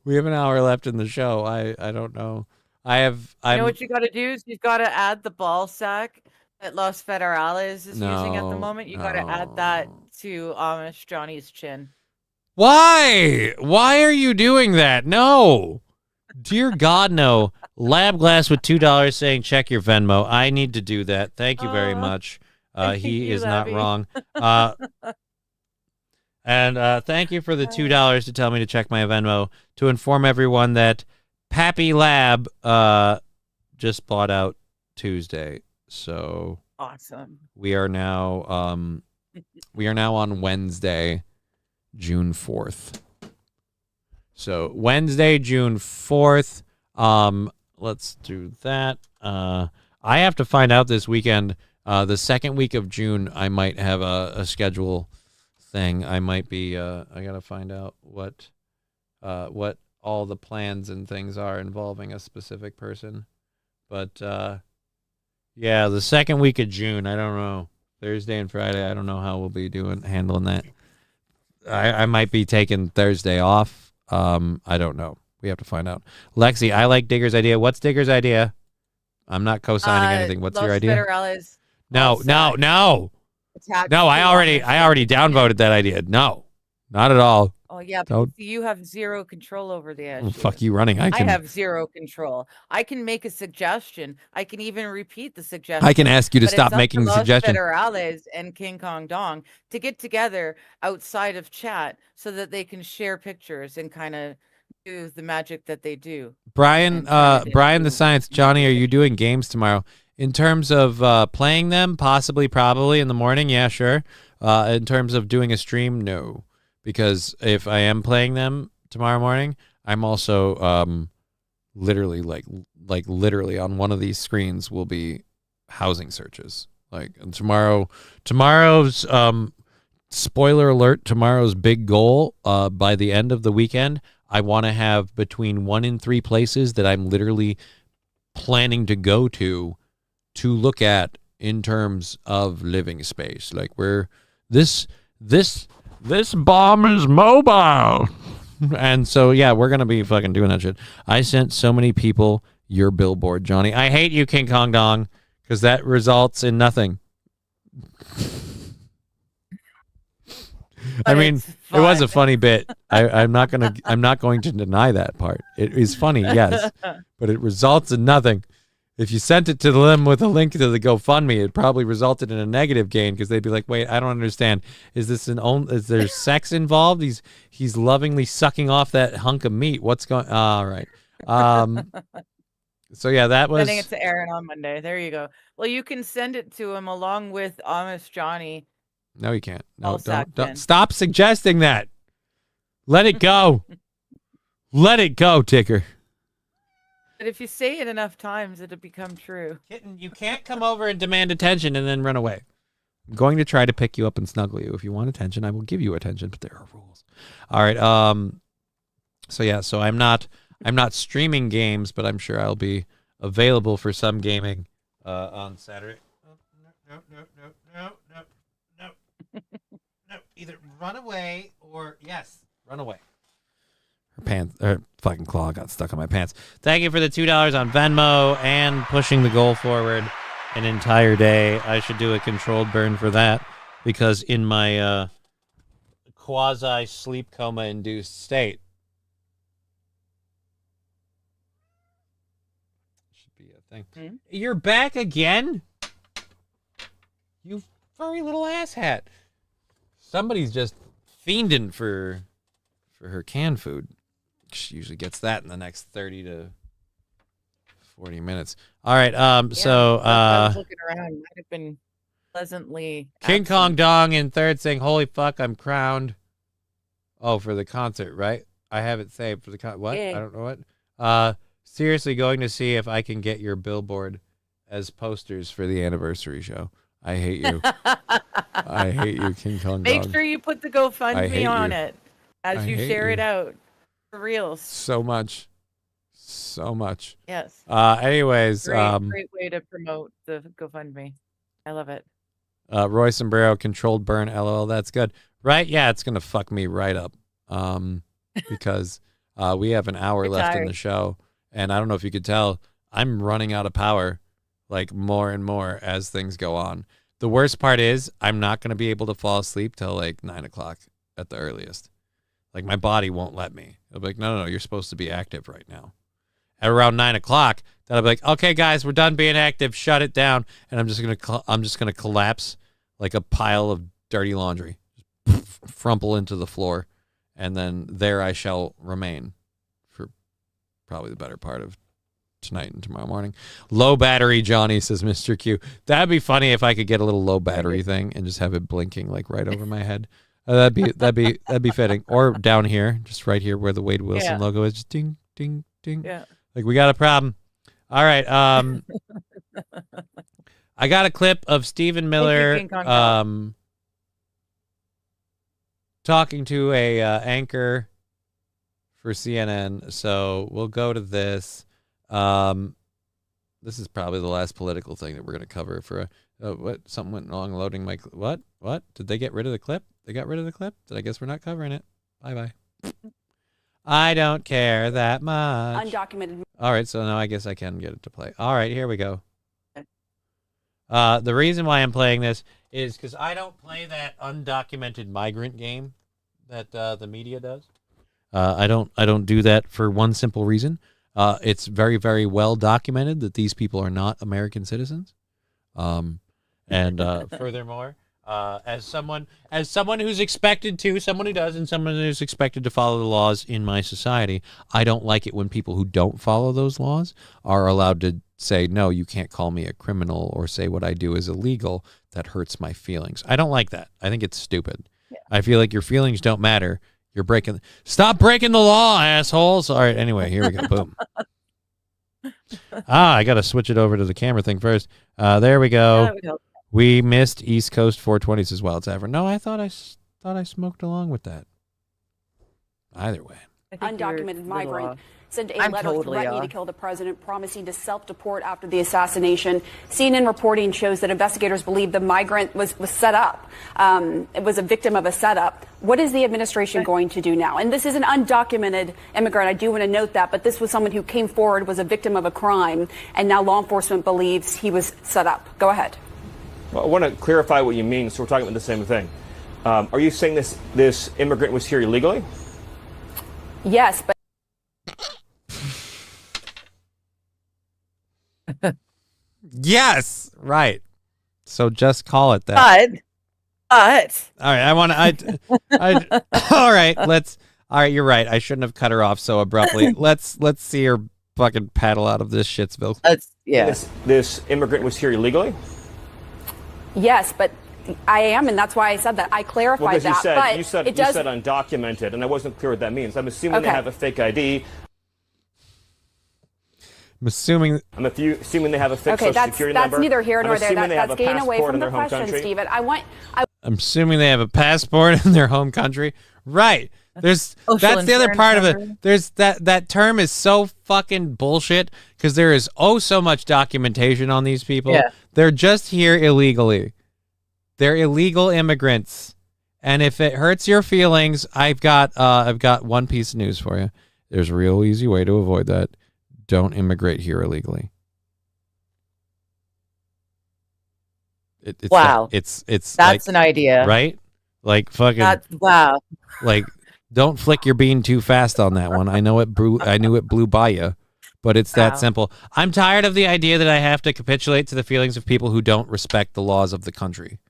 We have an hour left in the show. I don't know. You know what you got to do is you've got to add the ball sack that Los Federales is using at the moment. You got to add that to Amish Johnny's chin. Why? Why are you doing that? No. Dear God, no. Lab Glass with $2 saying check your Venmo. I need to do that. Thank you very much. He is not wrong. And thank you for the $2 to tell me to check my Venmo to inform everyone that Pappy Lab just bought out Tuesday. So awesome. We are now on Wednesday, June 4th. So Wednesday, June 4th. Let's do that. I have to find out this weekend. The second week of June, I might have a schedule thing. I might be. I gotta find out what all the plans and things are involving a specific person. But yeah, the second week of June. I don't know. Thursday and Friday. I don't know how we'll be handling that. I might be taking Thursday off. I don't know. We have to find out. Lexi, I like Digger's idea. What's Digger's idea? I'm not co-signing anything. What's your idea? No. I already downvoted that idea. No, not at all. Oh yeah, but you have zero control over the issue. Fuck you running. I have zero control. I can make a suggestion. I can even repeat the suggestion. I can ask you to stop making the suggestion. Federales and King Kong Dong to get together outside of chat so that they can share pictures and kind of do the magic that they do. Brian the Science, Johnny, are you doing games tomorrow? In terms of playing them, possibly, probably in the morning, yeah, sure. In terms of doing a stream, no. Because if I am playing them tomorrow morning, I'm also literally literally on one of these screens will be housing searches. Like tomorrow's spoiler alert, tomorrow's big goal by the end of the weekend, I want to have between 1 and 3 places that I'm literally planning to go to look at in terms of living space. Like where this bomb is mobile. And so, yeah, we're going to be fucking doing that shit. I sent so many people your billboard, Johnny. I hate you, King Kong Dong, because that results in nothing. I mean, it was a funny bit. I'm not going to deny that part. It is funny, yes, but it results in nothing. If you sent it to them with a link to the GoFundMe, it probably resulted in a negative gain because they'd be like, "Wait, I don't understand. Is there sex involved? He's lovingly sucking off that hunk of meat. What's going? All right. So yeah, that was. Sending it to Aaron on Monday. There you go. Well, you can send it to him along with Amish Johnny. No, you can't. No, don't. Stop suggesting that. Let it go. Let it go, Ticker. But if you say it enough times, it'll become true. Kitten, you can't come over and demand attention and then run away. I'm going to try to pick you up and snuggle you. If you want attention, I will give you attention, but there are rules. All right. So yeah, so I'm not streaming games, but I'm sure I'll be available for some gaming on Saturday. No. Either run away or run away. Her fucking claw got stuck on my pants. Thank you for the $2 on Venmo and pushing the goal forward an entire day. I should do a controlled burn for that because in my quasi sleep coma induced state, should be a thing. Mm-hmm. You're back again, you furry little asshat. Somebody's just fiending for her canned food. She usually gets that in the next 30 to 40 minutes. All right. I was looking around. Might have been pleasantly. King absent. Kong Dong in third saying, "Holy fuck, I'm crowned." Oh, for the concert, right? I have it saved for the what? Yay. I don't know what. Seriously, going to see if I can get your billboard as posters for the anniversary show. I hate you. I hate you, King Kong Make Dong. sure you put the I GoFundMe hate on you. it as I you hate share you. it out. For reals. So much. So much. Yes. Anyways, Great way to promote the GoFundMe. I love it. Roy Sombrero, controlled burn, LOL. That's good. Right? Yeah, it's going to fuck me right up. Because we have an hour You're left in tired. the show. And I don't know if you could tell, I'm running out of power like more and more as things go on. The worst part is I'm not going to be able to fall asleep till like 9 o'clock at the earliest. Like my body won't let me. It'll be like, no, you're supposed to be active right now. At around 9 o'clock, then I'll be like, okay, guys, we're done being active. Shut it down. And I'm just gonna collapse like a pile of dirty laundry, frumple into the floor, and then there I shall remain for probably the better part of tonight and tomorrow morning. Low battery, Johnny, says Mr. Q. That'd be funny if I could get a little low battery thing and just have it blinking like right over my head. That'd be fitting. Or down here, just right here where the Wade Wilson logo is, just ding, ding, ding. Yeah. Like we got a problem. All right. I got a clip of Stephen Miller talking to a anchor for CNN. So we'll go to this. This is probably the last political thing that we're going to cover for what? Something went wrong loading my what? Did they get rid of the clip? They got rid of the clip? Then I guess we're not covering it. Bye-bye. I don't care that much. Undocumented. All right, so now I guess I can get it to play. All right, here we go. The reason why I'm playing this is because I don't play that undocumented migrant game that the media does. I don't do that for one simple reason. It's very, very well documented that these people are not American citizens. And furthermore, as someone who's expected to, someone who does, and someone who's expected to follow the laws in my society, I don't like it when people who don't follow those laws are allowed to say, no, you can't call me a criminal or say what I do is illegal. That hurts my feelings. I don't like that. I think it's stupid. Yeah. I feel like your feelings don't matter. You're breaking. Stop breaking the law, assholes. All right. Anyway, here we go. Boom. I got to switch it over to the camera thing first. There we go. We missed East Coast 420s as well. It's ever. No, I thought I smoked along with that. Either way. Undocumented migrant sent a letter threatening to kill the president, promising to self-deport after the assassination. CNN reporting shows that investigators believe the migrant was set up. It was a victim of a setup. What is the administration going to do now? And this is an undocumented immigrant. I do want to note that, but this was someone who came forward, was a victim of a crime, and now law enforcement believes he was set up. Go ahead. Well, I want to clarify what you mean, so we're talking about the same thing. Are you saying this immigrant was here illegally? Yes, but... Yes, right. So just call it that. All right, all right, you're right. I shouldn't have cut her off so abruptly. Let's see her fucking paddle out of this shitsville. This immigrant was here illegally? Yes, but I am, and that's why I said that. I clarified that. You said undocumented, and I wasn't clear what that means. I'm assuming they have a fake ID. I'm assuming they have a fake social security number. That's neither here nor there. That's getting away from the question, country. Stephen. I'm assuming they have a passport in their home country. Right. That's the other part of it. There's that term is so fucking bullshit because there is so much documentation on these people. Yeah. They're just here illegally. They're illegal immigrants. And if it hurts your feelings, I've got one piece of news for you. There's a real easy way to avoid that. Don't immigrate here illegally. It's wow. It's that's like, an idea, right? Like fucking. Wow. Like, don't flick your bean too fast on that one. I knew it blew by you, but it's that simple. I'm tired of the idea that I have to capitulate to the feelings of people who don't respect the laws of the country.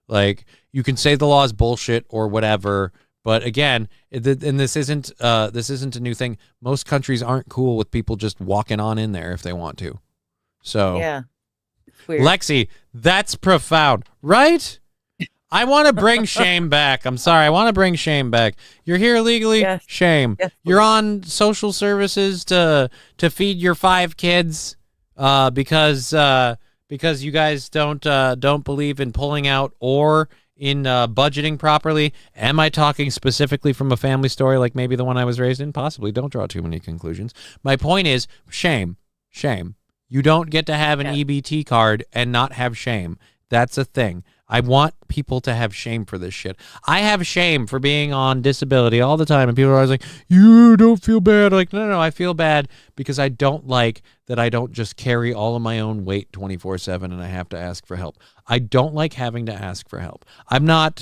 Like, you can say the law is bullshit or whatever. But again, and this isn't a new thing. Most countries aren't cool with people just walking on in there if they want to. So yeah, Weird. Lexi, that's profound, right? I want to bring shame back. I'm sorry. I want to bring shame back. You're here illegally. Yes. Shame. Yes, You're on social services to feed your 5 kids because you guys don't believe in pulling out or in budgeting properly. Am I talking specifically from a family story like maybe the one I was raised in? Possibly. Don't draw too many conclusions. My point is shame. Shame. You don't get to have an EBT card and not have shame. That's a thing. I want people to have shame for this shit. I have shame for being on disability all the time, and people are always like, you don't feel bad. Like, no, I feel bad because I don't like that I don't just carry all of my own weight 24/7 and I have to ask for help. I don't like having to ask for help. I'm not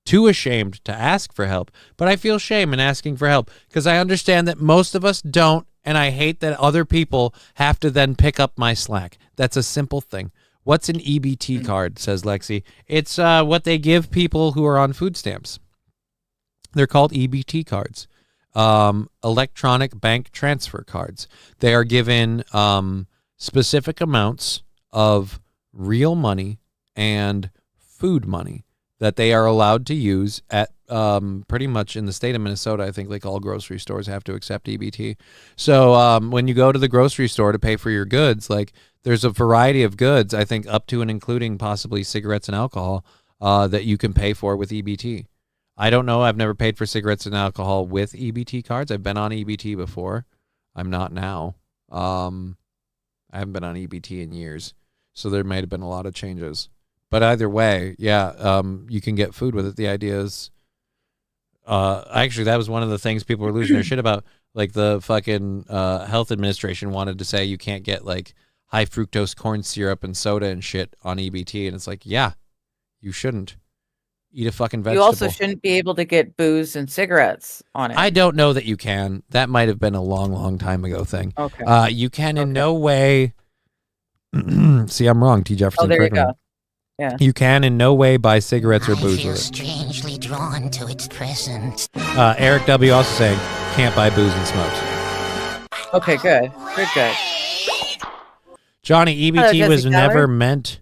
too ashamed to ask for help, but I feel shame in asking for help because I understand that most of us don't, and I hate that other people have to then pick up my slack. That's a simple thing. What's an EBT card, says Lexi. It's what they give people who are on food stamps. They're called EBT cards, electronic bank transfer cards. They are given specific amounts of real money and food money that they are allowed to use at pretty much in the state of Minnesota. I think like all grocery stores have to accept EBT. So when you go to the grocery store to pay for your goods, like there's a variety of goods, I think up to and including possibly cigarettes and alcohol that you can pay for with EBT. I don't know. I've never paid for cigarettes and alcohol with EBT cards. I've been on EBT before. I'm not now. I haven't been on EBT in years. So there might have been a lot of changes. But either way, yeah, you can get food with it. The idea is, actually, that was one of the things people were losing their shit about. Like the fucking health administration wanted to say you can't get like high fructose corn syrup and soda and shit on EBT. And it's like, yeah, you shouldn't. Eat a fucking vegetable. You also shouldn't be able to get booze and cigarettes on it. I don't know that you can. That might have been a long, long time ago thing. Okay. You can in no way. See, I'm wrong, T. Jefferson. Oh, there you go. Yeah. You can in no way buy cigarettes or booze I feel with it. strangely drawn to its presence. Eric W. also saying can't buy booze and smokes. Okay, good. Good. Johnny, EBT Hello, was Jesse never Keller. meant.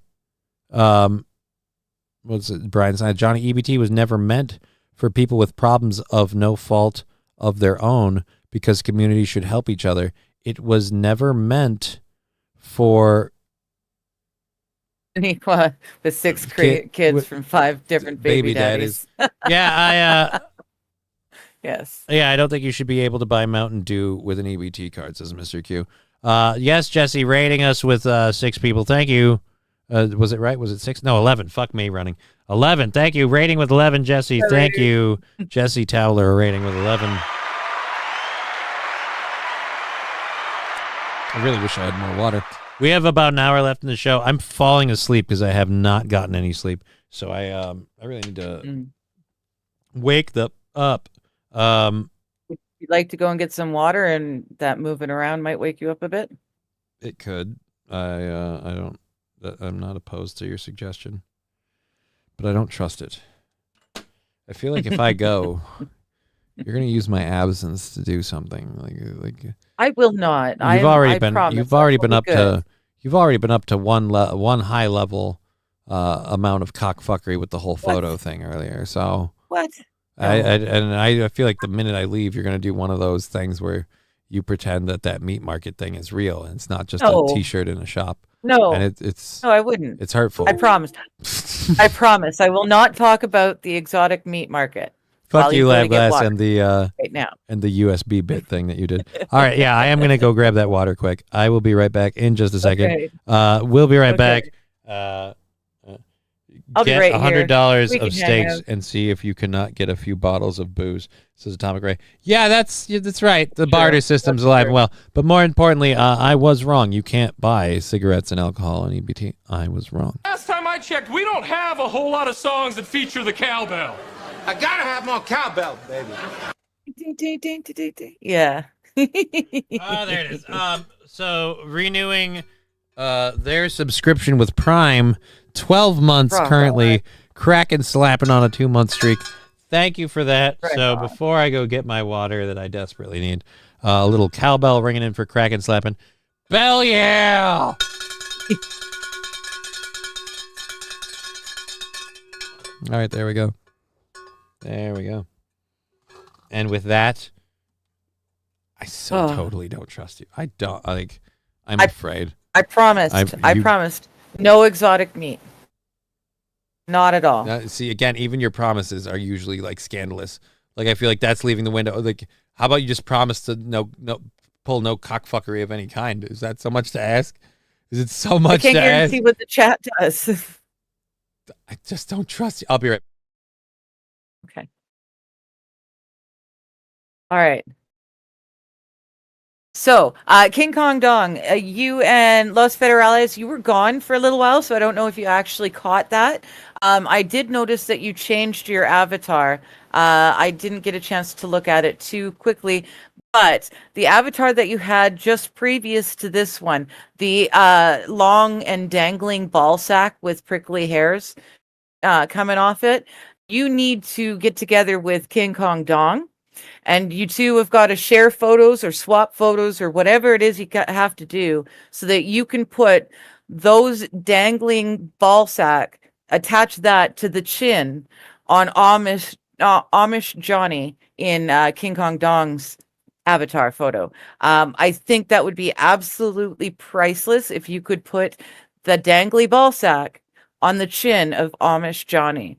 What's it? Brian said Johnny, EBT was never meant for people with problems of no fault of their own because communities should help each other. It was never meant for With 6 kids from 5 different baby daddies. Yeah, Yes. Yeah, I don't think you should be able to buy Mountain Dew with an EBT card, says Mr. Q. Yes, Jesse, rating us with 6 people. Thank you. Was it right? Was it 6? No, 11. Fuck me running. 11. Thank you. Rating with 11, Jesse. Thank you. Jesse Towler, rating with 11. I really wish I had more water. We have about an hour left in the show. I'm falling asleep because I have not gotten any sleep. So I really need to wake up. Would you like to go and get some water, and that moving around might wake you up a bit? It could. I'm not opposed to your suggestion, but I don't trust it. I feel like if I go, you're going to use my absence to do something. Like I will not. You've already been up to one high level amount of cockfuckery with the whole photo thing earlier. So what? I feel like the minute I leave, you're going to do one of those things where you pretend that meat market thing is real and it's not just a T-shirt in a shop. No, and it's no, I wouldn't. It's hurtful. I promise. I promise. I will not talk about the exotic meat market. Fuck you, Lab Glass, and the right now. And the USB bit thing that you did. All right, yeah, I am gonna go grab that water quick. I will be right back in just a second. Okay. We'll be right back. I'll get be right $100 here. of steaks and see if you cannot get a few bottles of booze, says Atomic Ray. Yeah, that's right. The barter system's alive and well. But more importantly, I was wrong. You can't buy cigarettes and alcohol on EBT. I was wrong. Last time I checked, we don't have a whole lot of songs that feature the cowbell. I gotta have more cowbell, baby. Yeah. There it is. So renewing their subscription with Prime, 12 months currently, cracking slapping on a 2-month streak. Thank you for that. So before I go get my water that I desperately need, a little cowbell ringing in for cracking slapping. Bell, yeah! All right, there we go. There we go. And with that, I so totally don't trust you. I don't like. I'm afraid. I promised. I promised. No exotic meat. Not at all. See, again, even your promises are usually like scandalous. Like I feel like that's leaving the window. Like, how about you just promise to pull no cockfuckery of any kind? Is that so much to ask? Is it so much to ask? I can't guarantee what the chat does. I just don't trust you. I'll be right. Okay. All right. So, King Kong Dong, you and Los Federales, you were gone for a little while, so I don't know if you actually caught that. I did notice that you changed your avatar. I didn't get a chance to look at it too quickly, but the avatar that you had just previous to this one, the long and dangling ball sack with prickly hairs coming off it, you need to get together with King Kong Dong. And you two have got to share photos or swap photos or whatever it is you have to do so that you can put those dangling ball sack, attach that to the chin on Amish Johnny in King Kong Dong's avatar photo. I think that would be absolutely priceless if you could put the dangly ball sack on the chin of Amish Johnny.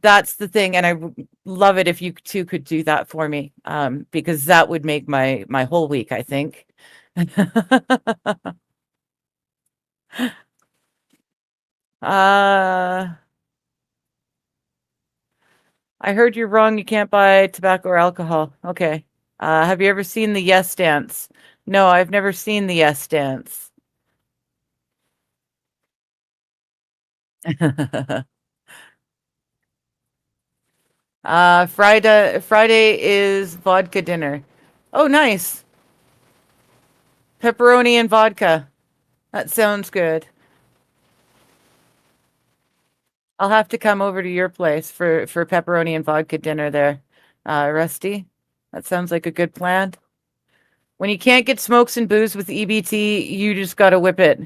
That's the thing, and I would love it if you two could do that for me, because that would make my whole week, I think. I heard you're wrong. You can't buy tobacco or alcohol. Okay. Have you ever seen the Yes Dance? No, I've never seen the Yes Dance. Friday is vodka dinner. Oh, nice. Pepperoni and vodka. That sounds good. I'll have to come over to your place for pepperoni and vodka dinner there, Rusty. That sounds like a good plan. When you can't get smokes and booze with EBT, you just gotta whip it.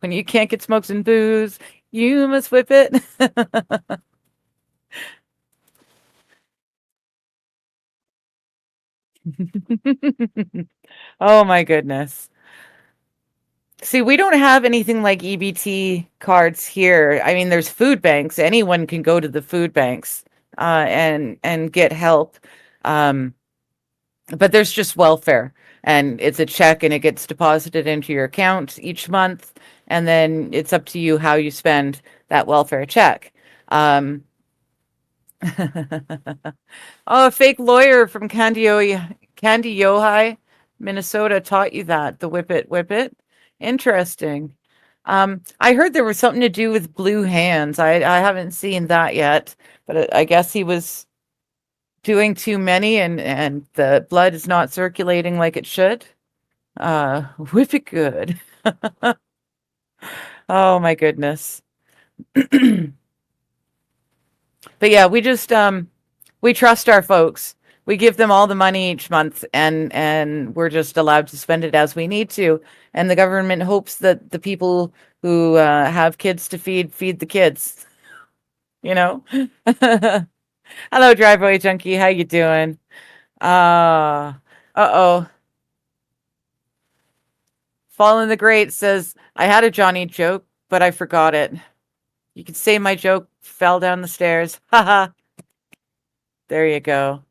When you can't get smokes and booze, you must whip it. Oh my goodness. See, we don't have anything like EBT cards here. I mean, there's food banks. Anyone can go to the food banks and get help. But there's just welfare, and it's a check and it gets deposited into your account each month, and then it's up to you how you spend that welfare check. Oh, a fake lawyer from Candy-Yohai, Minnesota taught you that, the whip it. Interesting. I heard there was something to do with blue hands. I haven't seen that yet, but I guess he was doing too many and the blood is not circulating like it should. Whip it good. Oh my goodness. But yeah, we just we trust our folks. We give them all the money each month, and we're just allowed to spend it as we need to. And the government hopes that the people who have kids to feed the kids. You know. Hello, Driveway Junkie. How you doing? Uh-oh. Fallen the Great says, I had a Johnny joke, but I forgot it. You could say my joke fell down the stairs. Haha. There you go.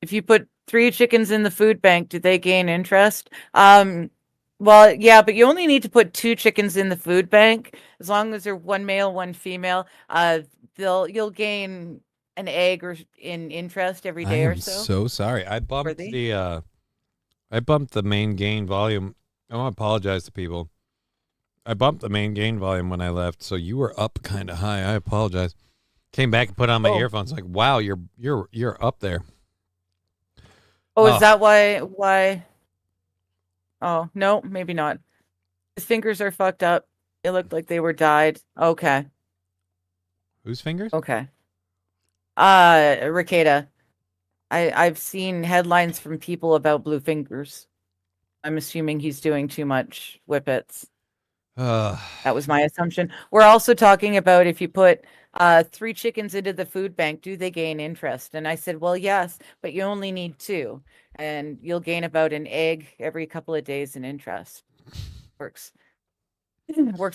If you put 3 chickens in the food bank, do they gain interest? Well, yeah, but you only need to put 2 chickens in the food bank. As long as they're 1 male, 1 female, you'll gain an egg or in interest every day or so. So sorry. I bumped the main gain volume. I want to apologize to people. I bumped the main gain volume when I left, so you were up kind of high. I apologize. Came back and put on my earphones. Like, wow, you're up there. Oh, is that why? Oh, no, maybe not. His fingers are fucked up. It looked like they were dyed. Okay. Whose fingers? Okay. Ricada. I've seen headlines from people about blue fingers. I'm assuming he's doing too much whippets. That was my assumption. We're also talking about if you put 3 chickens into the food bank, do they gain interest? And I said, well, yes, but you only need 2, and you'll gain about an egg every couple of days in interest. Works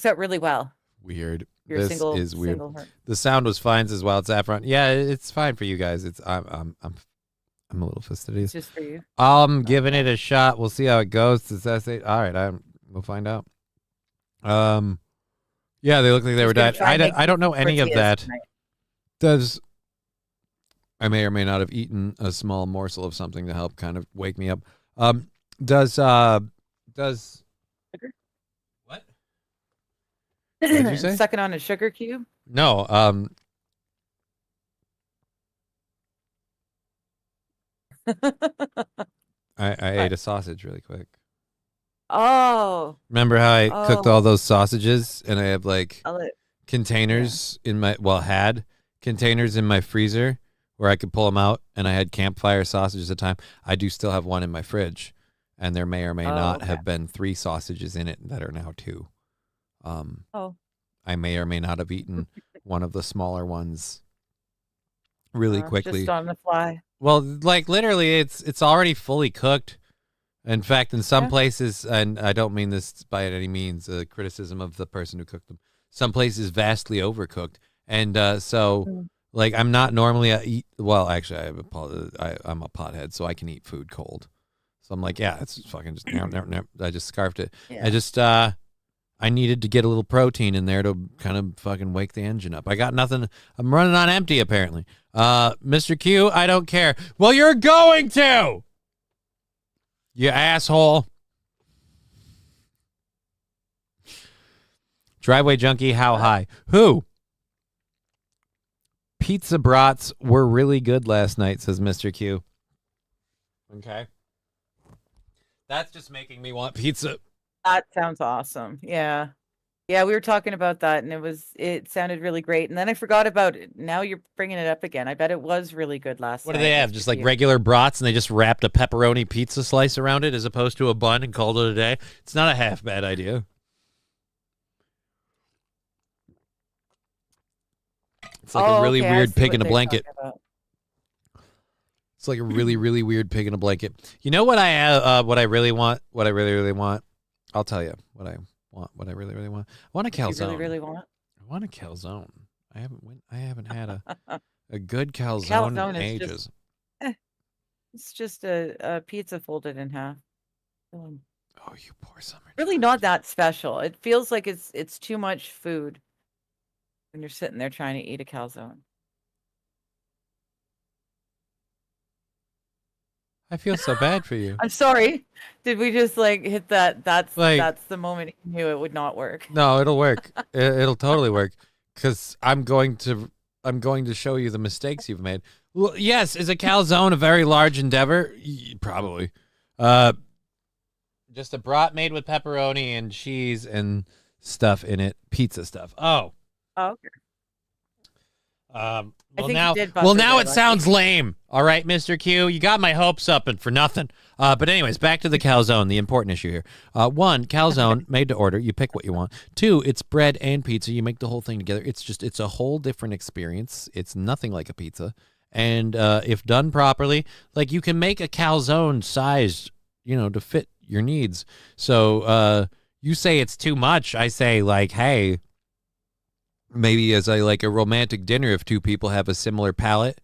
out really well. Weird. You're This single, is weird. single heart. The sound was fine as well. It's Saffron. Yeah, it's fine for you guys. I'm a little fastidious. It's just for you. I'm giving it a shot. We'll see how it goes. All right, we'll find out. Yeah, they look like they were dead. I don't know any of that. I may or may not have eaten a small morsel of something to help kind of wake me up. Does what? What did you say? Sucking on a sugar cube? No. I ate a sausage really quick. Oh. Remember how I cooked all those sausages and I have like containers in my had containers in my freezer where I could pull them out, and I had campfire sausages at the time. I do still have one in my fridge, and there may or may not have been 3 sausages in it that are now 2. I may or may not have eaten one of the smaller ones really quickly. Just on the fly. Well, like literally, it's already fully cooked. In fact, in some places, and I don't mean this by any means a criticism of the person who cooked them, some places vastly overcooked. And like, I'm not normally well, actually, I'm a pothead, so I can eat food cold. So I'm like, yeah, it's fucking just I just scarfed it. Yeah. I needed to get a little protein in there to kind of fucking wake the engine up. I got nothing. I'm running on empty, apparently. Mr. Q, I don't care. Well, you're going to! You asshole. Driveway junkie, how high? Who? Pizza brats were really good last night, says Mr. Q. Okay. That's just making me want pizza. That sounds awesome. Yeah. Yeah, we were talking about that, and it sounded really great. And then I forgot about it. Now you're bringing it up again. I bet it was really good last night. What do they have? Just like regular brats, and they just wrapped a pepperoni pizza slice around it as opposed to a bun and called it a day? It's not a half bad idea. It's like a really weird pig in a blanket. It's like a really, really weird pig in a blanket. You know what what I really want? What I really, really want? I'll tell you what I want. What I really, really want. I want a calzone. You really, really want? I want a calzone. I haven't had a good calzone in ages. It's just a pizza folded in half. Oh, you poor summer. Really not that special. It feels like it's too much food when you're sitting there trying to eat a calzone. I feel so bad for you. I'm sorry. Did we just like hit that? That's the moment you knew it would not work. No, it'll work. It'll totally work, because I'm going to show you the mistakes you've made. Well, yes, is a calzone a very large endeavor? Probably. Just a brat made with pepperoni and cheese and stuff in it, pizza stuff. Oh. Oh, okay. Well, now it sounds lame. All right, Mr. Q, you got my hopes up and for nothing. But anyways, back to the calzone, the important issue here. 1, calzone, made to order. You pick what you want. 2, it's bread and pizza. You make the whole thing together. It's a whole different experience. It's nothing like a pizza. And if done properly, like, you can make a calzone sized, to fit your needs. So you say it's too much. I say, like, hey, maybe as a romantic dinner, if 2 people have a similar palate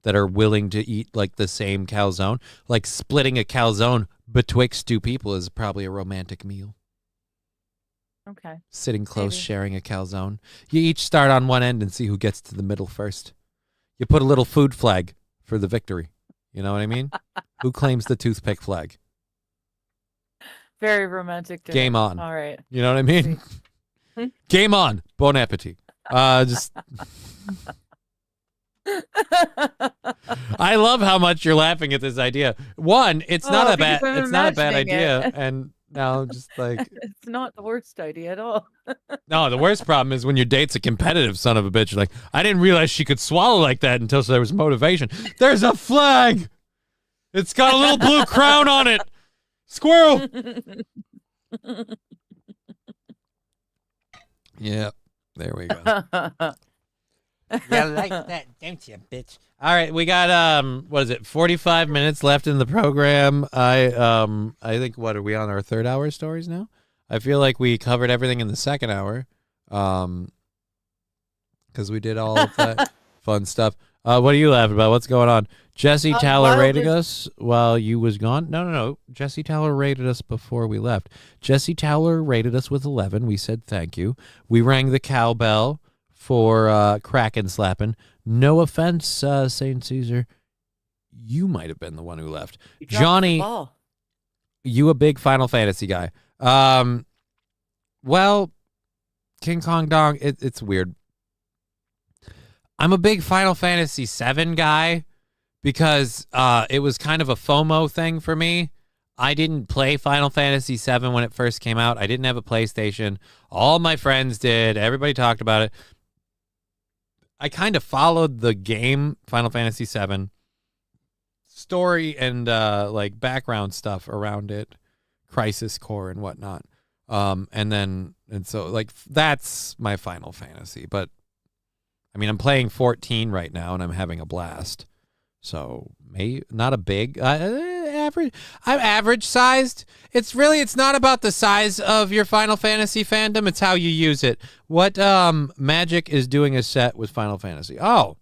that are willing to eat like the same calzone, like splitting a calzone betwixt 2 people is probably a romantic meal. Okay. Sitting close, sharing a calzone. You each start on one end and see who gets to the middle first. You put a little food flag for the victory. You know what I mean? Who claims the toothpick flag? Very romantic dinner. Game on. All right. You know what I mean? Game on. Bon appetit. Just I love how much you're laughing at this idea. 1, it's not a bad idea, and now just like it's not the worst idea at all. No, the worst problem is when your date's a competitive son of a bitch. Like, I didn't realize she could swallow like that until there was motivation. There's a flag. It's got a little blue crown on it. Squirrel. Yep. There we go. You like that, don't you, bitch? All right, we got what is it? 45 minutes left in the program. I think what are we on our third hour stories now? I feel like we covered everything in the second hour. Because we did all of that fun stuff. What are you laughing about? What's going on? Jesse Tyler rated us while you was gone. No. Jesse Tyler rated us before we left. Jesse Tyler rated us with 11. We said thank you. We rang the cowbell for Kraken slapping. No offense, St. Caesar. You might have been the one who left. Johnny, you a big Final Fantasy guy. Well, King Kong Dong, it's weird. I'm a big Final Fantasy VII guy because it was kind of a FOMO thing for me. I didn't play Final Fantasy VII when it first came out. I didn't have a PlayStation. All my friends did. Everybody talked about it. I kind of followed the game, Final Fantasy VII, story and like background stuff around it, Crisis Core and whatnot. And so like that's my Final Fantasy. But I mean, I'm playing 14 right now and I'm having a blast. So not a big average. I'm average sized. It's not about the size of your Final Fantasy fandom. It's how you use it. What Magic is doing a set with Final Fantasy. Oh,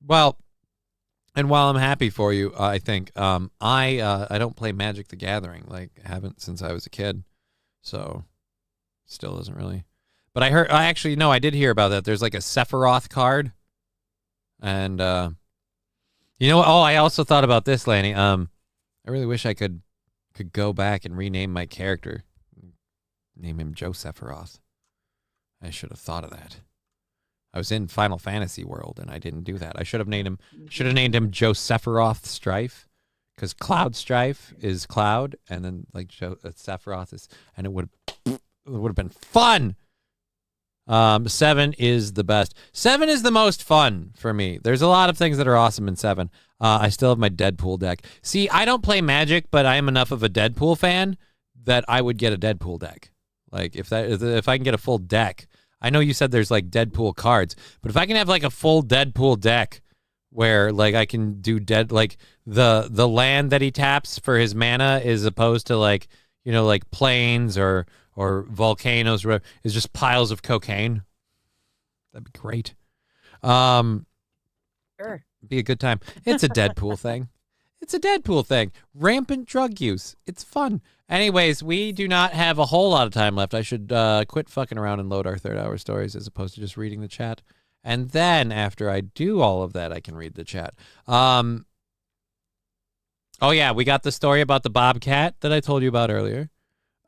well, and while I'm happy for you, I think I don't play Magic the Gathering. Like haven't since I was a kid. So still isn't really. But I did hear about that. There's like a Sephiroth card. And you know what? Oh, I also thought about this, Lanny. I really wish I could go back and rename my character. Name him Joe Sephiroth. I should have thought of that. I was in Final Fantasy world and I didn't do that. I should have named him Joe Sephiroth Strife. Because Cloud Strife is Cloud, and then like Sephiroth is, and it would have been fun. 7 is the best. 7 is the most fun for me. There's a lot of things that are awesome in 7. I still have my Deadpool deck. See, I don't play Magic, but I am enough of a Deadpool fan that I would get a Deadpool deck. Like if I can get a full deck. I know you said there's like Deadpool cards, but if I can have like a full Deadpool deck where like I can do like the land that he taps for his mana is opposed to like, you know, like plains or volcanoes or whatever, is just piles of cocaine. That'd be great. Sure. Be a good time. It's a Deadpool thing. It's a Deadpool thing. Rampant drug use. It's fun. Anyways, we do not have a whole lot of time left. I should quit fucking around and load our third hour stories as opposed to just reading the chat. And then after I do all of that, I can read the chat. Oh yeah, we got the story about the bobcat that I told you about earlier.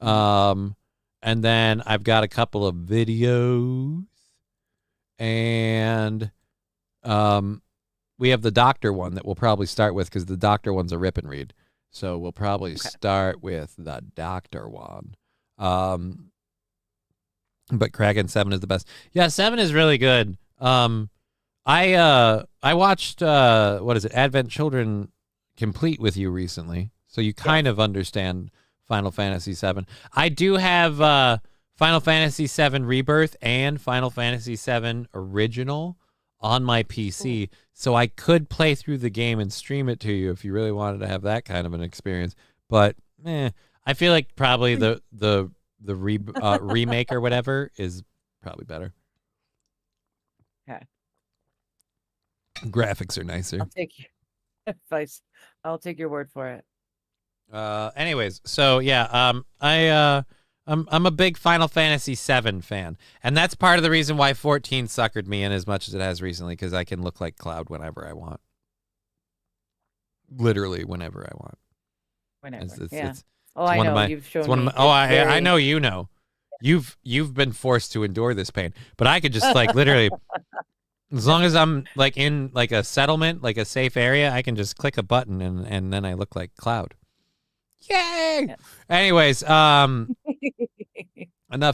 And then I've got a couple of videos. And we have the doctor one that we'll probably start with because the doctor one's a rip and read. So we'll probably start with the doctor one. But Kraken 7 is the best. Yeah, 7 is really good. I watched what is it, Advent Children complete with you recently, so you kind of understand Final Fantasy 7. I do have Final Fantasy 7 Rebirth and Final Fantasy 7 Original on my PC, so I could play through the game and stream it to you if you really wanted to have that kind of an experience. But I feel like probably the remake or whatever is probably better. Okay. Graphics are nicer. I'll take your advice. I'll take your word for it. Anyways, so yeah, I'm a big Final Fantasy VII fan, and that's part of the reason why 14 suckered me in as much as it has recently, because I can look like Cloud whenever I want. Literally whenever I want. Whenever. It's I know. You've shown me. I know you know. You've been forced to endure this pain, but I could just like literally, as long as I'm like in like a settlement, like a safe area, I can just click a button and then I look like Cloud. Yay! Yes. Anyways, enough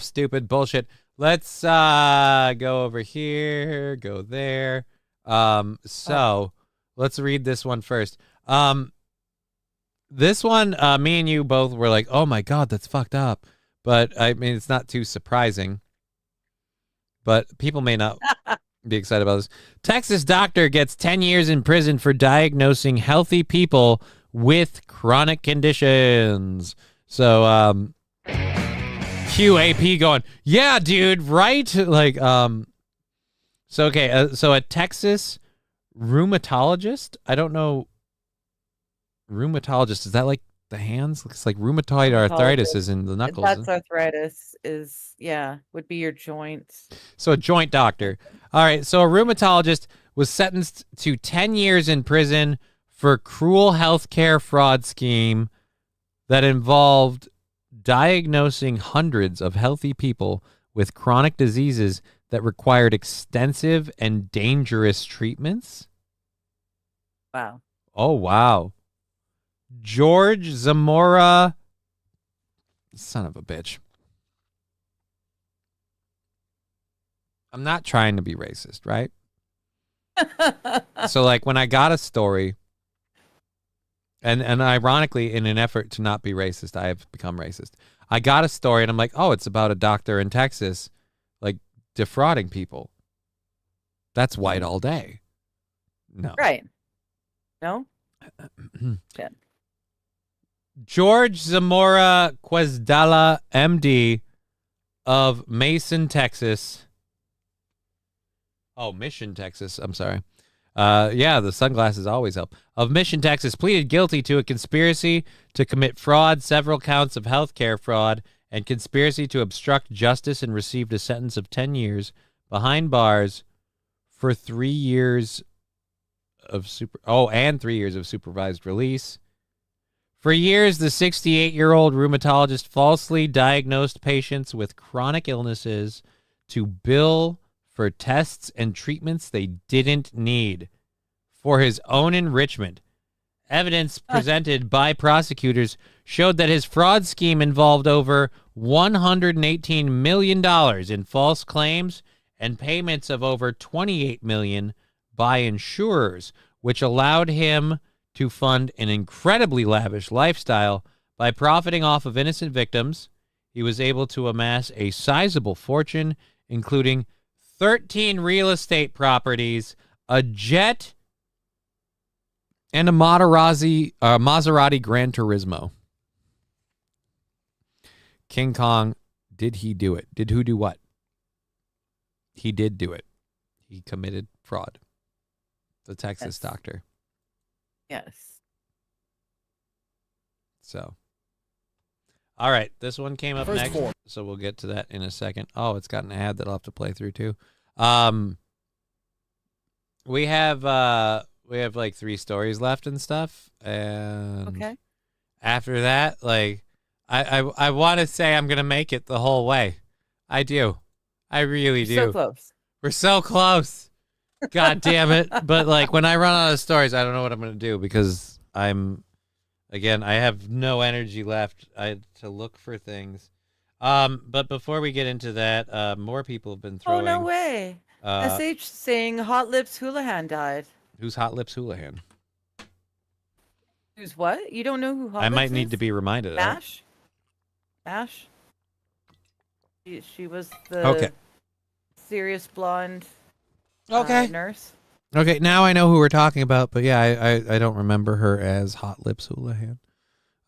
stupid bullshit. Let's go over here, go there. So let's read this one first. This one, me and you both were like, oh my God, that's fucked up. But I mean, it's not too surprising. But people may not be excited about this. Texas doctor gets 10 years in prison for diagnosing healthy people with chronic conditions. So, QAP going, yeah, dude, right? Like, so, okay, so a Texas rheumatologist, I don't know, rheumatologist, is that like the hands? Looks like rheumatoid arthritis is in the knuckles. That's arthritis would be your joints. So a joint doctor. All right, so a rheumatologist was sentenced to 10 years in prison for cruel healthcare fraud scheme that involved diagnosing hundreds of healthy people with chronic diseases that required extensive and dangerous treatments. Wow. Oh, wow. George Zamora, son of a bitch. I'm not trying to be racist, right? So, like, when I got a story, and ironically, in an effort to not be racist, I have become racist. I got a story, and I'm like, oh, it's about a doctor in Texas, like, defrauding people. That's white all day. No. Right. No? Yeah. George Zamora Quesdala, MD, of Mason, Texas. Oh, Mission, Texas. I'm sorry. Yeah, the sunglasses always help. Of Mission, Texas, pleaded guilty to a conspiracy to commit fraud, several counts of healthcare fraud, and conspiracy to obstruct justice, and received a sentence of 10 years behind bars for 3 years of 3 years of supervised release. For years, the 68-year-old rheumatologist falsely diagnosed patients with chronic illnesses to bill for tests and treatments they didn't need for his own enrichment. Evidence presented by prosecutors showed that his fraud scheme involved over $118 million in false claims and payments of over $28 million by insurers, which allowed him to fund an incredibly lavish lifestyle. By profiting off of innocent victims, he was able to amass a sizable fortune, including 13 real estate properties, a jet, and a Maserati Gran Turismo. King Kong, did he do it? Did who do what? He did do it. He committed fraud. The Texas doctor. Yes. So, all right, this one came up First next, four. so we'll get to that in a second. Oh, it's got an ad that I'll have to play through too. We have like 3 stories left and stuff, and Okay. after that, like, I want to say I'm gonna make it the whole way. I do, I really do. So close. We're so close. God damn it. But like when I run out of stories, I don't know what I'm going to do because I have no energy left to look for things. But before we get into that, more people have been throwing. Oh, no way. SH saying Hot Lips Houlihan died. Who's Hot Lips Houlihan? Who's what? You don't know who Hot I Lips might need is? to be reminded. Mash? Mash? She was the serious blonde nurse. Okay, now I know who we're talking about, but yeah, I don't remember her as Hot Lips Houlihan.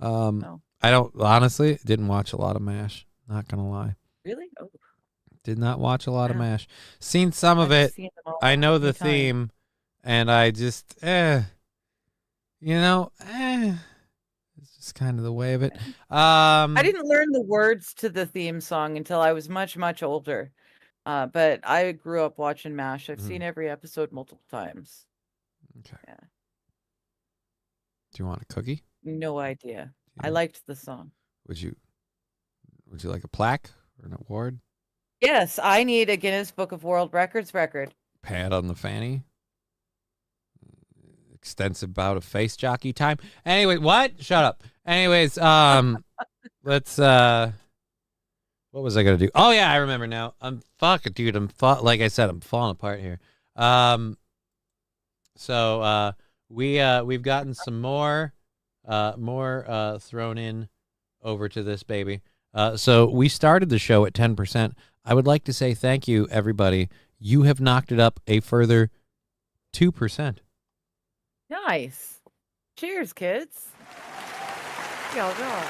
No. I don't honestly didn't watch a lot of MASH. Not gonna lie. Really? Oh. Did not watch a lot of MASH. Seen some of it. I know the theme, and I just it's just kind of the way of it. I didn't learn the words to the theme song until I was much, much older. But I grew up watching MASH. I've seen every episode multiple times. Okay. Yeah. Do you want a cookie? No idea. I liked the song. Would you like a plaque or an award? Yes, I need a Guinness Book of World Records record. Pat on the fanny. Extensive bout of face jockey time. Anyway, what? Shut up. Anyways, let's what was I gonna do? Oh yeah, I remember now. Dude. Like I said, I'm falling apart here. So we've gotten some more More thrown in over to this baby. So we started the show at 10%. I would like to say thank you, everybody. You have knocked it up a further 2%. Nice. Cheers, kids. Y'all go.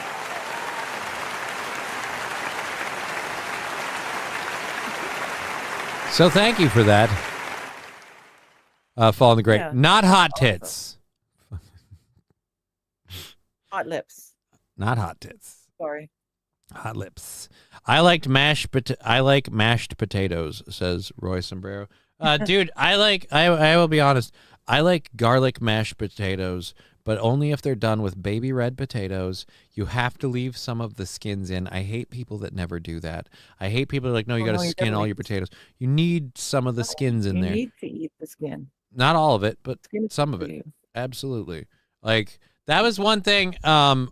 So thank you for that. Fall in the Great. Yeah. Not hot tits. Hot lips. Not hot tits. Sorry. Hot lips. I like mashed potatoes, says Roy Sombrero. Dude, I will be honest. I like garlic mashed potatoes, but only if they're done with baby red potatoes. You have to leave some of the skins in. I hate people that never do that. I hate people that are like, no, you got to skin all your potatoes. You need some of the skins in there. You need to eat the skin. Not all of it, but some of it. Absolutely. Like, that was one thing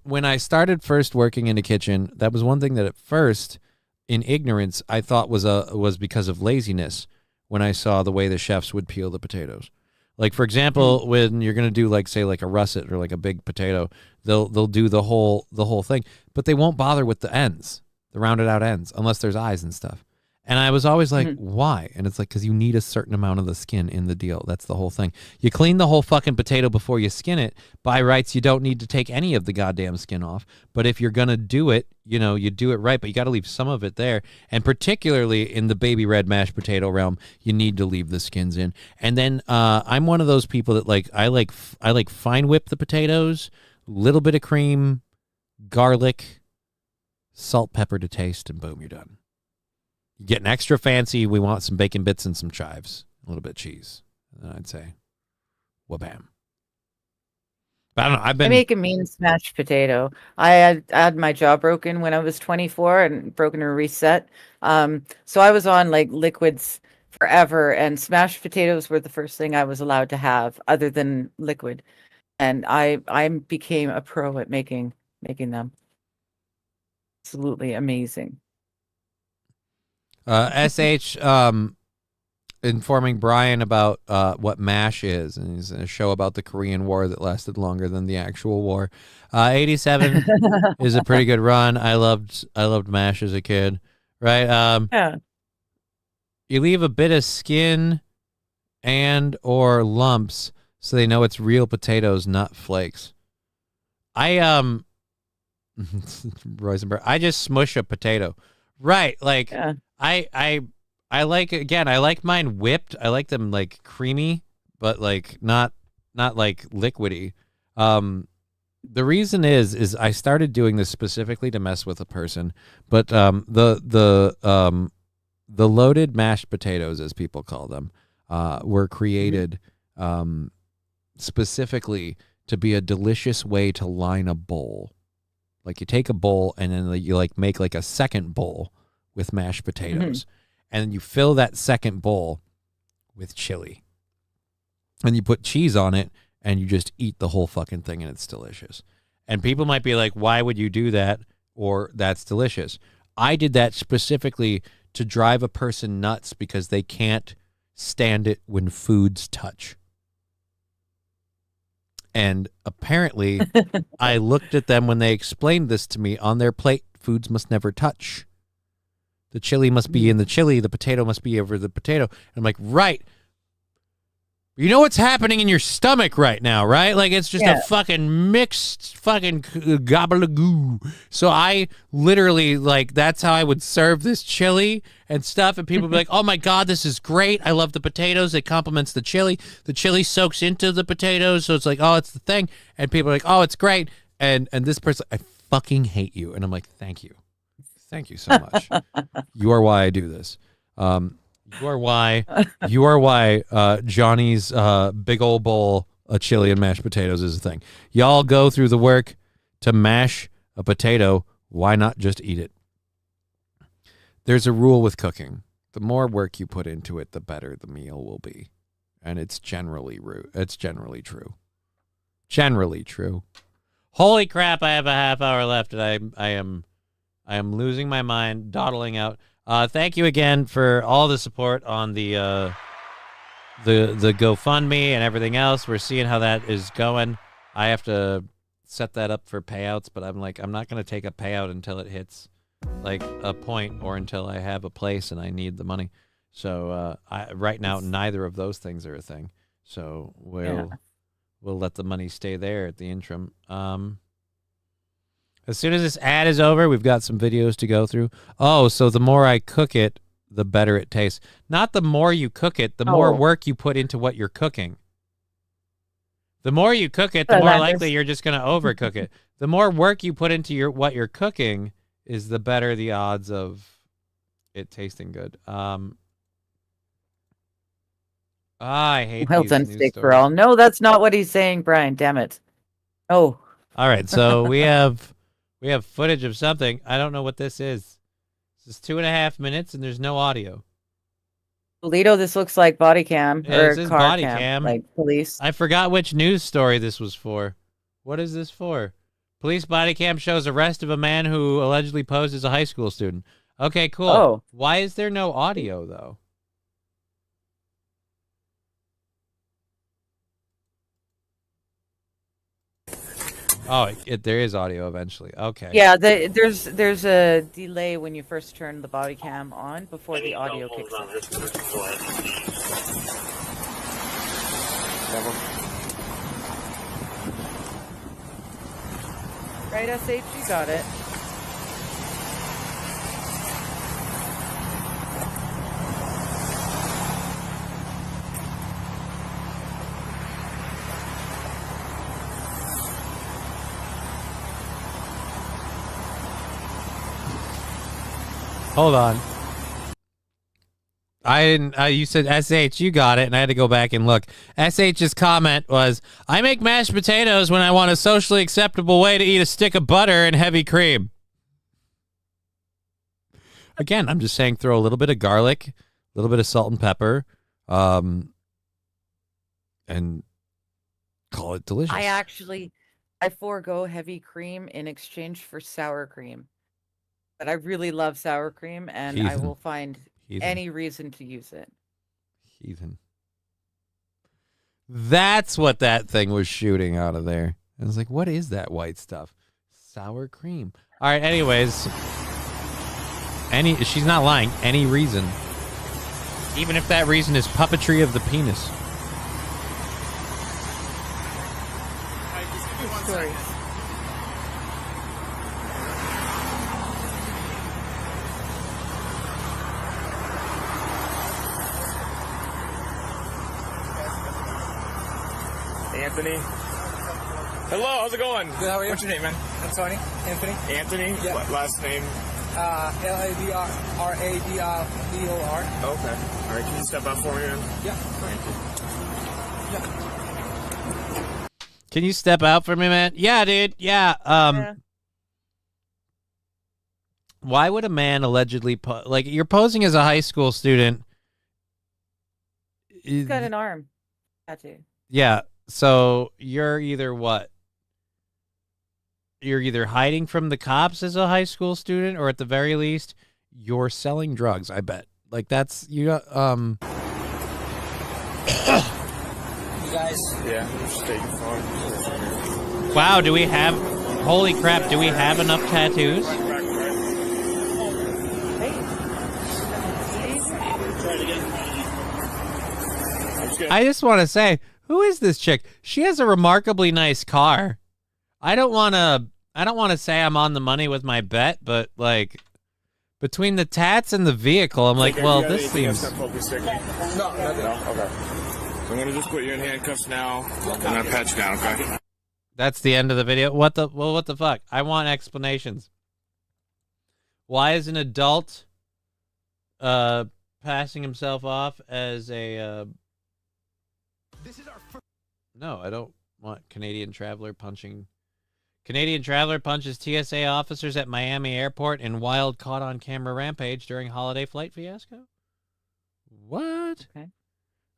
when I started first working in a kitchen. That was one thing that at first, in ignorance, I thought was because of laziness when I saw the way the chefs would peel the potatoes. Like, for example, when you're going to do, like, say, like a russet or like a big potato, they'll do the whole thing, but they won't bother with the ends, the rounded out ends, unless there's eyes and stuff. And I was always like, why? And it's like, because you need a certain amount of the skin in the deal. That's the whole thing. You clean the whole fucking potato before you skin it. By rights, you don't need to take any of the goddamn skin off. But if you're going to do it, you do it right, but you got to leave some of it there. And particularly in the baby red mashed potato realm, you need to leave the skins in. And then I'm one of those people that I like fine whip the potatoes, little bit of cream, garlic, salt, pepper to taste, and boom, you're done. Getting extra fancy, we want some bacon bits and some chives, a little bit of cheese. And then I'd say, wha-bam. But I don't know. I make a mean smashed potato. I had my jaw broken when I was 24 and broken a reset. So I was on like liquids forever, and smashed potatoes were the first thing I was allowed to have other than liquid. And I became a pro at making them. Absolutely amazing. SH informing Brian about what MASH is, and he's in a show about the Korean War that lasted longer than the actual war. 87 is a pretty good run. I loved MASH as a kid, right? Yeah. You leave a bit of skin and or lumps so they know it's real potatoes, not flakes. Rosenberg, I just smush a potato. Right, like yeah. I like mine whipped. I like them like creamy, but like not like liquidy. The reason is I started doing this specifically to mess with a person, but the loaded mashed potatoes, as people call them, were created specifically to be a delicious way to line a bowl. Like you take a bowl and then you like make like a second bowl with mashed potatoes, and then you fill that second bowl with chili, and you put cheese on it, and you just eat the whole fucking thing, and it's delicious. And people might be like, why would you do that? Or that's delicious. I did that specifically to drive a person nuts because they can't stand it when foods touch. And apparently, I looked at them when they explained this to me. On their plate, foods must never touch. The chili must be in the chili. The potato must be over the potato. And I'm like, right. You know what's happening in your stomach right now, right? Like, it's just a fucking mixed fucking gobbledygoo. So I literally, like, that's how I would serve this chili and stuff. And people would be like, oh, my God, this is great. I love the potatoes. It complements the chili. The chili soaks into the potatoes. So it's like, oh, it's the thing. And people are like, oh, it's great. And this person, I fucking hate you. And I'm like, thank you. Thank you so much. You are why I do this. You are why Johnny's big old bowl of chili and mashed potatoes is a thing. Y'all go through the work to mash a potato. Why not just eat it? There's a rule with cooking. The more work you put into it, the better the meal will be. And it's generally true. Generally true. Holy crap, I have a half hour left, and I am losing my mind, dawdling out. Thank you again for all the support on the GoFundMe and everything else. We're seeing how that is going. I have to set that up for payouts, but I'm like, I'm not going to take a payout until it hits like a point or until I have a place and I need the money. So right now, neither of those things are a thing. So we'll let the money stay there at the interim. As soon as this ad is over, we've got some videos to go through. Oh, so the more I cook it, the better it tastes. Not the more you cook it, the more work you put into what you're cooking. The more you cook it, the more likely you're just going to overcook it. The more work you put into what you're cooking is the better the odds of it tasting good. I hate well these done, news steak for stories. all. No, that's not what he's saying, Brian. Damn it. Oh. All right, so we have footage of something. I don't know what this is. This is 2.5 minutes, and there's no audio. Toledo, this looks like body cam Yeah, or this is car body cam, cam. like police. I forgot which news story this was for. What is this for? Police body cam shows arrest of a man who allegedly posed as a high school student. Okay, cool. Oh. Why is there no audio, though? Oh, there is audio eventually. Okay. Yeah, there's a delay when you first turn the body cam on before the audio kicks in. Right, SH, you got it. Hold on. I didn't. You said SH, you got it, and I had to go back and look. SH's comment was, "I make mashed potatoes when I want a socially acceptable way to eat a stick of butter and heavy cream." Again, I'm just saying, throw a little bit of garlic, a little bit of salt and pepper, and call it delicious. I forego heavy cream in exchange for sour cream. But I really love sour cream, and I will find any reason to use it. Heathen. That's what that thing was shooting out of there. I was like, what is that white stuff? Sour cream. All right, anyways. She's not lying. Any reason. Even if that reason is puppetry of the penis. Stories. Anthony. Hello, how's it going? Good, how are you? What's your name, man? I'm Tony. Anthony. Anthony? Yeah. What last name? Ladrador. Okay. All right, can you step up for me, man? Yeah. Thank you. Yeah. Can you step out for me, man? Yeah, dude. Yeah. Yeah. Why would a man allegedly like you're posing as a high school student? He's got an arm tattoo. Yeah. So you're either what? You're either hiding from the cops as a high school student, or at the very least, you're selling drugs. I bet. Like that's you. You guys. Yeah. Just take your phone. Wow. Do we have? Holy crap! Do we have enough tattoos? I just want to say, who is this chick? She has a remarkably nice car. I don't want to say I'm on the money with my bet, but like between the tats and the vehicle, I'm like, well, this seems. No, nothing. No? Okay. So I'm gonna just put you in handcuffs now. I'm gonna pat you down, okay? That's the end of the video. What the fuck? I want explanations. Why is an adult passing himself off as a No, I don't want Canadian Traveler punching. Canadian Traveler punches TSA officers at Miami airport in wild caught on camera rampage during holiday flight fiasco. What? Okay.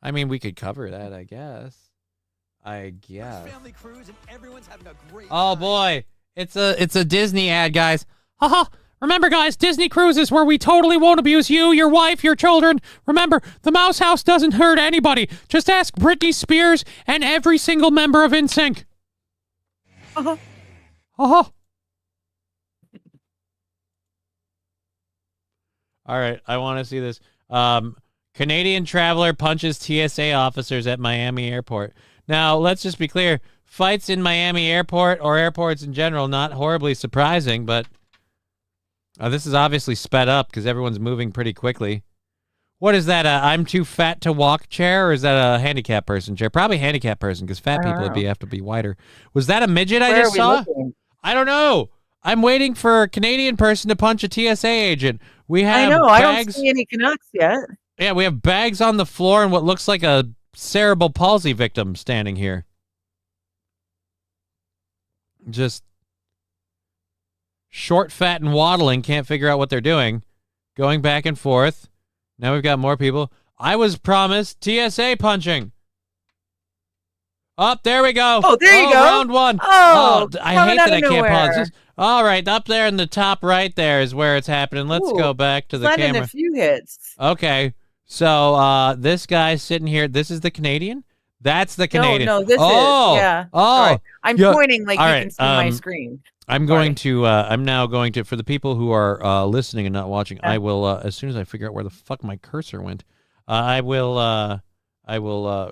I mean, we could cover that, I guess. Oh boy, it's a Disney ad, guys. Haha. Remember, guys, Disney Cruises where we totally won't abuse you, your wife, your children. Remember, the Mouse House doesn't hurt anybody. Just ask Britney Spears and every single member of NSYNC. Oh. All right, I want to see this. Canadian traveler punches TSA officers at Miami airport. Now, let's just be clear. Fights in Miami airport or airports in general, not horribly surprising, but this is obviously sped up because everyone's moving pretty quickly. What is that? I'm too fat to walk chair, or is that a handicapped person chair? Probably handicapped person because fat people would have to be wider. Was that a midget I just saw? I don't know. I'm waiting for a Canadian person to punch a TSA agent. We have I know. bags. I don't see any Canucks yet. Yeah, we have bags on the floor and what looks like a cerebral palsy victim standing here. Just short, fat, and waddling. Can't figure out what they're doing. Going back and forth. Now we've got more people. I was promised TSA punching. Up, there we go. Oh, there you go. Round one. Oh, I hate that I can't pause this. All right, up there in the top right there is where it's happening. Let's go back to the camera. A few hits. Okay, so this guy's sitting here. This is the Canadian? That's the Canadian. No, this is. Yeah. Oh. I'm pointing like you can see my screen. I'm going to, I'm now going to, for the people who are listening and not watching, I will, as soon as I figure out where the fuck my cursor went, I will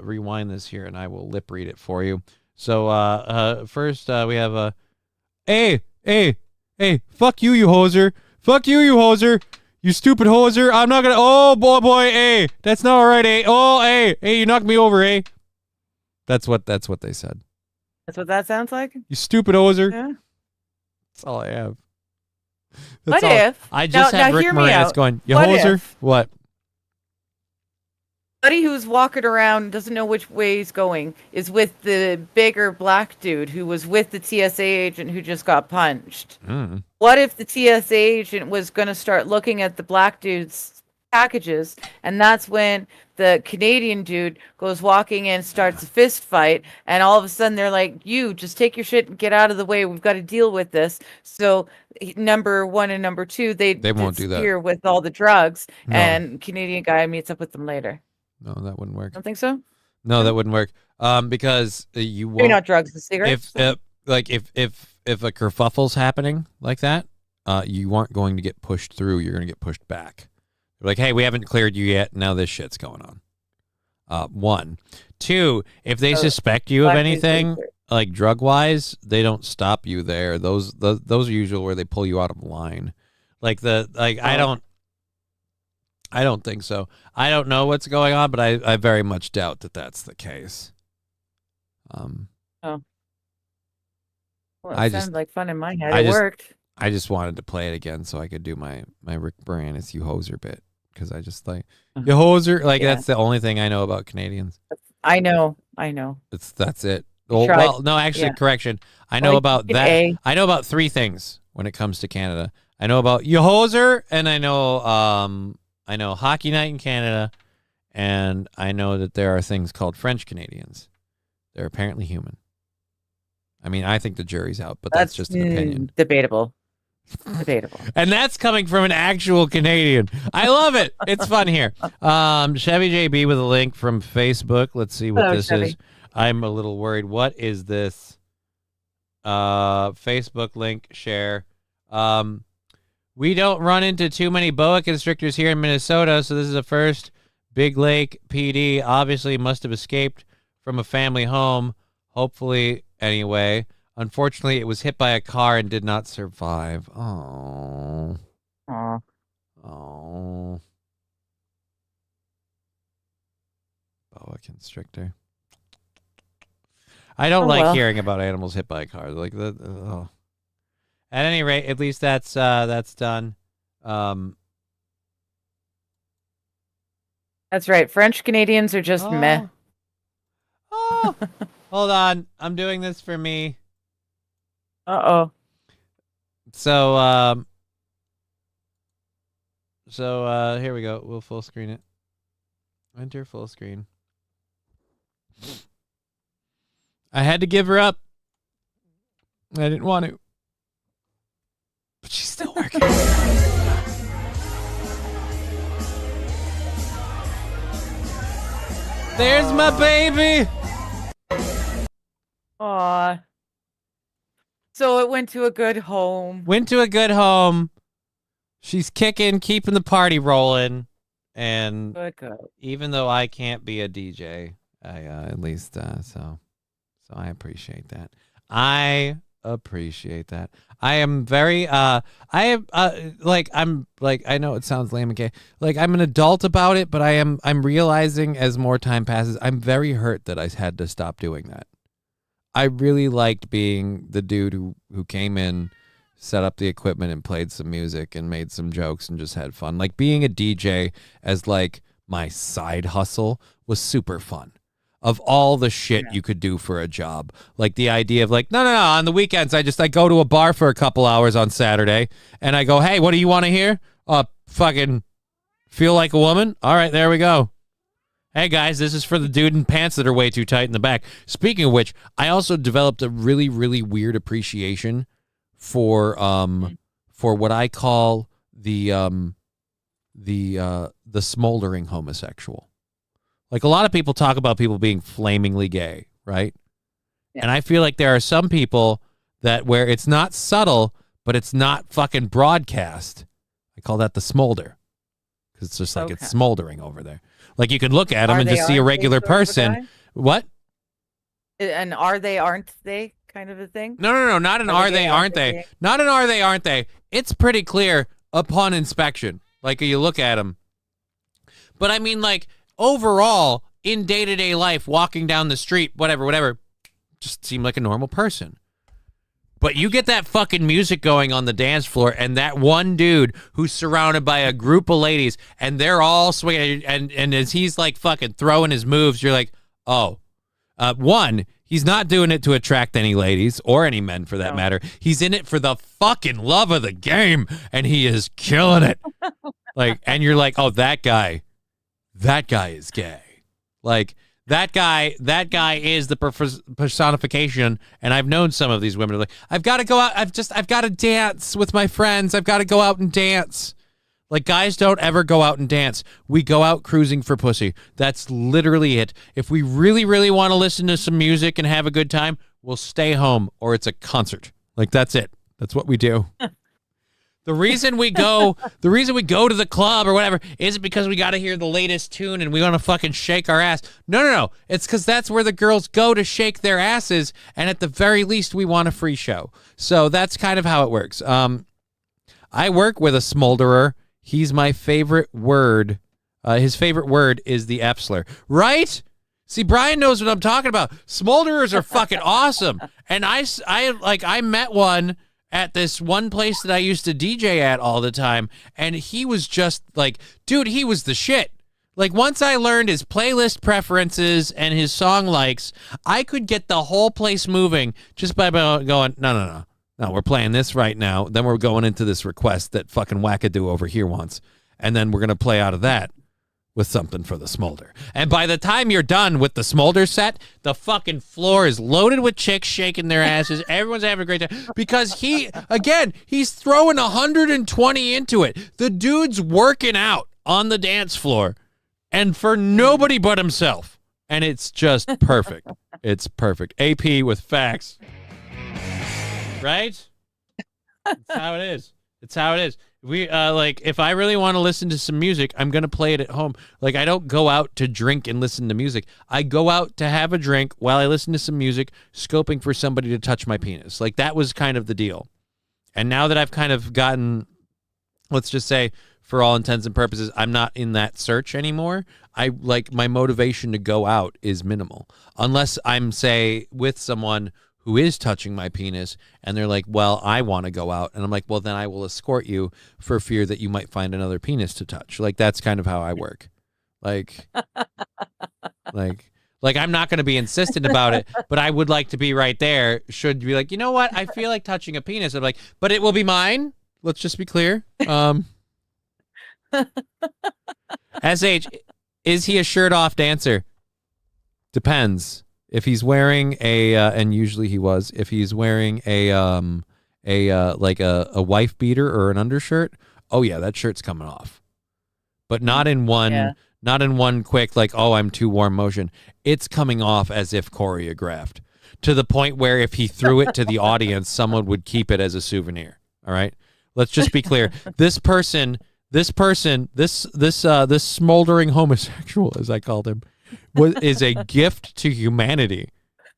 rewind this here and I will lip read it for you. So, first, we have, hey, fuck you, you hoser. Fuck you, you hoser. You stupid hoser. I'm not gonna, oh, boy, hey, that's not all right, hey. Oh, hey, you knocked me over, hey. That's what they said. That's what that sounds like? You stupid hoser. Yeah. That's all I have. What if? I just have Rick Moranis going, you hoser? What? Buddy who's walking around, doesn't know which way he's going, is with the bigger black dude who was with the TSA agent who just got punched. Mm. What if the TSA agent was going to start looking at the black dude's packages, and that's when the Canadian dude goes walking in, starts a fist fight, and all of a sudden they're like, you just take your shit and get out of the way. We've got to deal with this. So number one and number two, they won't do that with all the drugs, and Canadian guy meets up with them later. No, that wouldn't work. Don't think so? No, that wouldn't work. Because you won't. Maybe not drugs, the cigarettes. If a kerfuffle's happening like that, you aren't going to get pushed through. You're going to get pushed back. Like, hey, we haven't cleared you yet. Now this shit's going on. One. Two, if they suspect you of anything, like drug-wise, they don't stop you there. Those are usually where they pull you out of line. I don't think so. I don't know what's going on, but I very much doubt that that's the case. Well, it sounded like fun in my head. It worked. I just wanted to play it again so I could do my Rick Moranis you hoser bit. Because I just like you hoser, that's the only thing I know about Canadians. I know. That's it. Well, no, actually, correction. I know about that. I know about three things when it comes to Canada. I know about you hoser, and I know hockey night in Canada, and I know that there are things called French Canadians. They're apparently human. I mean, I think the jury's out, but that's just an opinion. Debatable. And that's coming from an actual Canadian. I love it. It's fun here. Chevy JB with a link from Facebook. Let's see what this is. I'm a little worried. What is this? Facebook link share. We don't run into too many boa constrictors here in Minnesota, so this is a first. Big Lake PD obviously must have escaped from a family home. Hopefully, anyway. Unfortunately, it was hit by a car and did not survive. Oh. Oh. Boa constrictor. I don't like hearing about animals hit by cars. Like that. Oh. At any rate, at least that's done. That's right. French Canadians are just meh. Oh. Hold on. I'm doing this for me. Uh-oh. So here we go. We'll full screen it. Enter full screen. I had to give her up. I didn't want to. But she's still working. There's my baby. Aw. So it went to a good home. Went to a good home. She's kicking, keeping the party rolling. And Good. even though I can't be a DJ, I at least so I appreciate that. I appreciate that. I am very I am I'm like, I know it sounds lame and gay. Like, I'm an adult about it, but I'm realizing as more time passes, I'm very hurt that I had to stop doing that. I really liked being the dude who came in, set up the equipment and played some music and made some jokes and just had fun. Like, being a DJ as like my side hustle was super fun. Of all the shit you could do for a job, like the idea of like, no, on the weekends, I go to a bar for a couple hours on Saturday and I go, hey, what do you want to hear? Fucking Feel Like a Woman. All right, there we go. Hey guys, this is for the dude in pants that are way too tight in the back. Speaking of which, I also developed a really, really weird appreciation for what I call the smoldering homosexual. Like, a lot of people talk about people being flamingly gay, right? Yeah. And I feel like there are some people that where it's not subtle, but it's not fucking broadcast. I call that the smolder. Because it's just like it's smoldering over there. Like, you can look at them and just see a regular person. What? And aren't they kind of a thing? No. Not an are they, aren't they? Not an are they, aren't they? It's pretty clear upon inspection. Like, you look at them. But I mean, like, overall, in day-to-day life, walking down the street, whatever, just seem like a normal person. But you get that fucking music going on the dance floor, and that one dude who's surrounded by a group of ladies, and they're all swinging, and as he's like fucking throwing his moves, you're like, oh. One, he's not doing it to attract any ladies, or any men for that matter. He's in it for the fucking love of the game, and he is killing it. Like, and you're like, oh, that guy is gay. Like, that guy is the personification. And I've known some of these women are like, I've got to go out. I've got to dance with my friends. I've got to go out and dance. Like, guys don't ever go out and dance. We go out cruising for pussy. That's literally it. If we really, really want to listen to some music and have a good time, we'll stay home, or it's a concert. Like, that's it. That's what we do. The reason we go to the club or whatever isn't because we got to hear the latest tune and we want to fucking shake our ass. No. It's because that's where the girls go to shake their asses, and at the very least, we want a free show. So that's kind of how it works. I work with a smolderer. He's my favorite word. His favorite word is the F slur. Right? See, Brian knows what I'm talking about. Smolderers are fucking awesome. And I met one at this one place that I used to DJ at all the time, and he was just like, dude, he was the shit. Like, once I learned his playlist preferences and his song likes, I could get the whole place moving just by going, no, we're playing this right now, then we're going into this request that fucking wackadoo over here wants, and then we're going to play out of that with something for the smolder. And by the time you're done with the smolder set, the fucking floor is loaded with chicks shaking their asses. Everyone's having a great time because he's throwing 120 into it. The dude's working out on the dance floor, and for nobody but himself. And it's just perfect. It's perfect. AP with facts. Right? That's how it is. It's how it is. We like, if I really want to listen to some music, I'm gonna play it at home. Like, I don't go out to drink and listen to music. I go out to have a drink while I listen to some music, scoping for somebody to touch my penis. Like, that was kind of the deal. And now that I've kind of gotten, let's just say, for all intents and purposes, I'm not in that search anymore. My motivation to go out is minimal, unless I'm, say, with someone who is touching my penis, and they're like, well, I want to go out. And I'm like, well, then I will escort you for fear that you might find another penis to touch. Like, that's kind of how I work. Like I'm not going to be insistent about it, but I would like to be right there. Should be like, you know what? I feel like touching a penis. I'm like, but it will be mine. Let's just be clear. SH, is he a shirt off dancer? Depends. If he's wearing and usually he was, if he's wearing a wife beater or an undershirt, oh yeah, that shirt's coming off. But not in one quick, like, oh, I'm too warm motion. It's coming off as if choreographed. to the point where if he threw it to the audience, someone would keep it as a souvenir. All right, let's just be clear. This smoldering homosexual, as I called him, is a gift to humanity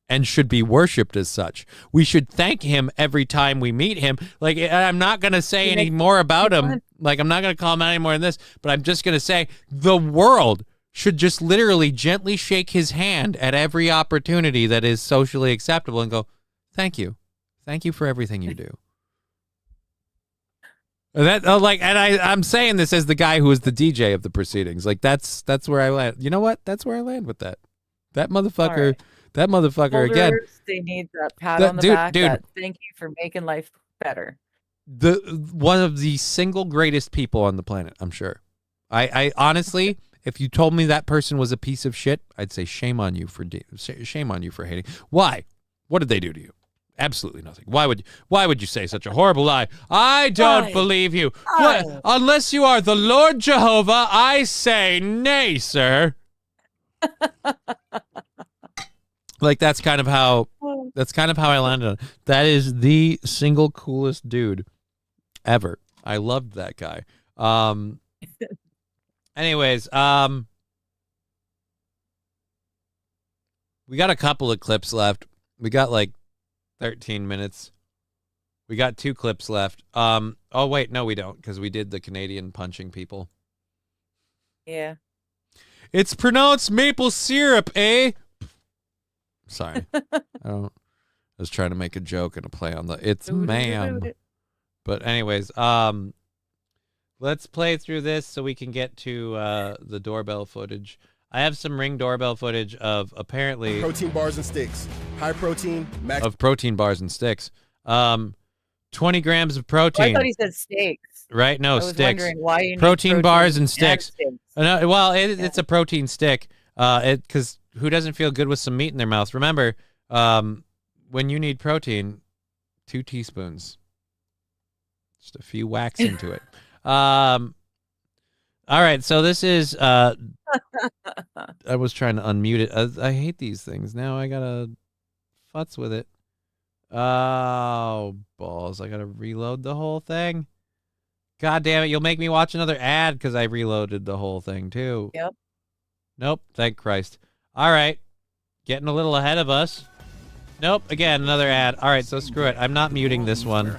and should be worshipped as such. We should thank him every time we meet him. Like, I'm not going to say any more about him. Like, I'm not going to call him out any more than this, but I'm just going to say the world should just literally gently shake his hand at every opportunity that is socially acceptable and go, thank you. Thank you for everything you do. I'm saying this as the guy who was the DJ of the proceedings. Like, that's where I land. You know what? That's where I land with that. That motherfucker. Right. That motherfucker Holders, again. They need that pat on the back. That thank you for making life better. One of the single greatest people on the planet, I'm sure. I honestly, if you told me that person was a piece of shit, I'd say shame on you for hating. Why? What did they do to you? Absolutely nothing. Why would you say such a horrible lie? I don't believe you. What? Unless you are the Lord Jehovah, I say nay, sir. Like, that's kind of how I landed on it. That is the single coolest dude ever. I loved that guy. Anyways, we got a couple of clips left. We got like 13 minutes. We got 2 clips left. Oh wait, no we don't, because we did the Canadian punching people. Yeah. It's pronounced maple syrup, eh? Sorry. I was trying to make a joke and a play on the it's ma'am. But anyways, let's play through this so we can get to the doorbell footage. I have some Ring doorbell footage of apparently protein bars and sticks. High protein, of protein bars and sticks. 20 grams of protein. Oh, I thought he said steaks. Right? No, I was sticks. wondering why you need protein bars and sticks. Well, Yeah. it's a protein stick. Because who doesn't feel good with some meat in their mouth? Remember, when you need protein, 2 teaspoons. Just a few whacks into it. All right, so this is I was trying to unmute it. I hate these things. Now I gotta futz with it. Oh, balls. I gotta reload the whole thing. God damn it, you'll make me watch another ad because I reloaded the whole thing too. Yep. Nope, thank Christ. All right, getting a little ahead of us. Nope, again, another ad. All right, so screw it. I'm not muting this one.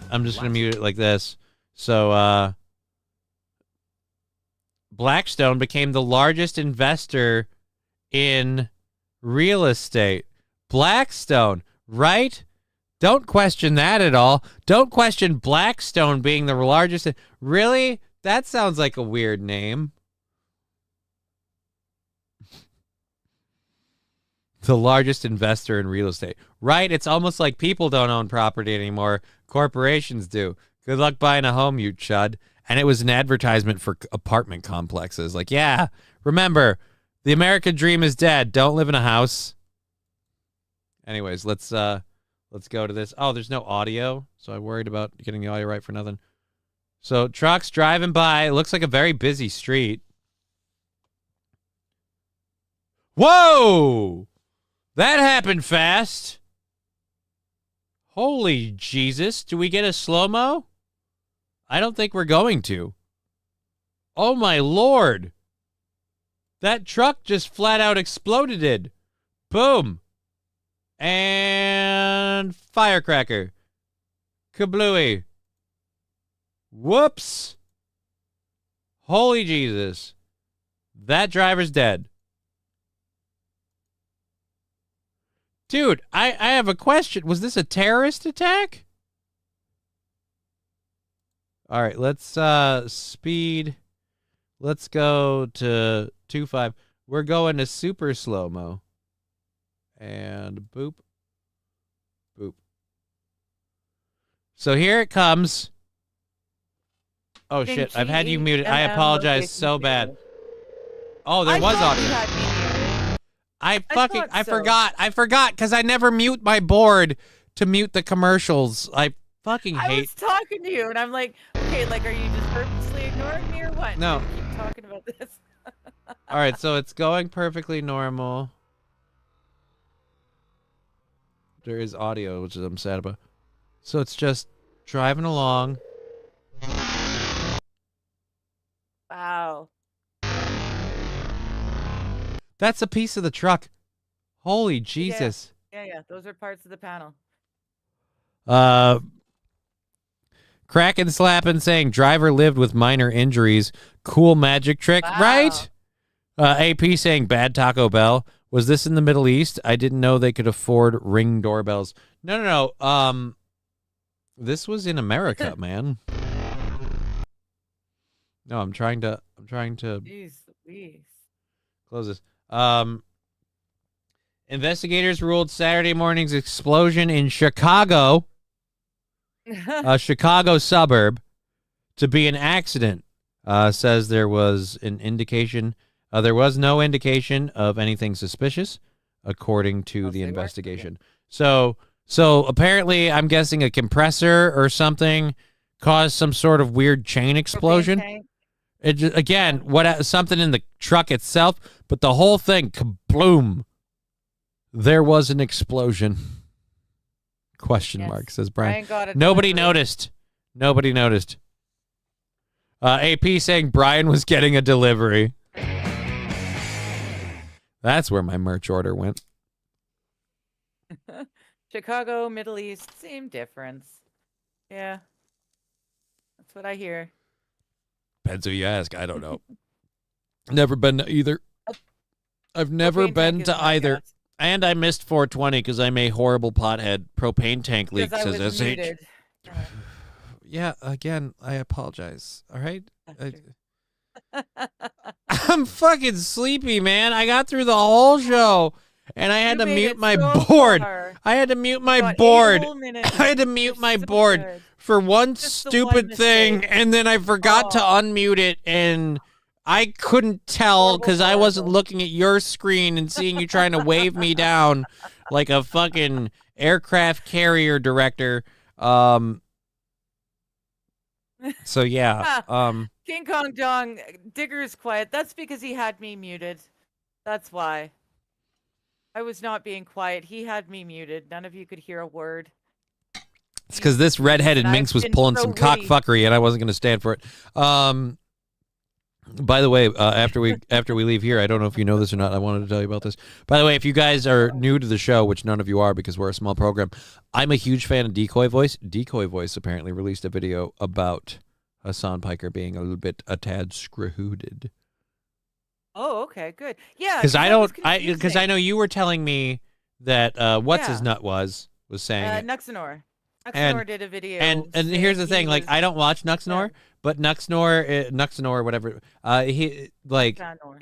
I'm just going to mute it like this. So, Blackstone became the largest investor in real estate. Blackstone, right? Don't question that at all. Don't question Blackstone being the largest. Really? That sounds like a weird name. The largest investor in real estate. Right? It's almost like people don't own property anymore. Corporations do. Good luck buying a home, you chud. And it was an advertisement for apartment complexes. Like, yeah, remember, the American dream is dead. Don't live in a house. Anyways, let's go to this. Oh, there's no audio, so I worried about getting the audio right for nothing. So trucks driving by. It looks like a very busy street. Whoa! That happened fast. Holy Jesus. Do we get a slow-mo? I don't think we're going to. Oh, my Lord. That truck just flat out exploded. Boom. And firecracker. Kablooey. Whoops. Holy Jesus. That driver's dead. Dude, I have a question. Was this a terrorist attack? All right, let's speed. Let's go to 2.5. We're going to super slow-mo. And boop. Boop. So here it comes. Oh, shit. I've had you muted. I apologize so bad. Oh, there was audio. I forgot. I forgot because I never mute my board to mute the commercials. I fucking hate. I was talking to you and I'm like, okay, like, are you just purposely ignoring me or what? No. Keep talking about this. All right, so it's going perfectly normal. there is audio, which I'm sad about. So it's just driving along. Wow. That's a piece of the truck. Holy Jesus. Yeah. Those are parts of the panel. Cracking, slapping, saying driver lived with minor injuries. Cool magic trick, right? AP saying bad Taco Bell. Was this in the Middle East? I didn't know they could afford Ring doorbells. No. This was in America, man. No, I'm trying to Jeez Louise. close this. Investigators ruled Saturday morning's explosion in Chicago, a Chicago suburb, to be an accident. Says there was an indication. There was no indication of anything suspicious, according to the investigation. So apparently, I'm guessing a compressor or something caused some sort of weird chain explosion. It just, again, something in the truck itself, but the whole thing, kabloom. There was an explosion. Question mark, says Brian. Nobody noticed. Nobody noticed. AP saying Brian was getting a delivery. That's where my merch order went. Chicago, Middle East, same difference. Yeah. That's what I hear. Depends who you ask. I don't know. Never been to either. I've never been to either. And I missed 420 because I'm a horrible pothead. Propane tank leak, says SH. Yeah, again, I apologize. All right? I'm fucking sleepy, man. I got through the whole show, and I had to mute my board. I had to mute my board. I had to mute my board for one stupid thing, and then I forgot to unmute it, and I couldn't tell because I wasn't looking at your screen and seeing you trying to wave me down like a fucking aircraft carrier director. So yeah. King Kong Dong, Digger's quiet. That's because he had me muted. That's why. I was not being quiet. He had me muted. None of you could hear a word. It's because this redheaded minx was pulling some cockfuckery, and I wasn't going to stand for it. By the way, after we leave here, I don't know if you know this or not. I wanted to tell you about this. By the way, if you guys are new to the show, which none of you are because we're a small program, I'm a huge fan of Decoy Voice. Decoy Voice apparently released a video about Hassan Piker being a tad screw-hooded. Oh, okay, good. Yeah, because I know you were telling me that his nut was saying Nuxanor. Nuxanor did a video. And here's the thing, I don't watch Nuxanor, but Nuxanor, whatever. He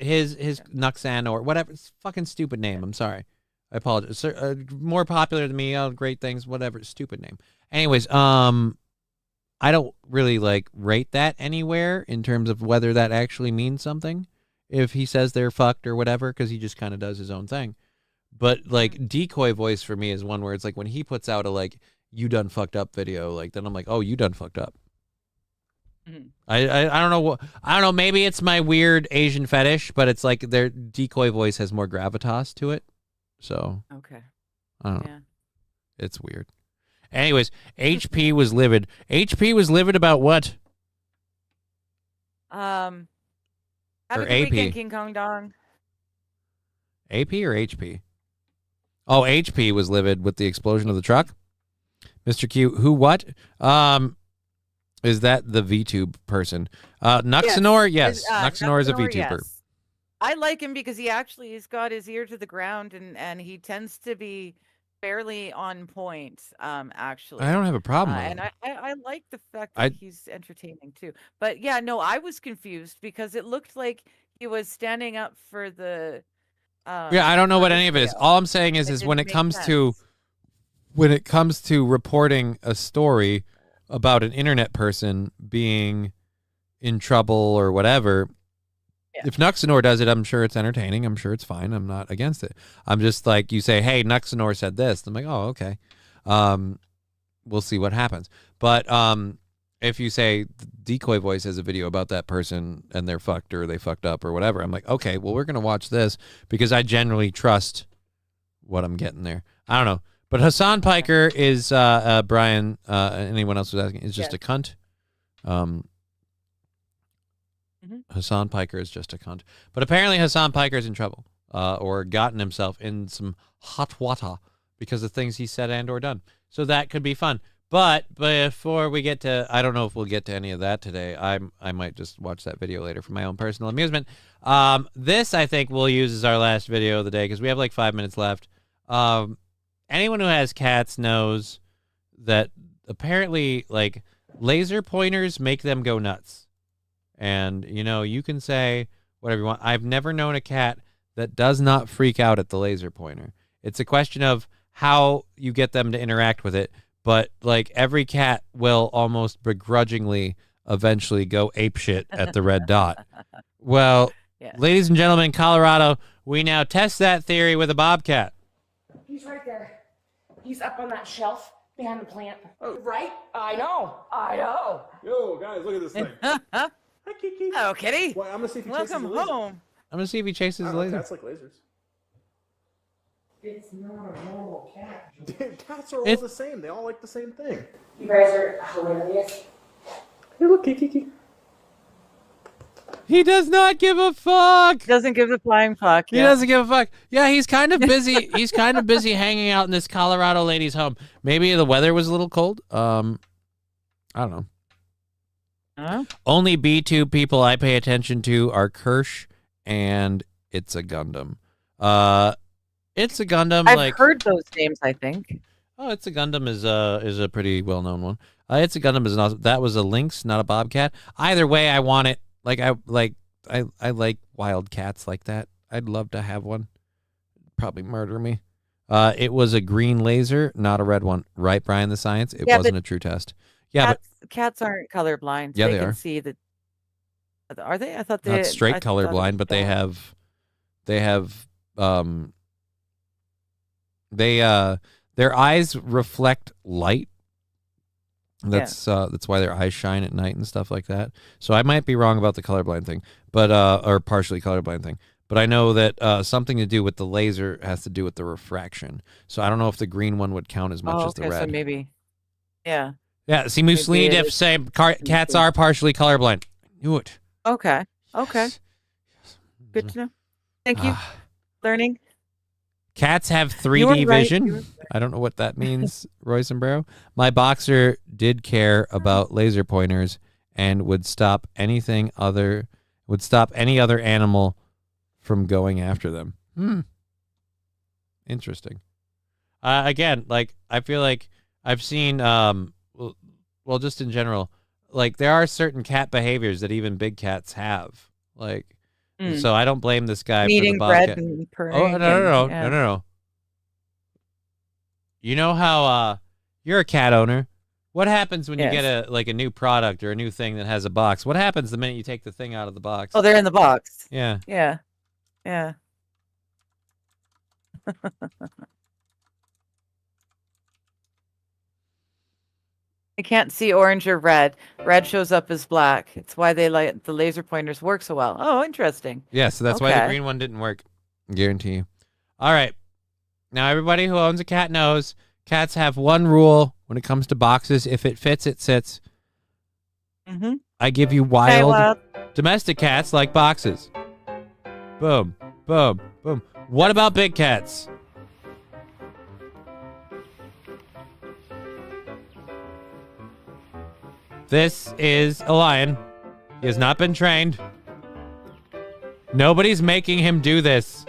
his Nuxanor, whatever. It's a fucking stupid name. I'm sorry. I apologize. More popular than me. Great things, whatever. Stupid name. Anyways, I don't really rate that anywhere in terms of whether that actually means something. If he says they're fucked or whatever, because he just kind of does his own thing. But Decoy Voice for me is one where it's when he puts out a you done fucked up video, then I'm like, oh, you done fucked up. Mm-hmm. I don't know I don't know, maybe it's my weird Asian fetish, but it's their Decoy Voice has more gravitas to it. So okay. I don't know. It's weird. Anyways, HP was livid. HP was livid about what? Have a good weekend, King Kong Dong. AP or HP? Oh, HP was livid with the explosion of the truck. Mr. Q, who what? Is that the VTube person? Nuxanor, yes. Nuxanor is a VTuber. Yes. I like him because he's got his ear to the ground and he tends to be fairly on point, actually. I don't have a problem with and I like the fact that he's entertaining too. But yeah, no, I was confused because it looked like he was standing up for the yeah, I don't know what any of it is. All I'm saying is when it comes to reporting a story about an internet person being in trouble or whatever, if Nuxanor does it, I'm sure it's entertaining. I'm sure it's fine. I'm not against it. I'm just you say, hey, Nuxanor said this. I'm like, oh, okay. We'll see what happens. But if you say Decoy Voice has a video about that person and they're fucked or they fucked up or whatever, I'm like, okay, well, we're going to watch this because I generally trust what I'm getting there. I don't know. But Hassan Piker is Brian. Anyone else was asking? Is just a cunt. Hassan Piker is just a cunt. But apparently Hassan Piker is in trouble, or gotten himself in some hot water because of things he said and or done. So that could be fun. But before we get to, I don't know if we'll get to any of that today. I might just watch that video later for my own personal amusement. This I think we'll use as our last video of the day because we have like 5 minutes left. Anyone who has cats knows that apparently like laser pointers make them go nuts. And, you know, you can say whatever you want. I've never known a cat that does not freak out at the laser pointer. It's a question of how you get them to interact with it. But, like, every cat will almost begrudgingly eventually go apeshit at the red dot. Well, ladies and gentlemen, Colorado, we now test that theory with a bobcat. He's right there. He's up on that shelf behind the plant. Oh. Right? I know. Yo, guys, look at this thing. Hi, Kiki. Hello, kitty. Well, I'm gonna see if he Welcome chases a laser. home. I'm going to see if he chases the laser. Cats like lasers. It's not a normal cat. Dude, cats are all the same. They all like the same thing. You guys are hilarious. Hey, look, Kiki. He does not give a fuck. Doesn't give a flying fuck. He doesn't give a fuck. Yeah, he's kind of busy. He's kind of busy hanging out in this Colorado lady's home. Maybe the weather was a little cold. I don't know. Only B2 people I pay attention to are Kirsch and It's a Gundam. It's a Gundam. I've heard those names, I think. Oh, It's a Gundam is a pretty well known one. It's a Gundam is an awesome. That was a lynx, not a bobcat. Either way, I want it. I like wild cats like that. I'd love to have one. Probably murder me. It was a green laser, not a red one. Right, Brian? The science. It wasn't a true test. Yeah, cats aren't colorblind. Yeah, they can are. See that. Are they? I thought they not straight colorblind, but they have their eyes reflect light. That's why their eyes shine at night and stuff like that. So I might be wrong about the colorblind thing, but or partially colorblind thing. But I know that something to do with the laser has to do with the refraction. So I don't know if the green one would count as much as the red. So maybe, yeah. Yeah, see, Mussolini Diff say cats are partially colorblind. Knew it. Okay. Good to know. Thank you. Learning. Cats have 3D vision. I don't know what that means, Roy Sombrero. My boxer did care about laser pointers and would stop any other animal from going after them. Interesting. Again, like I feel like I've seen well, just in general, like there are certain cat behaviors that even big cats have. Like so I don't blame this guy Eating for the bobcat. bread and purring. Oh, no. You know how you're a cat owner. What happens when you get a new product or a new thing that has a box? What happens the minute you take the thing out of the box? Oh, they're in the box. Yeah. I can't see orange or red. Red shows up as black. It's why they like the laser pointers work so well. Oh, interesting. Yeah, so that's why the green one didn't work. Guarantee you. All right. Now, everybody who owns a cat knows cats have one rule when it comes to boxes. If it fits, it sits. I give you wild domestic cats like boxes. Boom, boom, boom. What about big cats? This is a lion. He has not been trained. Nobody's making him do this.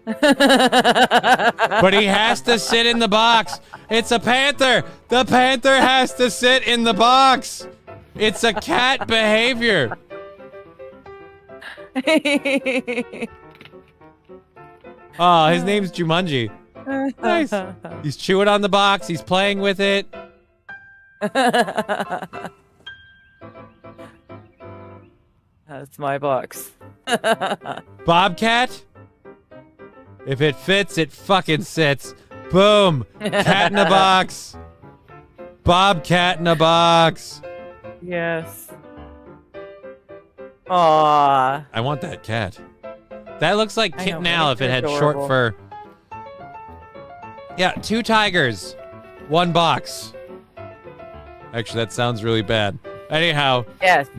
But he has to sit in the box. It's a panther. The panther has to sit in the box. It's a cat behavior. Oh, his name's Jumanji. Nice. He's chewing on the box. He's playing with it. That's my box. Bobcat? If it fits, it fucking sits. Boom. Cat in a box. Bobcat in a box. Yes. Aww. I want that cat. That looks like Kitten Owl if it had short fur. Yeah, 2 tigers, 1 box. Actually, that sounds really bad. Anyhow. Yes.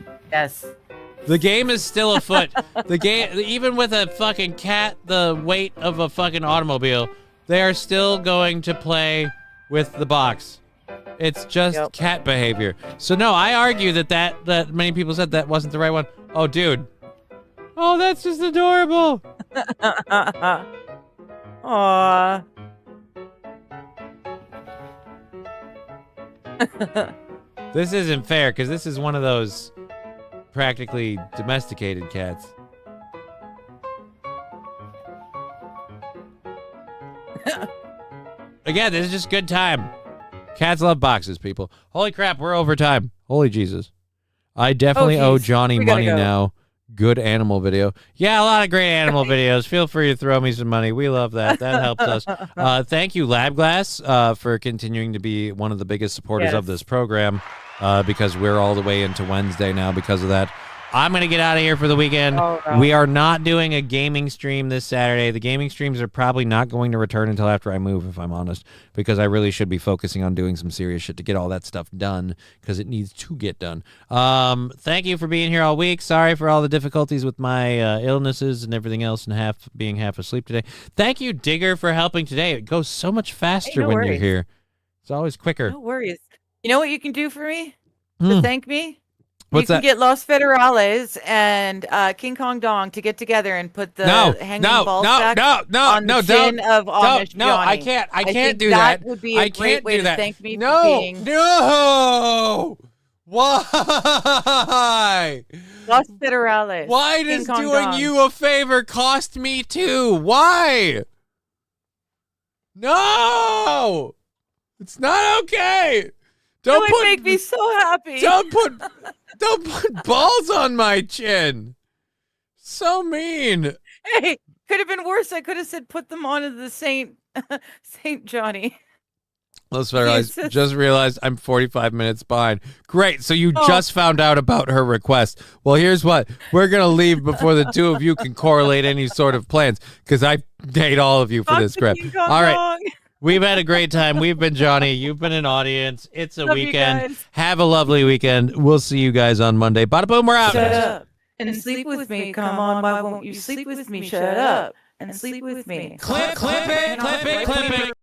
The game is still afoot. The game, even with a fucking cat the weight of a fucking automobile, they are still going to play with the box. It's just cat behavior. So no, I argue that many people said that wasn't the right one. Oh, dude. Oh, that's just adorable. Aww. This isn't fair because this is one of those practically domesticated cats. Again, this is just good time. Cats love boxes, people. Holy crap, we're over time. Holy Jesus. I definitely owe Johnny money now. Good animal video. Yeah, a lot of great animal videos. Feel free to throw me some money. We love that. That helps us. Thank you, LabGlass, for continuing to be one of the biggest supporters of this program because we're all the way into Wednesday now because of that. I'm going to get out of here for the weekend. Oh, no. We are not doing a gaming stream this Saturday. The gaming streams are probably not going to return until after I move, if I'm honest, because I really should be focusing on doing some serious shit to get all that stuff done because it needs to get done. Thank you for being here all week. Sorry for all the difficulties with my illnesses and everything else and being half asleep today. Thank you, Digger, for helping today. It goes so much faster when you're here. It's always quicker. No worries. You know what you can do for me to thank me? What's you can get Los Federales and King Kong Dong to get together and put the hanging ball sack on the chin of Amish Johnny. I can't do that. That would be a great way to thank me for being... No! Why? Los Federales. Why does doing you a favor cost me too? Why? No! It's not okay! That would make me so happy. Don't put balls on my chin. So mean. Hey, could have been worse. I could have said put them on the Saint Johnny. Let's just realized I'm 45 minutes behind. Great. So you just found out about her request. Well, here's what. We're going to leave before the two of you can correlate any sort of plans because I hate all of you for this crap. All right. We've had a great time. We've been Johnny. You've been an audience. It's a weekend. Have a lovely weekend. We'll see you guys on Monday. Bada boom, we're out. Shut up and sleep with me. Come on, why won't you sleep with me? Shut up and sleep with me. Clip it.